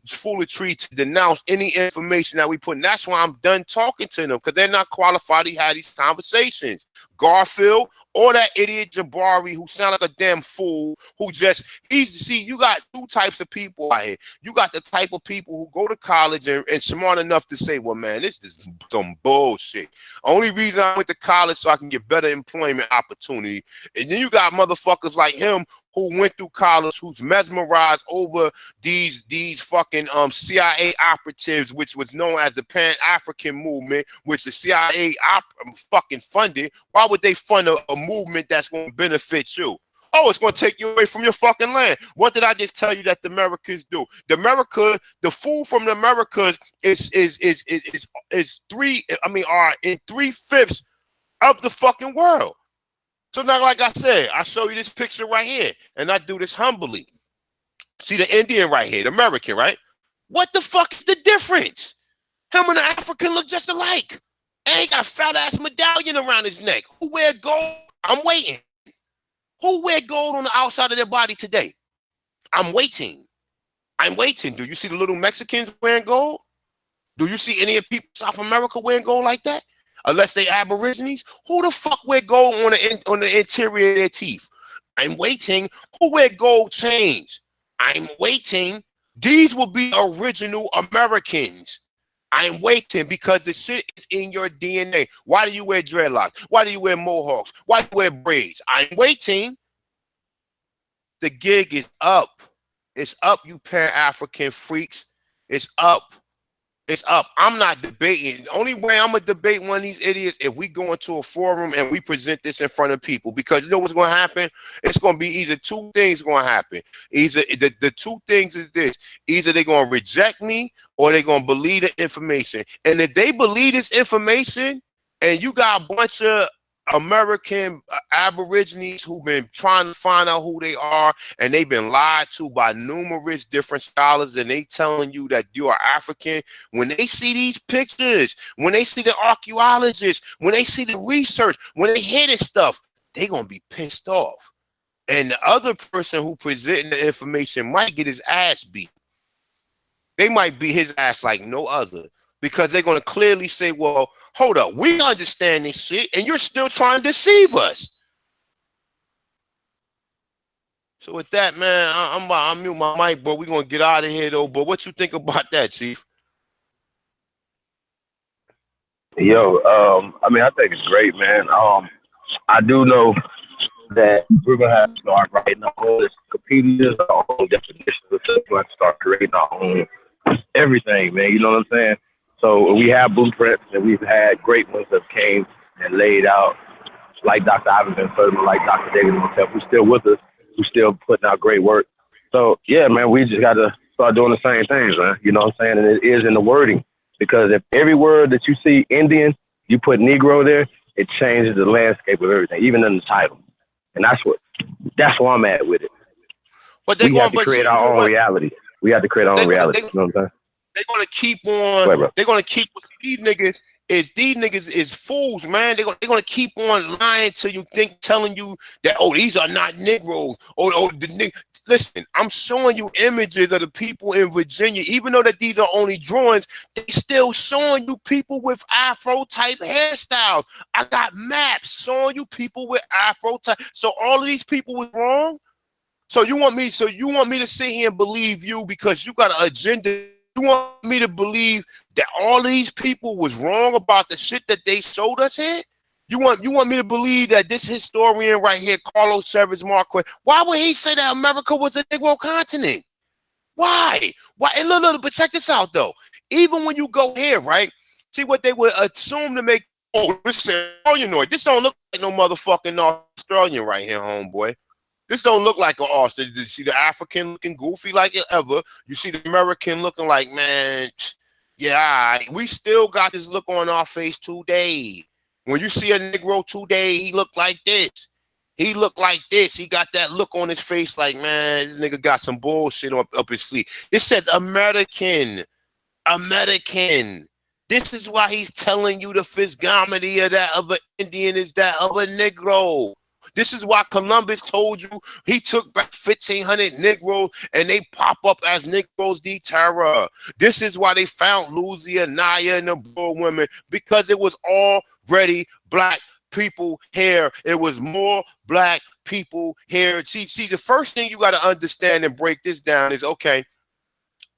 to denounce any information that we put. And that's why I'm done talking to them, because they're not qualified to have these conversations. Garfield or that idiot Jabari, who sound like a damn fool, you got two types of people out here. You got the type of people who go to college and smart enough to say, well, man, this is some bullshit. Only reason I went to college so I can get better employment opportunity. And then you got motherfuckers like him who went through college, who's mesmerized over these fucking CIA operatives, which was known as the Pan-African movement, which the CIA fucking funded. Why would they fund a movement that's going to benefit you? Oh, it's going to take you away from your fucking land. What did I just tell you that the Americans do? The food from the Americas are in 3/5 of the fucking world. So now, like I said, I show you this picture right here, and I do this humbly. See the Indian right here, the American, right? What the fuck is the difference? Him and the African look just alike. And he got a fat ass medallion around his neck. Who wear gold? I'm waiting. Who wear gold on the outside of their body today? I'm waiting. Do you see the little Mexicans wearing gold? Do you see any of people in South America wearing gold like that? Unless they Aborigines. Who the fuck wear gold on the interior of their teeth? I'm waiting. Who wear gold chains? I'm waiting. These will be original Americans. I'm waiting, because the shit is in your DNA. Why do you wear dreadlocks? Why do you wear mohawks? Why do you wear braids? I'm waiting. The gig is up. It's up, you Pan-African freaks. It's up. It's up. I'm not debating. The only way I'm going to debate one of these idiots if we go into a forum and we present this in front of people. Because you know what's going to happen? It's going to be either two things going to happen. Either the two things is this. Either they're going to reject me or they're going to believe the information. And if they believe this information and you got a bunch of American Aborigines who've been trying to find out who they are, and they've been lied to by numerous different scholars, and they telling you that you are African. When they see these pictures, when they see the archaeologists, when they see the research, when they hear this stuff, they're gonna be pissed off. And the other person who presenting the information might get his ass beat. They might beat his ass like no other, because they're gonna clearly say, well, hold up, we understand this shit, and you're still trying to deceive us. So with that, man, I'm mute my mic, but we're gonna get out of here though. But what you think about that, Chief? Yo, I think it's great, man. I do know that we're gonna have to start writing our own Encyclopedias, our own definitions of stuff. We're gonna have to start creating our own everything, man. You know what I'm saying? So we have blueprints, and we've had great ones that came and laid out, like Dr. Ivan Furman, like Dr. David himself, who's still with us, who's still putting out great work. So yeah, man, we just got to start doing the same things, man. You know what I'm saying? And it is in the wording, because if every word that you see Indian, you put Negro there, it changes the landscape of everything, even in the title. And that's where I'm at with it. But we have to create our own reality. We have to create our own reality. You know what I'm saying? They're gonna keep on. They're gonna keep these niggas. These niggas is fools, man. They're gonna keep on lying to you, telling you that, oh, these are not Negroes. Listen, I'm showing you images of the people in Virginia, even though that these are only drawings. They still showing you people with Afro type hairstyles. I got maps showing you people with Afro type. So all of these people was wrong. So you want me to sit here and believe you because you got an agenda? You want me to believe that all of these people was wrong about the shit that they showed us here? You want me to believe that this historian right here, Carlos Chavez Marquez, why would he say that America was a Negro continent? Why? And look, but check this out though. Even when you go here, right? See what they would assume to make. Oh, this is Australian. This don't look like no motherfucking Australian right here, homeboy. This don't look like an Australian. You see the African looking goofy like ever. You see the American looking like, man, yeah, we still got this look on our face today. When you see a Negro today, he look like this. He look like this. He got that look on his face like, man, this nigga got some bullshit up his sleeve. It says American. American. This is why he's telling you the physiognomy of that of an Indian is that of a Negro. This is why Columbus told you he took back 1,500 Negroes and they pop up as Negroes de terror. This is why they found Louisiana and the Boer women, because it was already black people here. It was more black people here. See, the first thing you got to understand and break this down is, okay,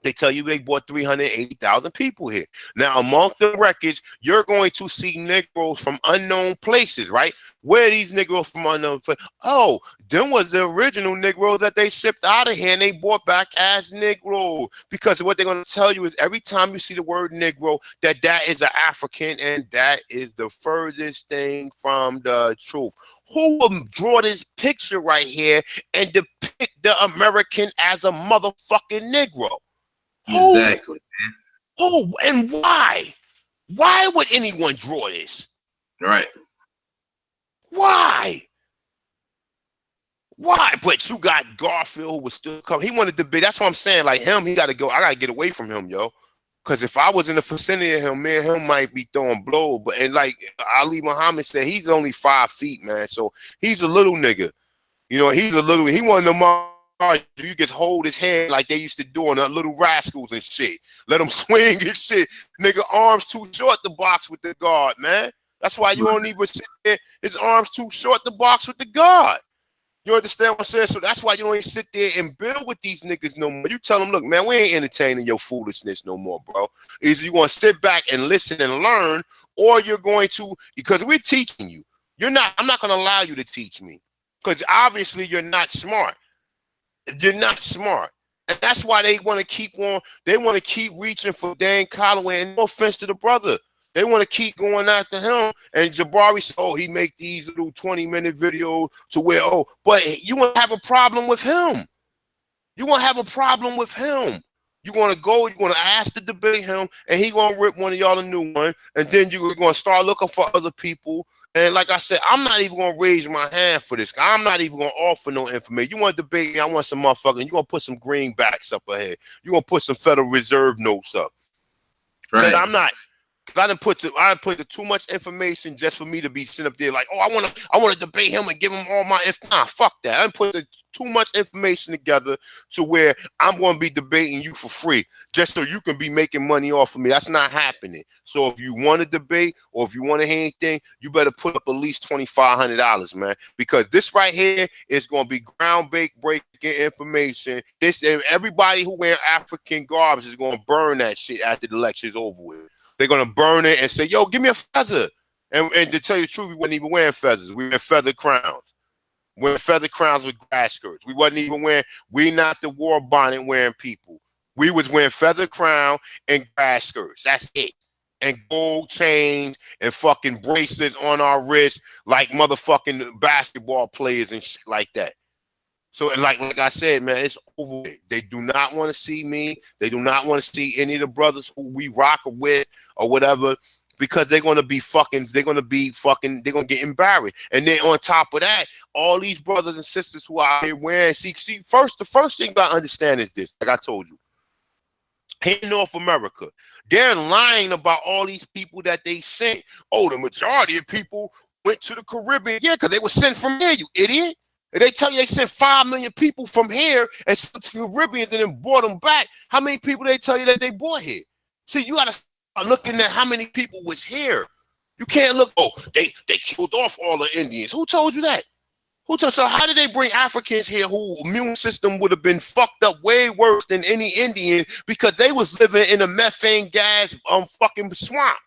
they tell you they bought 380,000 people here. Now, among the records, you're going to see Negroes from unknown places, right? Where are these Negroes from unknown places? Oh, them was the original Negroes that they shipped out of here and they brought back as Negro. Because what they're going to tell you is every time you see the word Negro, that is an African, and that is the furthest thing from the truth. Who would draw this picture right here and depict the American as a motherfucking Negro? Exactly, man. Who and why? Why would anyone draw this? Right. Why? Why? But you got Garfield who was still coming. He wanted to be. That's what I'm saying. Like him, he got to go. I got to get away from him, yo. Because if I was in the vicinity of him, me and him might be throwing blows. But and like Ali Muhammad said, he's only 5 feet, man. So he's a little nigga. You know, he's a little. He one of them. You just hold his hand like they used to do on the Little Rascals and shit. Let him swing and shit. Nigga, arms too short to box with the guard, man. That's why you don't even sit there. His arms too short to box with the guard. You understand what I'm saying? So that's why you don't even sit there and build with these niggas no more. You tell them, look, man, we ain't entertaining your foolishness no more, bro. Either you going to sit back and listen and learn, or you're going to, because we're teaching you. I'm not going to allow you to teach me, because obviously you're not smart. You're not smart. And that's why they want to keep on, they want to keep reaching for Dan Colloway, and no offense to the brother. They want to keep going after him. And Jabari said, oh, he make these little 20-minute videos to where, oh, but you want to have a problem with him. You want to have a problem with him. You're going to go, you're going to ask to debate him, and he going to rip one of y'all a new one. And then you're going to start looking for other people. And like I said, I'm not even going to raise my hand for this. I'm not even going to offer no information. You want to debate me, I want some motherfucking, you're going to put some greenbacks up ahead. You're going to put some Federal Reserve notes up. Right. I'm not. Because I didn't put too much information just for me to be sitting up there like, oh, I want to debate him and give him all my nah, fuck that. I didn't put too much information together to where I'm going to be debating you for free just so you can be making money off of me. That's not happening. So if you want to debate or if you want to hear anything, you better put up at least $2,500, man, because this right here is going to be breaking information. This, and everybody who wear African garbs is going to burn that shit after the lecture's over with. They're going to burn it and say, yo, give me a feather. And to tell you the truth, we wasn't even wearing feathers. We wearing feather crowns. Wearing feather crowns with grass skirts. We wasn't even wearing, we not the war bonnet wearing people. We was wearing feather crown and grass skirts. That's it. And gold chains and fucking bracelets on our wrists like motherfucking basketball players and shit like that. So like I said, man, it's over. They do not want to see me. They do not want to see any of the brothers who we rock with or whatever, because they're going to get embarrassed. And then on top of that, all these brothers and sisters who are out here wearing, the first thing you got to understand is this, like I told you, here in North America, they're lying about all these people that they sent. Oh, the majority of people went to the Caribbean. Yeah, because they were sent from here, you idiot. And they tell you they sent 5 million people from here and sent to the Caribbeans and then brought them back. How many people they tell you that they brought here? See, you got to start looking at how many people was here. You can't look, oh, they killed off all the Indians. Who told you that? So how did they bring Africans here whose immune system would have been fucked up way worse than any Indian, because they was living in a methane gas fucking swamp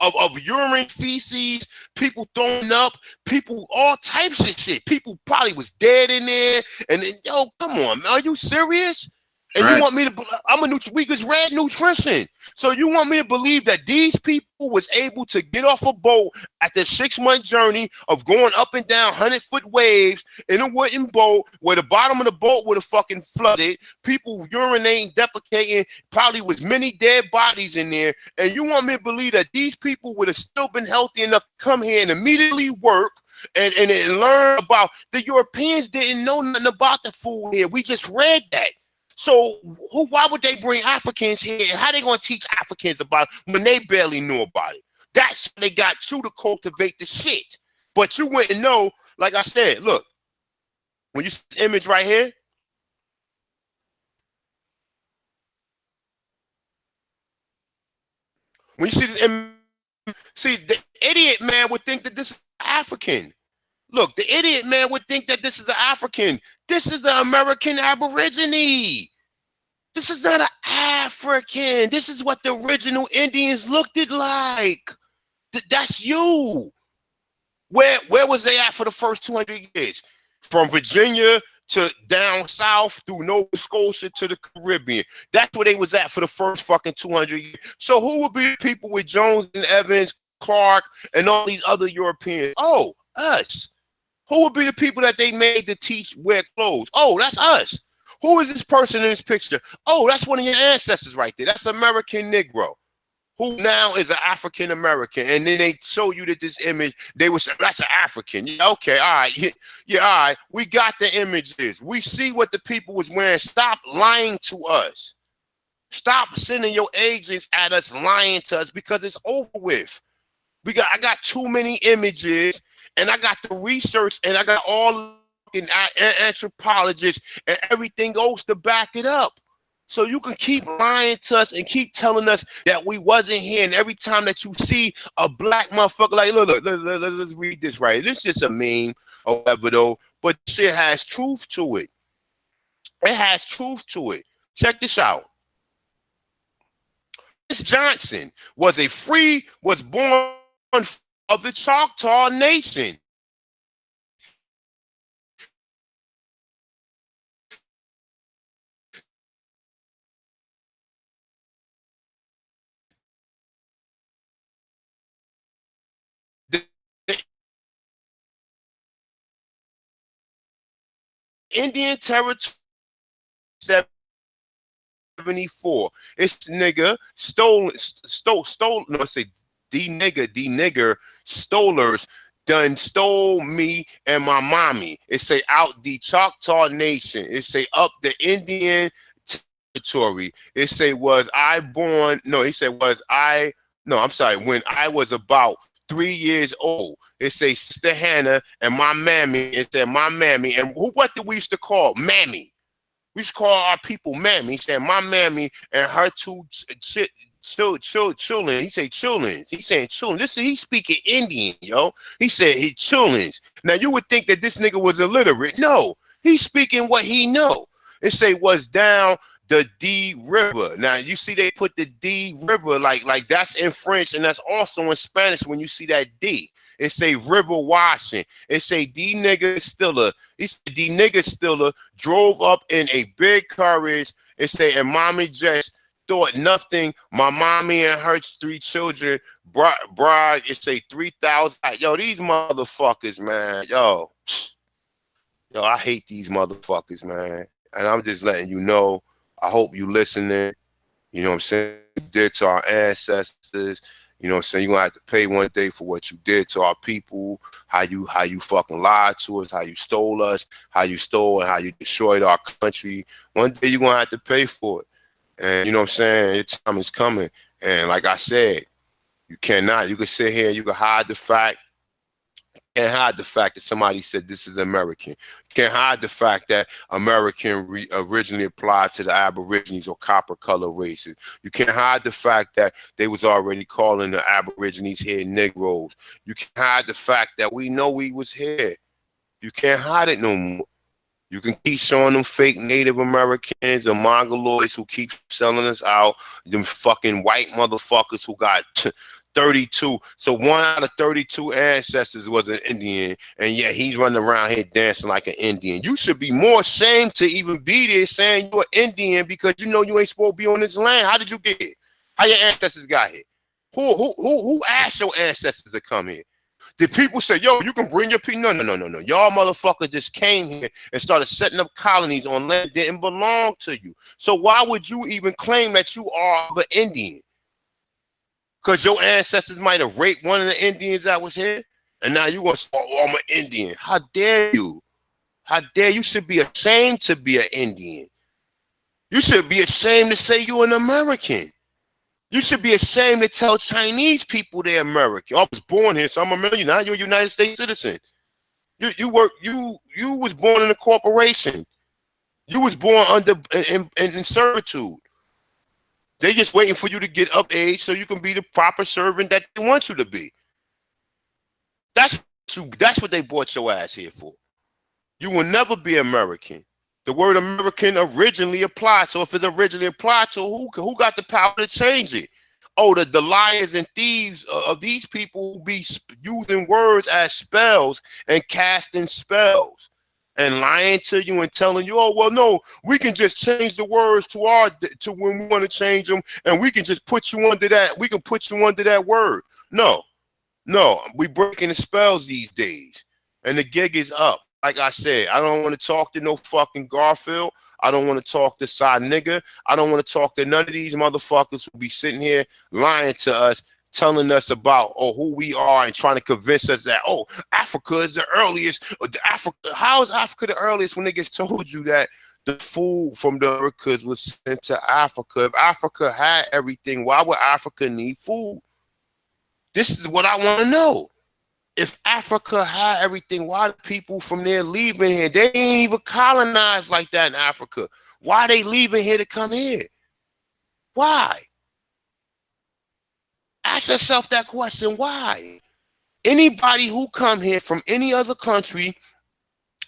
of urine, feces, people throwing up, people, all types of shit. People probably was dead in there. And then, yo, come on, man, are you serious? And you Right. want me to? We just read nutrition. So you want me to believe that these people was able to get off a boat at the 6-month journey of going up and down 100-foot waves in a wooden boat where the bottom of the boat would have fucking flooded, people urinating, defecating, probably with many dead bodies in there. And you want me to believe that these people would have still been healthy enough to come here and immediately work and learn about the Europeans didn't know nothing about the food here. We just read that. So why would they bring Africans here? And how they gonna teach Africans about it when they barely knew about it? That's how they got you to cultivate the shit. But you wouldn't know, like I said, look, when you see this image right here, when you see this image, see, the idiot man would think that this is African. Look, the idiot man would think that this is an African. This is an American Aborigine. This is not an African. This is what the original Indians looked it like. That's you. Where was they at for the first 200 years? From Virginia to down south through Nova Scotia to the Caribbean. That's where they was at for the first fucking 200 years. So who would be the people with Jones and Evans, Clark, and all these other Europeans? Oh, us. Who would be the people that they made to teach wear clothes? Oh, that's us. Who is this person in this picture? Oh, that's one of your ancestors right there. That's American Negro, who now is an African American. And then they show you that this image, they would say, that's an African. Yeah, okay, all right. Yeah, all right. We got the images. We see what the people was wearing. Stop lying to us. Stop sending your agents at us lying to us because it's over with. I got too many images, and I got the research, and I got all anthropologists and everything else to back it up. So you can keep lying to us and keep telling us that we wasn't here. And every time that you see a black motherfucker, like, look, let's read this right. This is just a meme or whatever, though. But shit has truth to it. It has truth to it. Check this out. Miss Johnson was born of the Choctaw Nation. Indian Territory 74. It's nigga stole. No, I say the nigger stolers done stole me and my mommy. It say out the Choctaw Nation. It say up the Indian Territory. It say was I born. No, he said was I. No, I'm sorry. When I was about 3 years old. It say Sister Hannah and my mammy. It said my mammy. And what did we used to call mammy? We used to call our people mammy. He said my mammy and her two children. He said children. He saying children. Listen, he speaking Indian, yo. He said his childrens. Now you would think that this nigga was illiterate. No, he's speaking what he know. It say was down the D River. Now you see they put the D River like that's in French and that's also in Spanish when you see that D. It say river washing. It say D nigga stiller. He said D nigga stiller drove up in a big carriage. It say and mommy just thought nothing. My mommy and her 3 children brought it say 3,000. Yo, these motherfuckers, man. Yo, I hate these motherfuckers, man. And I'm just letting you know. I hope you listening. You know what I'm saying? You did to our ancestors. You know what I'm saying? You're gonna have to pay one day for what you did to our people, how you fucking lied to us, how you stole us, how you stole and how you destroyed our country. One day you're gonna have to pay for it. And you know what I'm saying? Your time is coming. And like I said, you can sit here and you can hide the fact. Can't hide the fact that somebody said this is American. Can't hide the fact that American originally applied to the Aborigines or copper color races. You can't hide the fact that they was already calling the Aborigines here Negroes. You can't hide the fact that we know we was here. You can't hide it no more. You can keep showing them fake Native Americans and Mongoloids who keep selling us out. Them fucking white motherfuckers who got 32. So 1 out of 32 ancestors was an Indian, and yet he's running around here dancing like an Indian. You should be more ashamed to even be there saying you're Indian because you know you ain't supposed to be on this land. How did you get here? How your ancestors got here? Who asked your ancestors to come here? Did people say, yo, you can bring your people? No. Y'all motherfuckers just came here and started setting up colonies on land that didn't belong to you. So why would you even claim that you are an Indian? Because your ancestors might have raped one of the Indians that was here, and now you want to say, oh, I'm an Indian. How dare you? How dare you? Should be ashamed to be an Indian. You should be ashamed to say you're an American. You should be ashamed to tell Chinese people they're American. I was born here, so I'm American. Now you're a United States citizen. You was born in a corporation. You was born under in servitude. They're just waiting for you to get of age so you can be the proper servant that they want you to be. That's what they brought your ass here for. You will never be American. The word American originally applied. So if it originally applied to who got the power to change it? Oh, the liars and thieves of these people who be using words as spells and casting spells and lying to you and telling you, oh, well, no, we can just change the words to when we want to change them, and we can just put you under that. We can put you under that word. No, we breaking the spells these days, and the gig is up. Like I said, I don't want to talk to no fucking Garfield. I don't want to talk to side nigga. I don't want to talk to none of these motherfuckers who be sitting here lying to us, telling us about who we are and trying to convince us that Africa is the earliest. How is Africa the earliest when niggas told you that the food from the Americas was sent to Africa? If Africa had everything, why would Africa need food? This is what I want to know. If Africa had everything, why the people from there leaving here? They ain't even colonized like that in Africa. Why are they leaving here to come here? Why? Ask yourself that question. Why? Anybody who come here from any other country,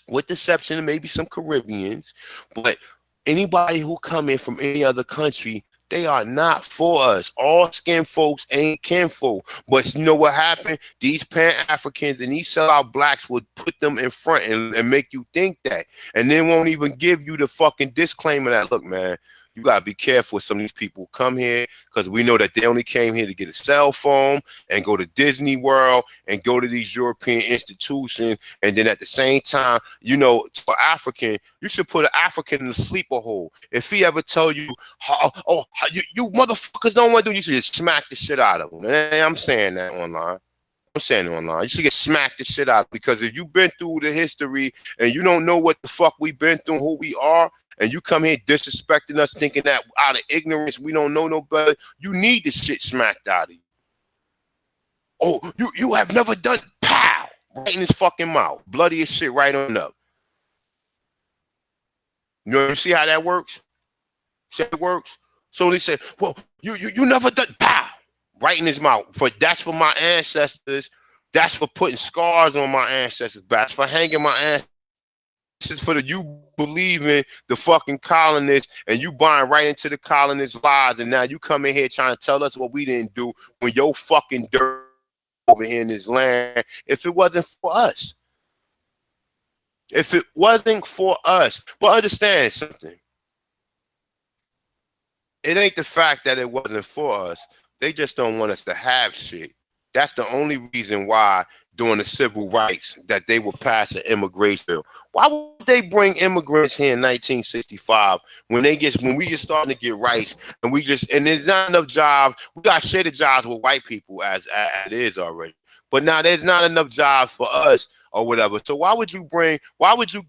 with the exception of maybe some Caribbeans, but anybody who come in from any other country, they are not for us. All skin folks ain't kinfolk. But you know what happened? These Pan-Africans and these sellout blacks would put them in front and make you think that. And then won't even give you the fucking disclaimer that, look, man, you got to be careful with some of these people who come here because we know that they only came here to get a cell phone and go to Disney World and go to these European institutions. And then at the same time, you know, for African, you should put an African in the sleeper hole. If he ever tell you, you motherfuckers don't want to do, you should just smack the shit out of him. And I'm saying that online. I'm saying it online. You should get smacked the shit out because if you've been through the history and you don't know what the fuck we've been through, who we are, and you come here disrespecting us, thinking that out of ignorance we don't know no better, you need this shit smacked out of you. Oh, you have never done, pow, right in his fucking mouth, bloody as shit right on up. You see how that works? See how it works? So they say, well, you never done, pow, right in his mouth. That's for my ancestors. That's for putting scars on my ancestors' back. That's for hanging my ancestors. This is for you believing the fucking colonists and you buying right into the colonists' lies, and now you come in here trying to tell us what we didn't do when your fucking dirt over here in this land. If it wasn't for us, but understand something. It ain't the fact that it wasn't for us. They just don't want us to have shit. That's the only reason why during the civil rights that they would pass an immigration bill. Why would they bring immigrants here in 1965 when we just starting to get rights and there's not enough jobs? We got share the jobs with white people as it is already. But now there's not enough jobs for us or whatever. So why would you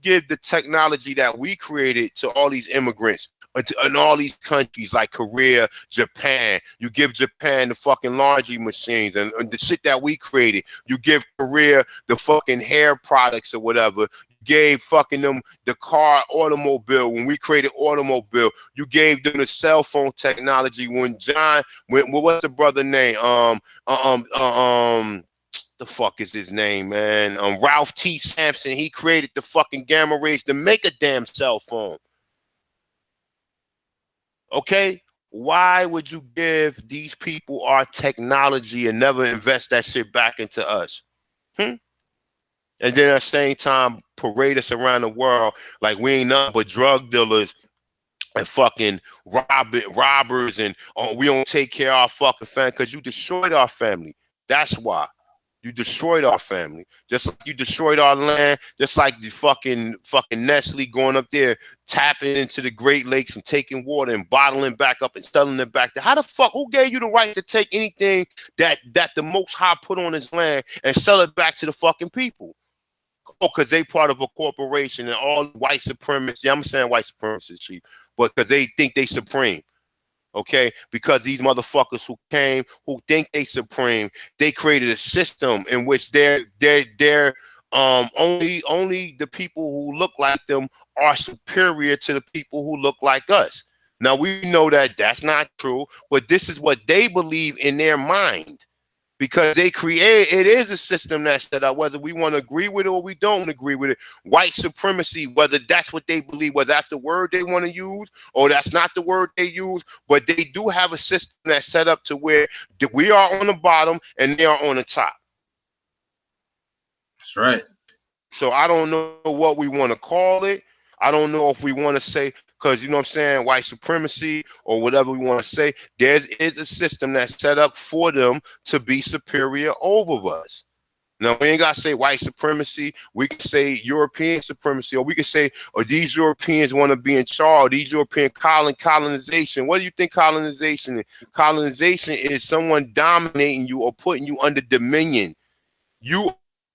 give the technology that we created to all these immigrants? In all these countries like Korea, Japan, you give Japan the fucking laundry machines and the shit that we created. You give Korea the fucking hair products or whatever. You gave fucking them the automobile when we created automobile. You gave them the cell phone technology when what's the brother name? The fuck is his name, man? Ralph T. Sampson. He created the fucking gamma rays to make a damn cell phone. Okay, Why would you give these people our technology and never invest that shit back into us? And then at the same time parade us around the world like we ain't nothing but drug dealers and fucking robbers, and we don't take care of our fucking family because you destroyed our family. That's why. You destroyed our family. Just like you destroyed our land, just like the fucking Nestle going up there, tapping into the Great Lakes and taking water and bottling back up and selling it back there. How the fuck, who gave you the right to take anything that the Most High put on his land and sell it back to the fucking people? Oh, because they part of a corporation and all white supremacy. I'm saying white supremacy, chief, but because they think they supreme. Okay, because these motherfuckers who came, who think they supreme, they created a system in which they're only the people who look like them are superior to the people who look like us. Now we know that that's not true, but this is what they believe in their mind. Because it is a system that's set up, whether we want to agree with it or we don't agree with it. White supremacy, whether that's what they believe, whether that's the word they want to use or that's not the word they use, but they do have a system that's set up to where we are on the bottom and they are on the top. That's right. So I don't know what we want to call it. I don't know if we want to say, because you know what I'm saying, white supremacy or whatever we want to say, there is a system that's set up for them to be superior over us. Now, we ain't got to say white supremacy. We can say European supremacy, or we can say, or these Europeans want to be in charge, these European colonization. What do you think colonization is? Colonization is someone dominating you or putting you under dominion. You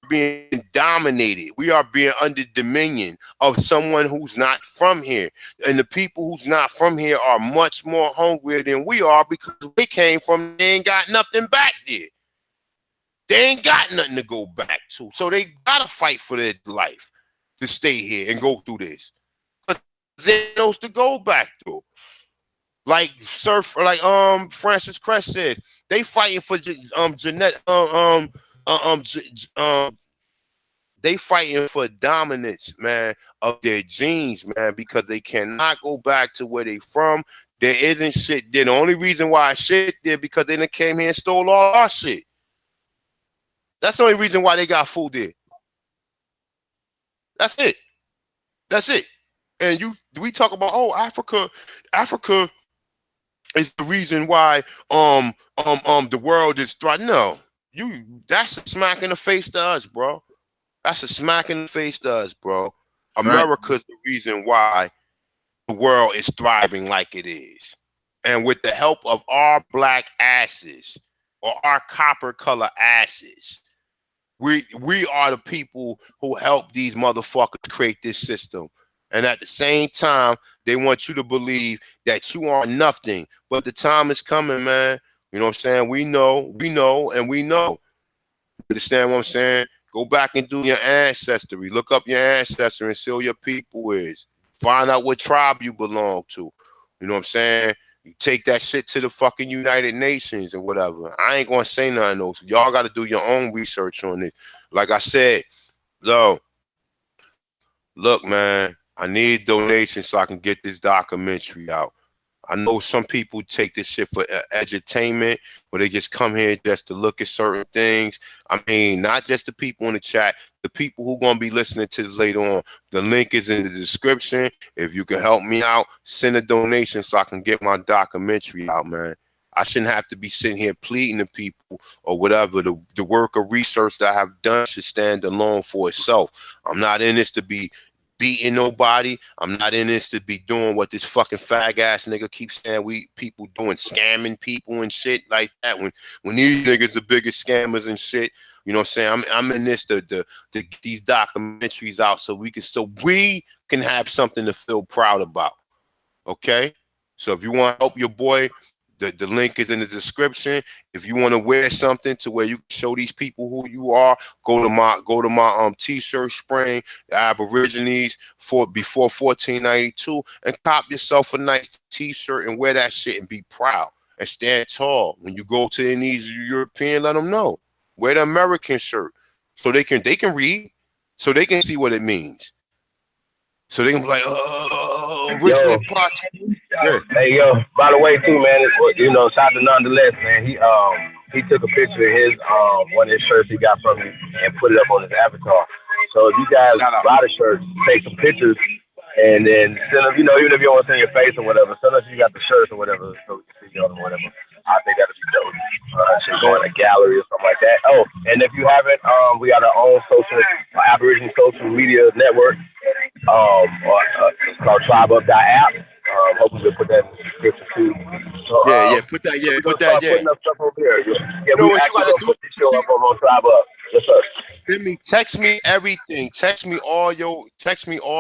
being dominated. We are being under dominion of someone who's not from here. And the people who's not from here are much more hungrier than we are because they came from, they ain't got nothing back there. They ain't got nothing to go back to. So they gotta fight for their life to stay here and go through this. Because there's no to go back to. Like Francis Crest said, they fighting for they fighting for dominance, man, of their genes, man, because they cannot go back to where they from. There isn't shit there. The only reason why shit there because they done came here and stole all our shit. That's the only reason why they got food there. That's it. That's it. And we talk about, oh, Africa is the reason why the world is thriving. No, that's a smack in the face to us, bro. That's a smack in the face to us, bro. America's the reason why the world is thriving like it is. And with the help of our black asses or our copper color asses, we are the people who help these motherfuckers create this system. And at the same time, they want you to believe that you are nothing. But the time is coming, man. You know what I'm saying? We know, and we know. Understand what I'm saying? Go back and do your ancestry. Look up your ancestry and see who your people is. Find out what tribe you belong to. You know what I'm saying? You take that shit to the fucking United Nations or whatever. I ain't gonna say nothing else. Y'all got to do your own research on it. Like I said, look, man, I need donations so I can get this documentary out. I know some people take this shit for edutainment, where they just come here just to look at certain things. I mean, not just the people in the chat, the people who going to be listening to this later on. The link is in the description. If you can help me out, send a donation so I can get my documentary out, man. I shouldn't have to be sitting here pleading to people or whatever. The work of research that I have done should stand alone for itself. I'm not in this to be beating nobody. I'm not in this to be doing what this fucking fag ass nigga keeps saying we people doing, scamming people and shit like that. When these niggas the biggest scammers and shit, you know what I'm saying? I'm in this to get these documentaries out so we can have something to feel proud about. Okay? So if you want to help your boy, the link is in the description. If you want to wear something to where you can show these people who you are, go to my t-shirt spring, the Aborigines before 1492, and cop yourself a nice t-shirt and wear that shit and be proud and stand tall. When you go to any of these European, let them know. Wear the American shirt so they can read, so they can see what it means. So they can be like, oh, originally plot. Yeah. Hey yo, by the way too, man, you know, shout to Nonetheless, man. He took a picture of his one of his shirts he got from me and put it up on his avatar. So if you guys Shout out. buy the shirt, take some pictures and then send them, you know, even if you don't want to send your face or whatever, send us you got the shirts or whatever, so we can see them or whatever. I think that'd be dope. Should go in a gallery or something like that. Oh, and if you haven't, we got our own Aboriginal social media network. It's called TribeUp.app. Hopefully we'll put that in the description too. So, Put that, we're put gonna that, start putting up stuff over there. Yeah, You know we what you actually gotta gonna do? put this show up on TribeUp. Yes, sir. Text me everything. Text me all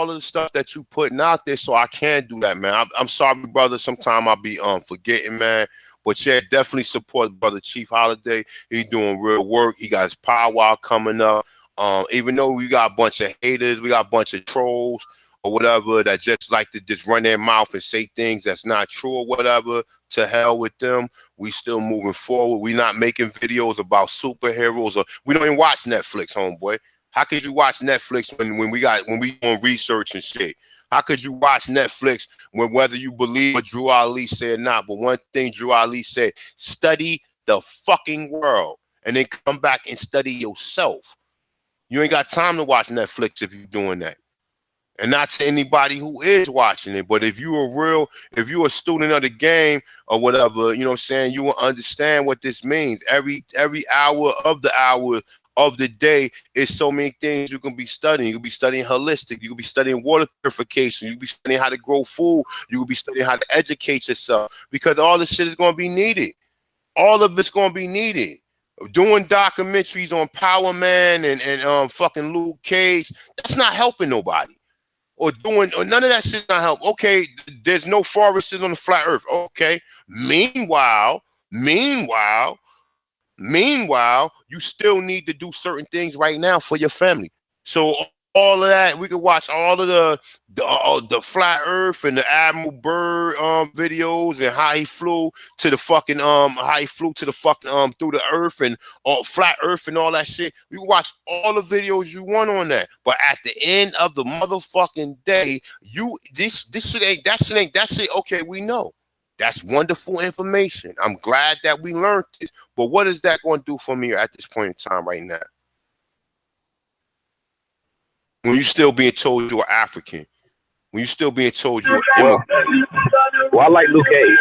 of the stuff that you putting out there, so I can do that, man. I'm sorry, brother. Sometimes I'll be forgetting, man. But yeah, definitely support brother Chief Holiday. He's doing real work. He got his powwow coming up. Even though we got a bunch of haters, we got a bunch of trolls or whatever that just like to just run their mouth and say things that's not true or whatever. To hell with them. We still moving forward. We not making videos about superheroes, or we don't even watch Netflix, homeboy. How could you watch Netflix when we doing research and shit? How could you watch Netflix when whether you believe what Drew Ali said or not? But one thing Drew Ali said, study the fucking world and then come back and study yourself. You ain't got time to watch Netflix if you're doing that. And not to anybody who is watching it, but if you're a student of the game or whatever, you know what I'm saying, you will understand what this means. Every hour of the day is so many things you can be studying. You can be studying holistic. You can be studying water purification. You can be studying how to grow food. You can be studying how to educate yourself, because all this shit is going to be needed. All of it's going to be needed. Doing documentaries on Power Man and fucking Luke Cage, that's not helping nobody. Or none of that shit not help. Okay, there's no forests on the flat earth. Okay. Meanwhile, you still need to do certain things right now for your family. So all of that, we could watch all of the flat earth and the Admiral Byrd videos and how he flew to the fucking through the earth and flat earth and all that shit. You can watch all the videos you want on that, but at the end of the motherfucking day, this shit ain't that shit. Okay, we know. That's wonderful information. I'm glad that we learned this, but what is that going to do for me at this point in time right now? When you still being told you're African, when you still being told you're immigrant. Well, I like Luke Cage.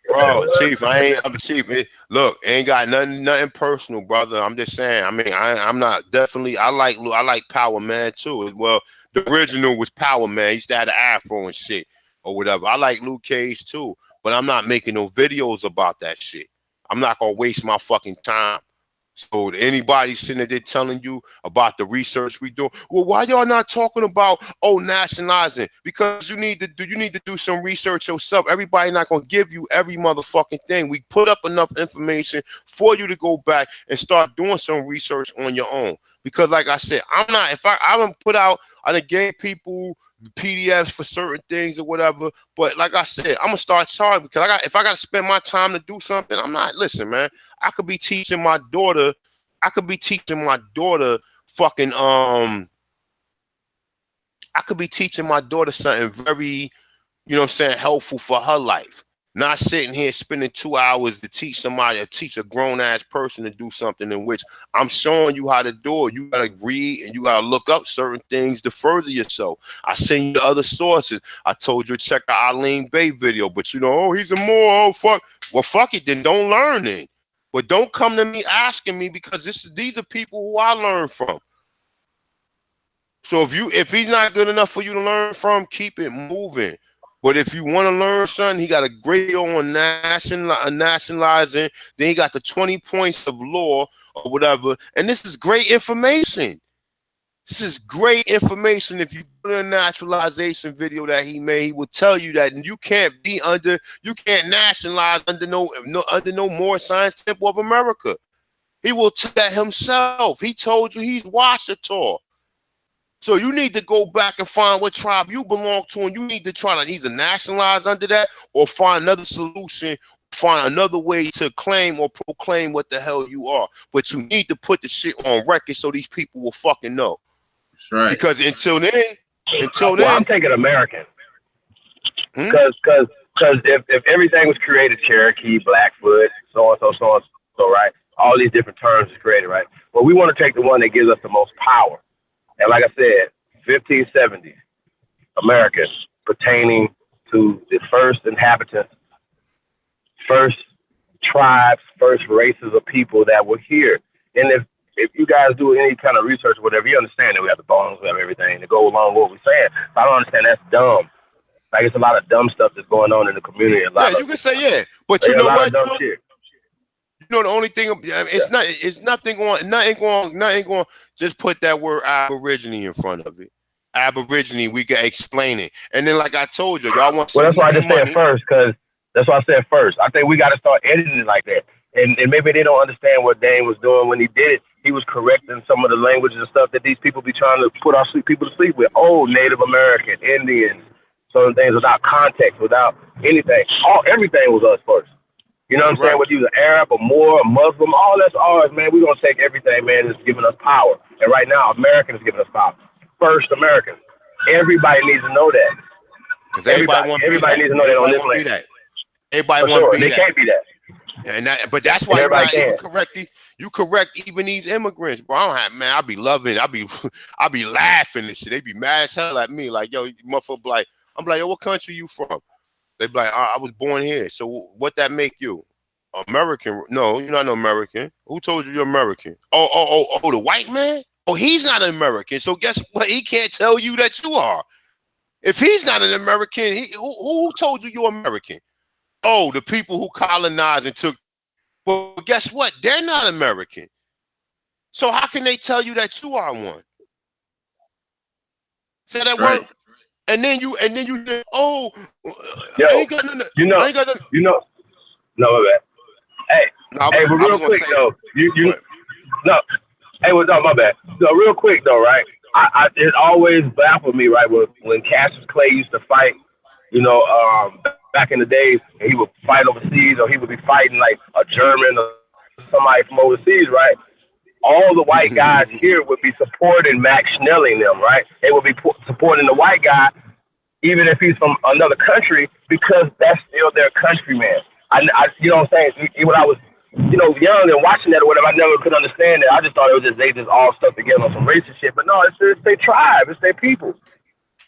Bro, Chief, I'm Chief. Look, ain't got nothing personal, brother. I'm just saying. I mean, I'm not definitely. I like Power Man too. Well, the original was Power Man. He used to have the afro and shit or whatever. I like Luke Cage too, but I'm not making no videos about that shit. I'm not gonna waste my fucking time. So anybody sitting there telling you about the research we do, well, why y'all not talking about nationalizing? Because you need to do some research yourself. Everybody not gonna give you every motherfucking thing. We put up enough information for you to go back and start doing some research on your own. Because like I said, I don't put out, I done gave people PDFs for certain things or whatever. But like I said, I'm gonna start charging, because if I gotta spend my time to do something, I'm not. Listen, man. I could be teaching my daughter. Fucking I could be teaching my daughter something very, you know what I'm saying, helpful for her life. Not sitting here spending 2 hours to teach somebody, or teach a grown-ass person to do something in which I'm showing you how to do it. You gotta read and you gotta look up certain things to further yourself. I send you other sources. I told you to check out Eileen Bay video, but you know, oh, he's a more, oh, fuck. Well, fuck it, then don't learn it. But don't come to me asking me, because these are people who I learn from. So if he's not good enough for you to learn from, keep it moving. But if you want to learn something, he got a great video on nationalizing. Then he got the 20 points of law or whatever. And this is great information. This is great information. If you put a naturalization video that he made, he will tell you that you can't nationalize under no more Science Temple of America. He will tell that himself. He told you he's Washita. So you need to go back and find what tribe you belong to, and you need to try to either nationalize under that or find another solution, find another way to claim or proclaim what the hell you are. But you need to put the shit on record so these people will fucking know. That's right. Because until then, Until Well, I'm then, taking American because if everything was created Cherokee, Blackfoot, so and so, right? All these different terms is created, right? Well, we want to take the one that gives us the most power. And like I said, 1570s, Americans pertaining to the first inhabitants, first tribes, first races of people that were here. And if you guys do any kind of research or whatever, you understand that we have the bones, we have everything to go along with what we're saying. So I don't understand that's dumb. Like it's a lot of dumb stuff that's going on in the community. yeah, you can say yeah, but you a know lot what? of dumb shit. You know the only thing it's nothing going. Just put that word Aborigine in front of it. Aborigine, we can explain it, and then like I told you, y'all want Well, some that's why I easy just said money. first, because that's why I said first. I think we got to start editing it like that. And maybe they don't understand what Dane was doing when he did it. He was correcting some of the languages and stuff that these people be trying to put our people to sleep with. Oh, Native American, Indians, certain things without context, without anything. Everything was us first. You know what I'm saying? Whether you was an Arab or Moor or Muslim, all that's ours, man. We're going to take everything, man, that's giving us power. And right now, American is giving us power. First American. Everybody needs to know that. Because everybody needs to know that on this land. Everybody want to be they that. Can't be that. And but that's why everybody you correct even these immigrants, bro. I don't have, man, I be loving it. I be laughing and shit. They be mad as hell at me. Like, yo, motherfucker, like, I'm like, yo, what country you from? They be like, I was born here. So what that make you? American? No, you're not an American. Who told you you're American? Oh, the white man? Oh, he's not an American. So guess what? He can't tell you that you are. If he's not an American, who told you you're American? Oh, the people who colonized and took. Well, guess what? They're not American. So how can they tell you that you are one? Say that word, and then you say, oh, yo, I ain't got nothing. I ain't got nothing. No, my bad. Hey, but real quick though, no. Hey, no, my bad. So real quick though, right? It always baffled me, right? When Cassius Clay used to fight, back in the days, and he would fight overseas, or he would be fighting like a German or somebody from overseas, right? All the white guys here would be supporting Max Schnelling them, right? They would be supporting the white guy, even if he's from another country, because that's still their countryman. You know what I'm saying? When I was, young and watching that or whatever, I never could understand that. I just thought it was they just all stuck together on some racist shit. But no, it's their tribe, it's their people.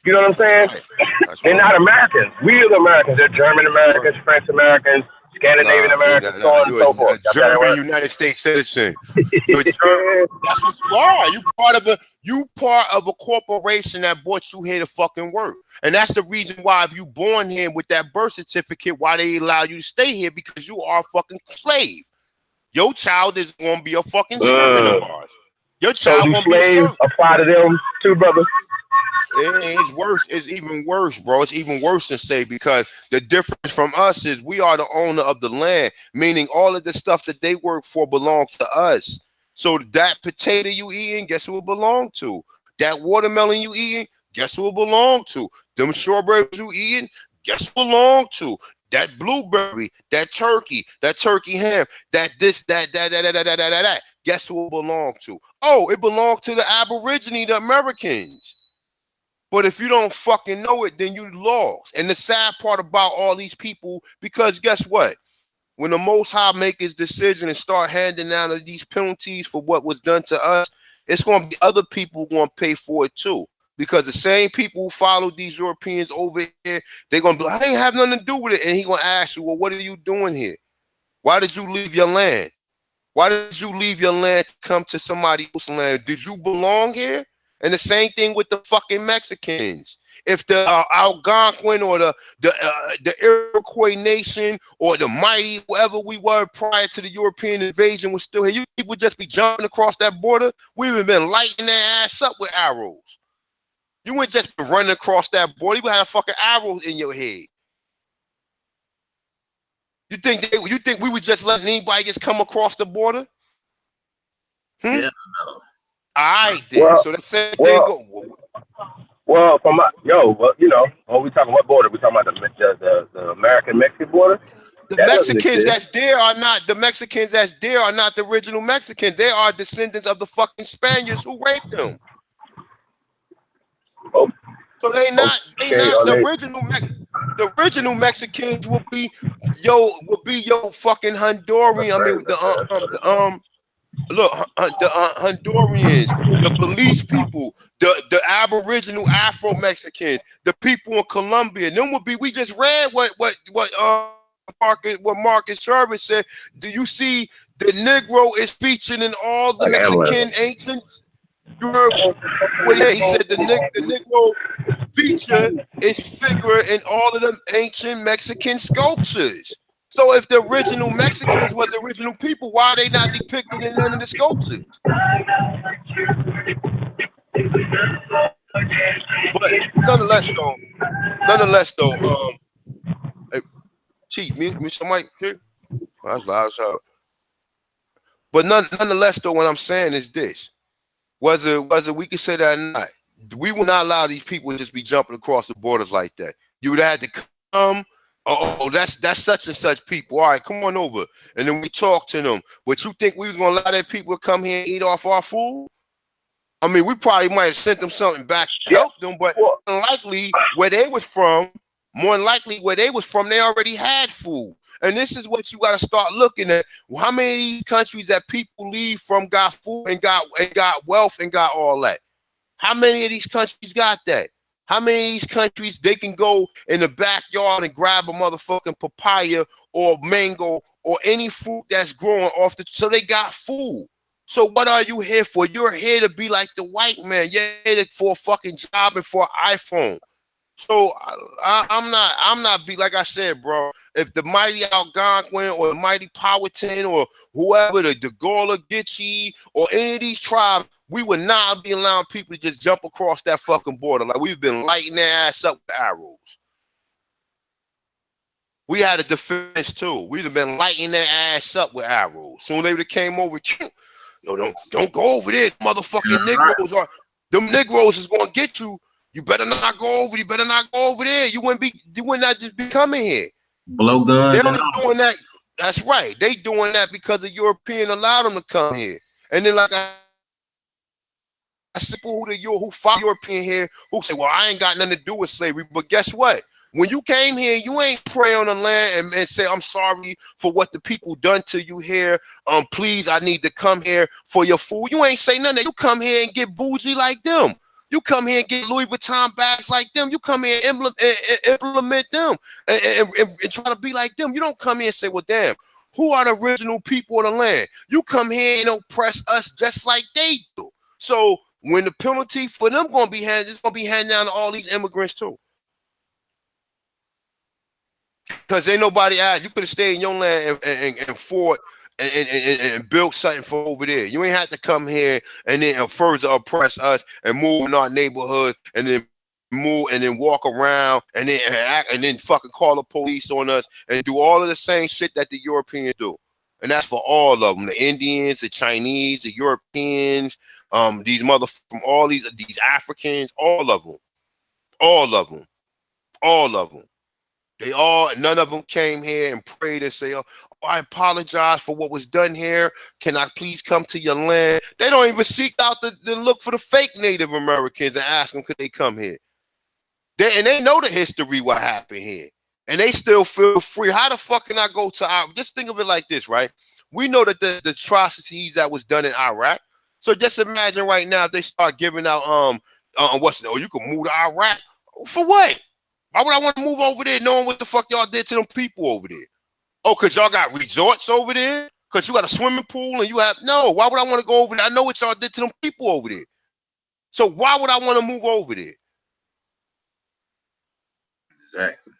You know what I'm saying? Right. They're not Americans. We are the Americans. They're German Americans, French Americans, Scandinavian Americans, so on and so forth. A German United States citizen. You're German. That's what you are. You part of a corporation that brought you here to fucking work. And that's the reason why if you born here with that birth certificate, why they allow you to stay here, because you are a fucking slave. Your child is gonna be a fucking servant of ours. Your child gonna be a servant. Apply to them too, brother. It's worse. It's even worse, bro. It's even worse than say, because the difference from us is we are the owner of the land, meaning all of the stuff that they work for belongs to us. So that potato you eating, guess who it belong to? That watermelon you eating, guess who it belong to? Them strawberries you eating, guess who it belong to? That blueberry, that turkey ham, that. Guess who it belong to? Oh, it belongs to the Aborigine, the Americans. But if you don't fucking know it, then you lost. And the sad part about all these people, because guess what? When the Most High make his decision and start handing down these penalties for what was done to us, it's going to be other people who going to pay for it too. Because the same people who followed these Europeans over here, they're going to be like, I ain't have nothing to do with it. And he's going to ask you, well, what are you doing here? Why did you leave your land? Why did you leave your land to come to somebody else's land? Did you belong here? And the same thing with the fucking Mexicans. If the Algonquin or the Iroquois nation or the mighty, whoever we were prior to the European invasion was still here, you people just be jumping across that border. We would have been lighting their ass up with arrows. You wouldn't just be running across that border. You would have fucking arrows in your head. You think we would just let anybody just come across the border? Yeah, no. All right, then. Well, so the same thing go. Well, we talking what border? We talking about the American-Mexican border? The Mexicans that's there are not the original Mexicans. They are descendants of the fucking Spaniards who raped them. So they not Okay, the original Mexicans will be your fucking Honduran. I mean the Hondurans, the Belize people, the Aboriginal Afro Mexicans, the people in Colombia. Them would be. We just read what Marcus Sherman said. Do you see the Negro is featured in all the Mexican ancients? You heard what he said. The Negro feature is figure in all of them ancient Mexican sculptures. So if the original Mexicans was original people, why are they not depicted in none of the sculptures? But nonetheless, though, hey, Chief, mute somebody here. Well, that's loud as hell. But nonetheless, though, what I'm saying is this: whether we can say that or not, we will not allow these people to just be jumping across the borders like that. You would have to come. Oh, that's such and such people. All right, come on over, and then we talk to them. But you think we was gonna allow that people to come here and eat off our food? I mean, we probably might have sent them something back to help them, but more than likely where they was from, they already had food. And this is what you got to start looking at. How many of these countries that people leave from got food and got wealth and got all that? How many of these countries got that? How many of these countries they can go in the backyard and grab a motherfucking papaya or mango or any fruit that's growing off so they got food. So what are you here for? You're here to be like the white man. You're here for a fucking job and for an iPhone. So I'm not like I said, bro. If the mighty Algonquin or the mighty Powhatan or whoever, the Gullah Geechee or any of these tribes, we would not be allowing people to just jump across that fucking border. Like we've been lighting their ass up with arrows. We had a defense too. We'd have been lighting their ass up with arrows. Soon they would have came over. No, don't go over there. Motherfucking Negroes are them Negroes is gonna get you. You better not go over. You better not go over there. You wouldn't not just be coming here. Blow guns. They're only doing that. That's right. They doing that because the European allowed them to come here. And then like I said, who fought European here who say, well, I ain't got nothing to do with slavery. But guess what? When you came here, you ain't pray on the land and say, I'm sorry for what the people done to you here. Please, I need to come here for your food. You ain't say nothing. You come here and get bougie like them. You come here and get Louis Vuitton bags like them. You come here and implement them and try to be like them. You don't come here and say, well, damn, who are the original people of the land? You come here and oppress us just like they do. So when the penalty for them going to be handed, it's going to be handed down to all these immigrants too. Because ain't nobody out. You could have stayed in your land and fought and built something for over there. You ain't have to come here and then further oppress us and move in our neighborhood and then move and then walk around and then fucking call the police on us and do all of the same shit that the Europeans do. And that's for all of them: the Indians, the Chinese, the Europeans, these from all these Africans, all of them. None of them came here and prayed and say, oh, I apologize for what was done here. Can I please come to your land? They don't even seek out to look for the fake Native Americans and ask them, could they come here? They know the history, what happened here. And they still feel free. How the fuck can I go to Iraq? Just think of it like this, right? We know that the atrocities that was done in Iraq. So just imagine right now if they start giving out, you can move to Iraq. For what? Why would I want to move over there knowing what the fuck y'all did to them people over there? Oh, because y'all got resorts over there? Because you got a swimming pool and you have... No, why would I want to go over there? I know what y'all did to them people over there. So why would I want to move over there? Exactly.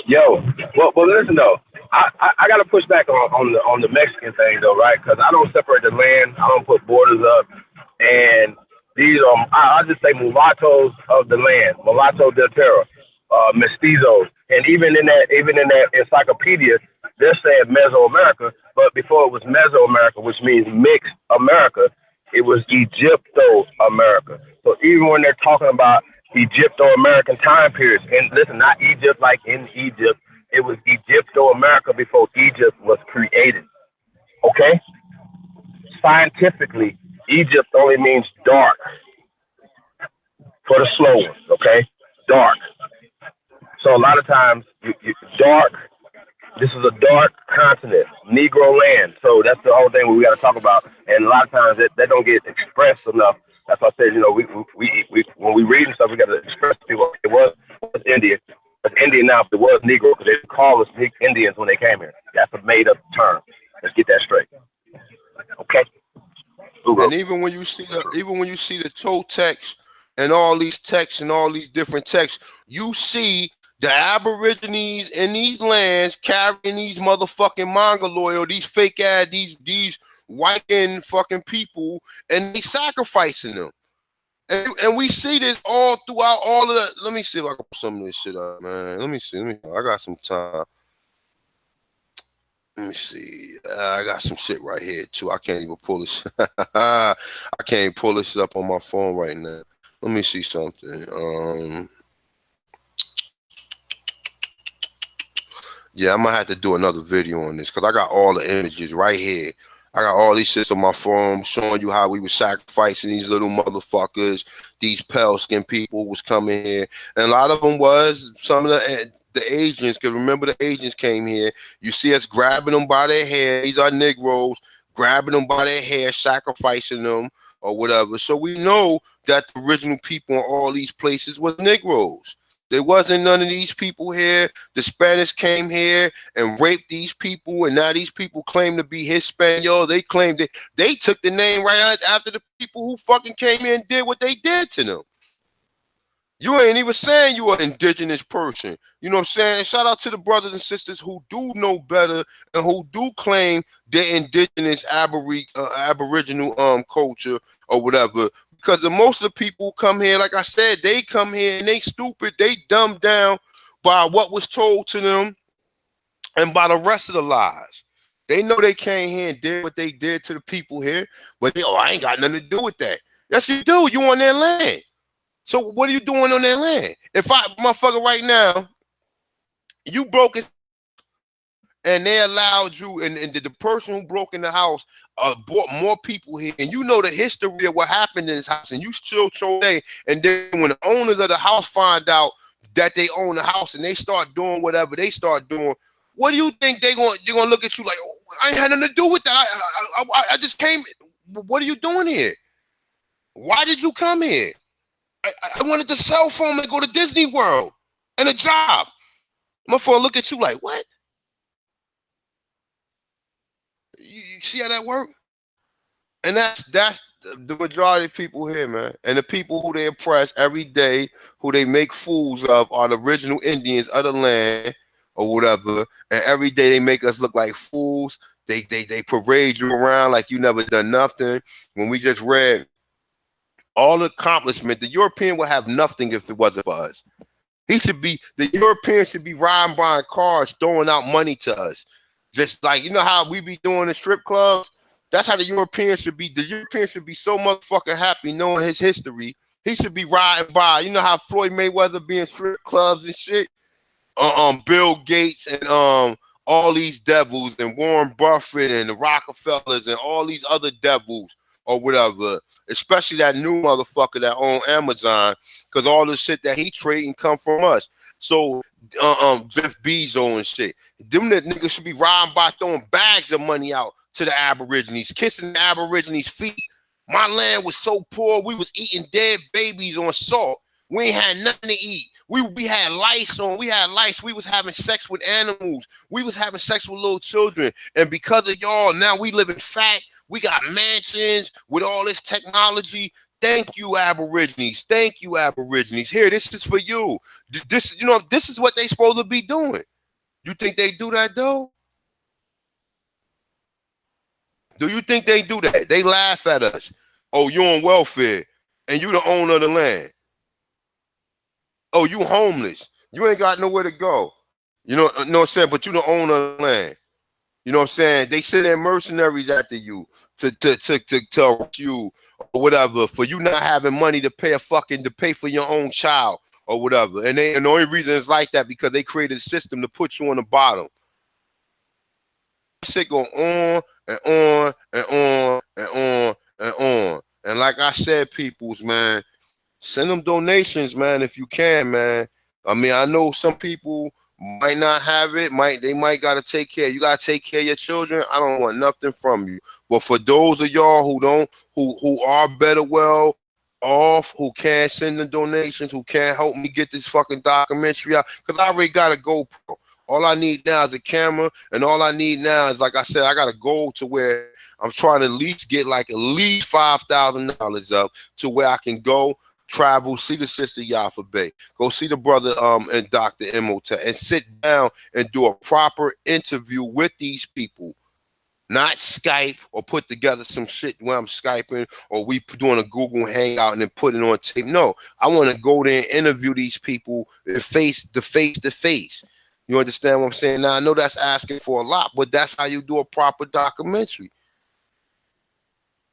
Yo, well, listen though. I got to push back on the Mexican thing though, right? Because I don't separate the land. I don't put borders up. And these are, I'll just say mulattoes of the land, mulatto del terra, mestizos. And even in that encyclopedia, they're saying Mesoamerica, but before it was Mesoamerica, which means mixed America, it was Egypto-America. So even when they're talking about Egypto-American time periods, and listen, not Egypt like in Egypt, it was Egypto-America before Egypt was created. Okay? Scientifically, Egypt only means dark. for the slow ones, okay? Dark. So a lot of times, dark, this is a dark continent, Negro land. So that's the whole thing we got to talk about. And a lot of times that don't get expressed enough. That's why I said, we when we read and stuff, we got to express to people. It was Indian. It's Indian now, but it was Negro because they called us Indians when they came here. That's a made up term. Let's get that straight. Okay. And even when you see the toe text and all these texts and all these different texts, you see the Aborigines in these lands carrying these motherfucking Mongoloid or these fake ass these white and fucking people, and they sacrificing them. And we see this all throughout all of the. Let me see if I can put some of this shit up, man. Let me see. I got some time. Let me see. I got some shit right here too. I can't even pull this. I can't pull this up on my phone right now. Let me see something. Yeah, I might have to do another video on this because I got all the images right here. I got all these shits on my phone showing you how we were sacrificing these little motherfuckers, these pale skin people who was coming here. And a lot of them was some of the Asians, because remember the Asians came here. You see us grabbing them by their hair. These are Negroes, grabbing them by their hair, sacrificing them or whatever. So we know that the original people in all these places was Negroes. There wasn't none of these people here. The Spanish came here and raped these people, and now these people claim to be Hispaniola. They claimed that they took the name right after the people who fucking came here and did what they did to them. You ain't even saying you are an indigenous person. You know what I'm saying? Shout out to the brothers and sisters who do know better and who do claim their indigenous aboriginal culture or whatever. Because most of the people who come here, like I said, they come here and they stupid, they dumbed down by what was told to them and by the rest of the lies. They know they came here and did what they did to the people here, but I ain't got nothing to do with that. Yes, you do. You on their land. So what are you doing on their land? If motherfucker right now, you broke it and they allowed you, and the person who broke in the house brought more people here, and you know the history of what happened in this house, and you still today, and then when the owners of the house find out that they own the house and they start doing whatever they start doing, what do you think they're gonna look at you like? Oh, I ain't had nothing to do with that. I just came. What are you doing here? Why did you come here? I wanted the cell phone and go to Disney World and a job. My phone look at you like, what? You see how that work? And that's the majority of people here, man. And the people who they oppress every day, who they make fools of, are the original Indians of the land or whatever. And every day they make us look like fools. They parade you around like you never done nothing. When we just read all the accomplishment, the European would have nothing if it wasn't for us. The European should be riding by in cars, throwing out money to us. Just like, you know how we be doing in strip clubs? That's how the Europeans should be. The Europeans should be so motherfucking happy knowing his history. He should be riding by. You know how Floyd Mayweather be in strip clubs and shit? Bill Gates and all these devils and Warren Buffett and the Rockefellers and all these other devils or whatever, especially that new motherfucker that own Amazon, because all the shit that he trading come from us. So Jeff Bezos and shit, them that niggas should be riding by throwing bags of money out to the Aborigines, kissing the Aborigines' feet. My land was so poor, we was eating dead babies on salt. We ain't had nothing to eat. We had lice on. We had lice. We was having sex with animals. We was having sex with little children. And because of y'all, now we living fat. We got mansions with all this technology. Thank you, Aborigines. Thank you, Aborigines. Here, this is for you. This is what they supposed to be doing. You think they do that though? Do you think they do that? They laugh at us. Oh, you on welfare and you the owner of the land. Oh, you homeless. You ain't got nowhere to go. You know what I'm saying? But you the owner of the land. You know what I'm saying? They send their mercenaries after you to arrest you or whatever for you not having money to pay for your own child or whatever. And the only reason it's like that because they created a system to put you on the bottom. Shit go on and on and on and on and on. And like I said, peoples, man, Send them donations, man, if you can, man. I mean, I know some people might not have it. They might gotta take care. You gotta take care of your children. I don't want nothing from you. But for those of y'all who don't, who are better well off, who can't send the donations, who can't help me get this fucking documentary out, because I already got a GoPro. All I need now is a camera, and all I need now is, like I said, I got a goal to where I'm trying to at least get like at least $5,000 up to where I can go, travel, see the sister Yafa Bay, go see the brother and Dr. Imhotep, and sit down and do a proper interview with these people. Not Skype or put together some shit where I'm Skyping or we doing a Google Hangout and then put it on tape. No, I want to go there and interview these people face to face. You understand what I'm saying? Now, I know that's asking for a lot, but that's how you do a proper documentary.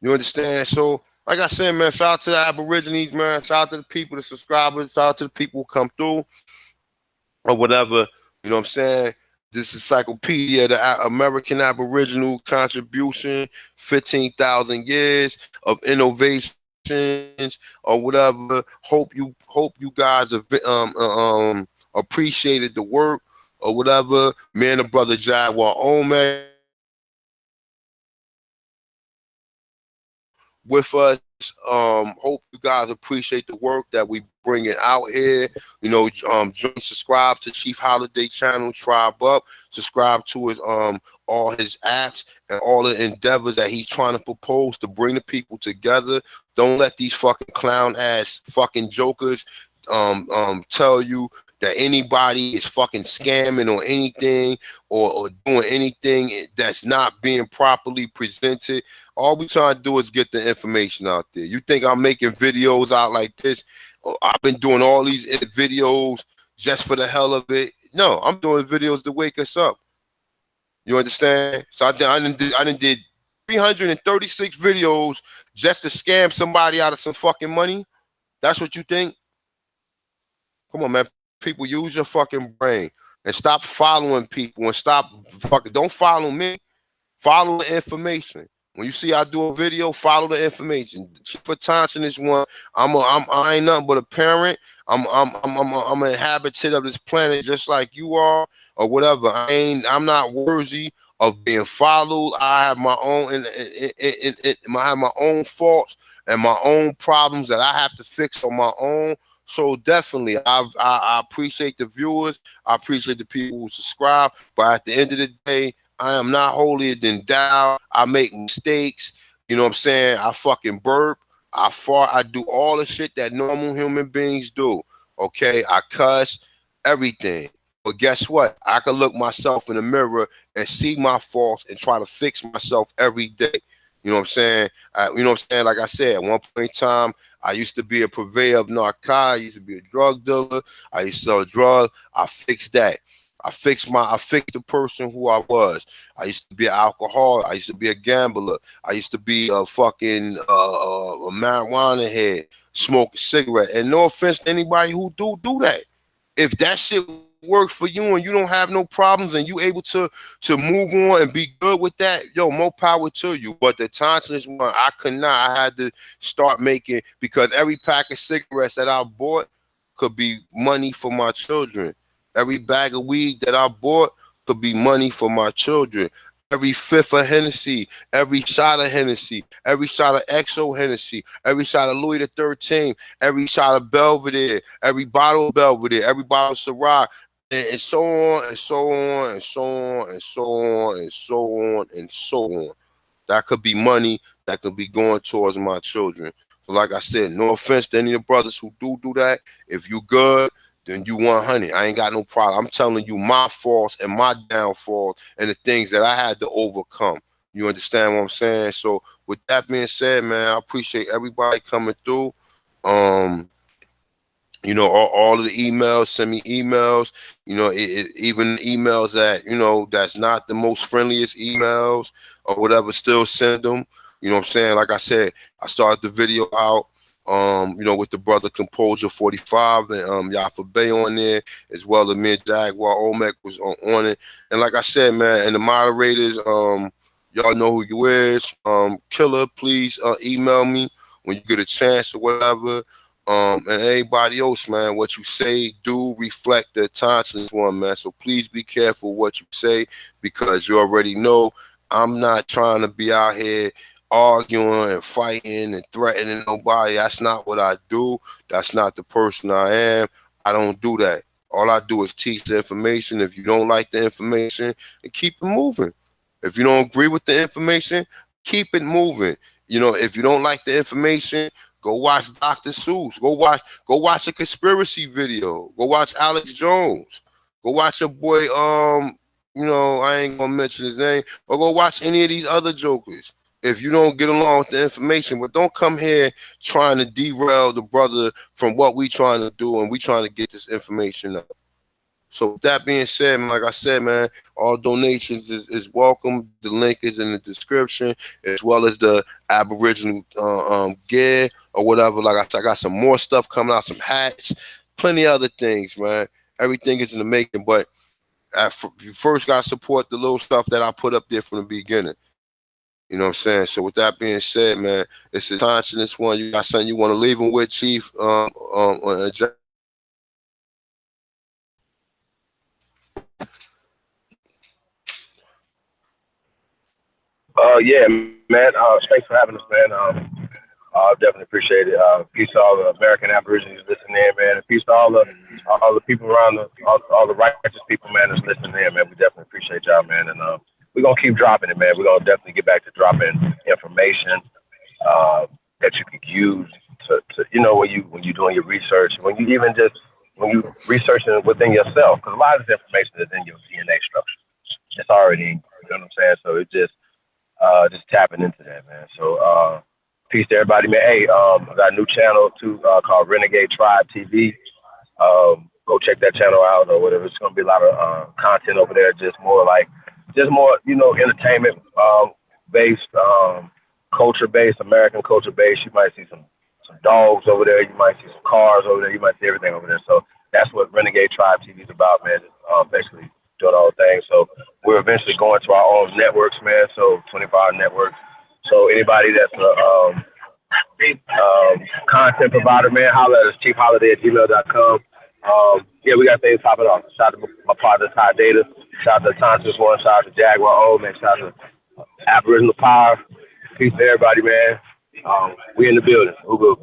You understand? So, like I said, man, shout out to the Aborigines, man. Shout out to the people, the subscribers. Shout out to the people who come through or whatever. You know what I'm saying? This encyclopedia, the American Aboriginal contribution, 15,000 years of innovations or whatever. Hope you guys have appreciated the work or whatever. Me and the brother Jaguar Omek with us. Hope you guys appreciate the work that we bring it out here. You know, join, subscribe to Chief Holiday channel, Tribe Up, subscribe to his all his apps and all the endeavors that he's trying to propose to bring the people together. Don't let these fucking clown ass fucking jokers tell you that anybody is fucking scamming or anything or doing anything that's not being properly presented. All we trying to do is get the information out there. You think I'm making videos out like this? I've been doing all these videos just for the hell of it. No, I'm doing videos to wake us up. You understand? So I done did 336 videos just to scam somebody out of some fucking money. That's what you think? Come on, man. People, use your fucking brain and stop following people and stop fucking. Don't follow me. Follow the information. When you see I do a video, follow the information. Chief Thompson is one. I ain't nothing but a parent. I'm an inhabitant of this planet just like you are, or whatever. I'm not worthy of being followed. I have my own I have my own faults and my own problems that I have to fix on my own. So definitely, I appreciate the viewers. I appreciate the people who subscribe. But at the end of the day, I am not holier than thou. I make mistakes. You know what I'm saying? I fucking burp. I fart. I do all the shit that normal human beings do. Okay? I cuss, everything. But guess what? I can look myself in the mirror and see my faults and try to fix myself every day. You know what I'm saying? You know what I'm saying? Like I said, at one point in time, I used to be a purveyor of narcotics. I used to be a drug dealer. I used to sell drugs. I fixed that. I fixed the person who I was. I used to be an alcoholic. I used to be a gambler. I used to be a fucking a marijuana head, smoke a cigarette. And no offense to anybody who do that. If that shit works for you and you don't have no problems and you able to move on and be good with that, yo, more power to you. But the Thompson's one, I could not. I had to start making, because every pack of cigarettes that I bought could be money for my children. Every bag of weed that I bought could be money for my children. Every fifth of Hennessy, every shot of Hennessy, every shot of XO Hennessy, every shot of Louis XIII, every shot of Belvedere, every bottle of Belvedere, every bottle of Ciroc, and so on and so on and so on and so on and so on and so on. That could be money that could be going towards my children. So like I said, no offense to any of the brothers who do that. If you good, then you 100. I ain't got no problem. I'm telling you my faults and my downfalls and the things that I had to overcome. You understand what I'm saying? So with that being said, man, I appreciate everybody coming through. You know, all of the emails, send me emails, you know, even emails that, you know, that's not the most friendliest emails or whatever, still send them. You know what I'm saying? Like I said, I started the video out, you know, with the brother Composer 45 and Yafa Bay on there, as well as me and Jaguar Omek was on it. And like I said, man, and the moderators, y'all know who you is. Killer, please email me when you get a chance or whatever. And everybody else, man, what you say do reflect the Autochthonous one, man. So please be careful what you say, because you already know I'm not trying to be out here arguing and fighting and threatening nobody. That's not what I do. That's not the person I am. I don't do that. All I do is teach the information. If you don't like the information, and keep it moving. If you don't agree with the information, keep it moving. You know, if you don't like the information, go watch Dr. Seuss. Go watch a conspiracy video. Go watch Alex Jones. Go watch your boy, I ain't gonna mention his name, or go watch any of these other jokers. If you don't get along with the information, but don't come here trying to derail the brother from what we trying to do, and we trying to get this information out. So with that being said, man, like I said, man, all donations is welcome. The link is in the description, as well as the Aboriginal gear or whatever. Like I said, I got some more stuff coming out, some hats, plenty of other things, man. Everything is in the making, but you first got to support the little stuff that I put up there from the beginning. You know what I'm saying? So with that being said, man, it's a conscious one. You got something you want to leave them with, Chief? Yeah, man. Thanks for having us, man. Definitely appreciate it. Peace to all the American Aborigines listening in, man. And peace to all the people around all the righteous people, man, that's listening in, man. We definitely appreciate y'all, man. And we're gonna keep dropping it, man. We're gonna definitely get back to dropping information that you could use to when you're doing your research, when you researching within yourself, because a lot of this information is in your DNA structure. It's already, you know what I'm saying? So it's just tapping into that, man. So peace to everybody, man. Hey, I got a new channel too called Renegade Tribe TV. Go check that channel out or whatever. It's gonna be a lot of content over there, just more, entertainment based, culture based, American culture based. You might see some dogs over there. You might see some cars over there. You might see everything over there. So that's what Renegade Tribe TV is about, man. Basically doing all the things. So we're eventually going to our own networks, man. So 24-hour networks. So anybody that's a content provider, man, holla at us, chiefholiday@gmail.com. Yeah, we got things popping off. Shout out to my partners, High Data. Shout out to Thompson's One. Shout out to Jaguar O, man. Shout out to Aboriginal Power. Peace to everybody, man. We in the building. Ooh.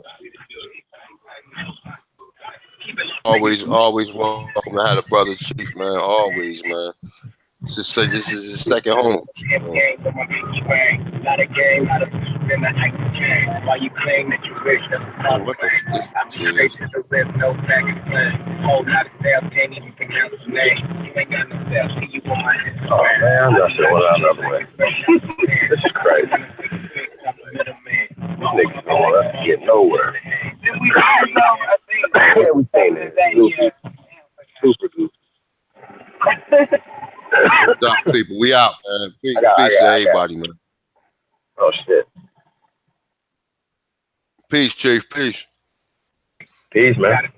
Always welcome to have a brother Chief, man. Always, man. This is his second home. Not a game, not a in the game. Why you claim that you rich? What the f I'm straight to the rim, no baggage plan. Whole lot of sales, can't even pronounce his name. You ain't got no sales, see you on my Instagram. Oh man, I'm not sure what I'm way. This is crazy. These niggas don't want to get nowhere. Everything is super goofy. What's up, people? We out, man. Peace to everybody, man. Oh shit. Peace, Chief. Peace. Peace, man.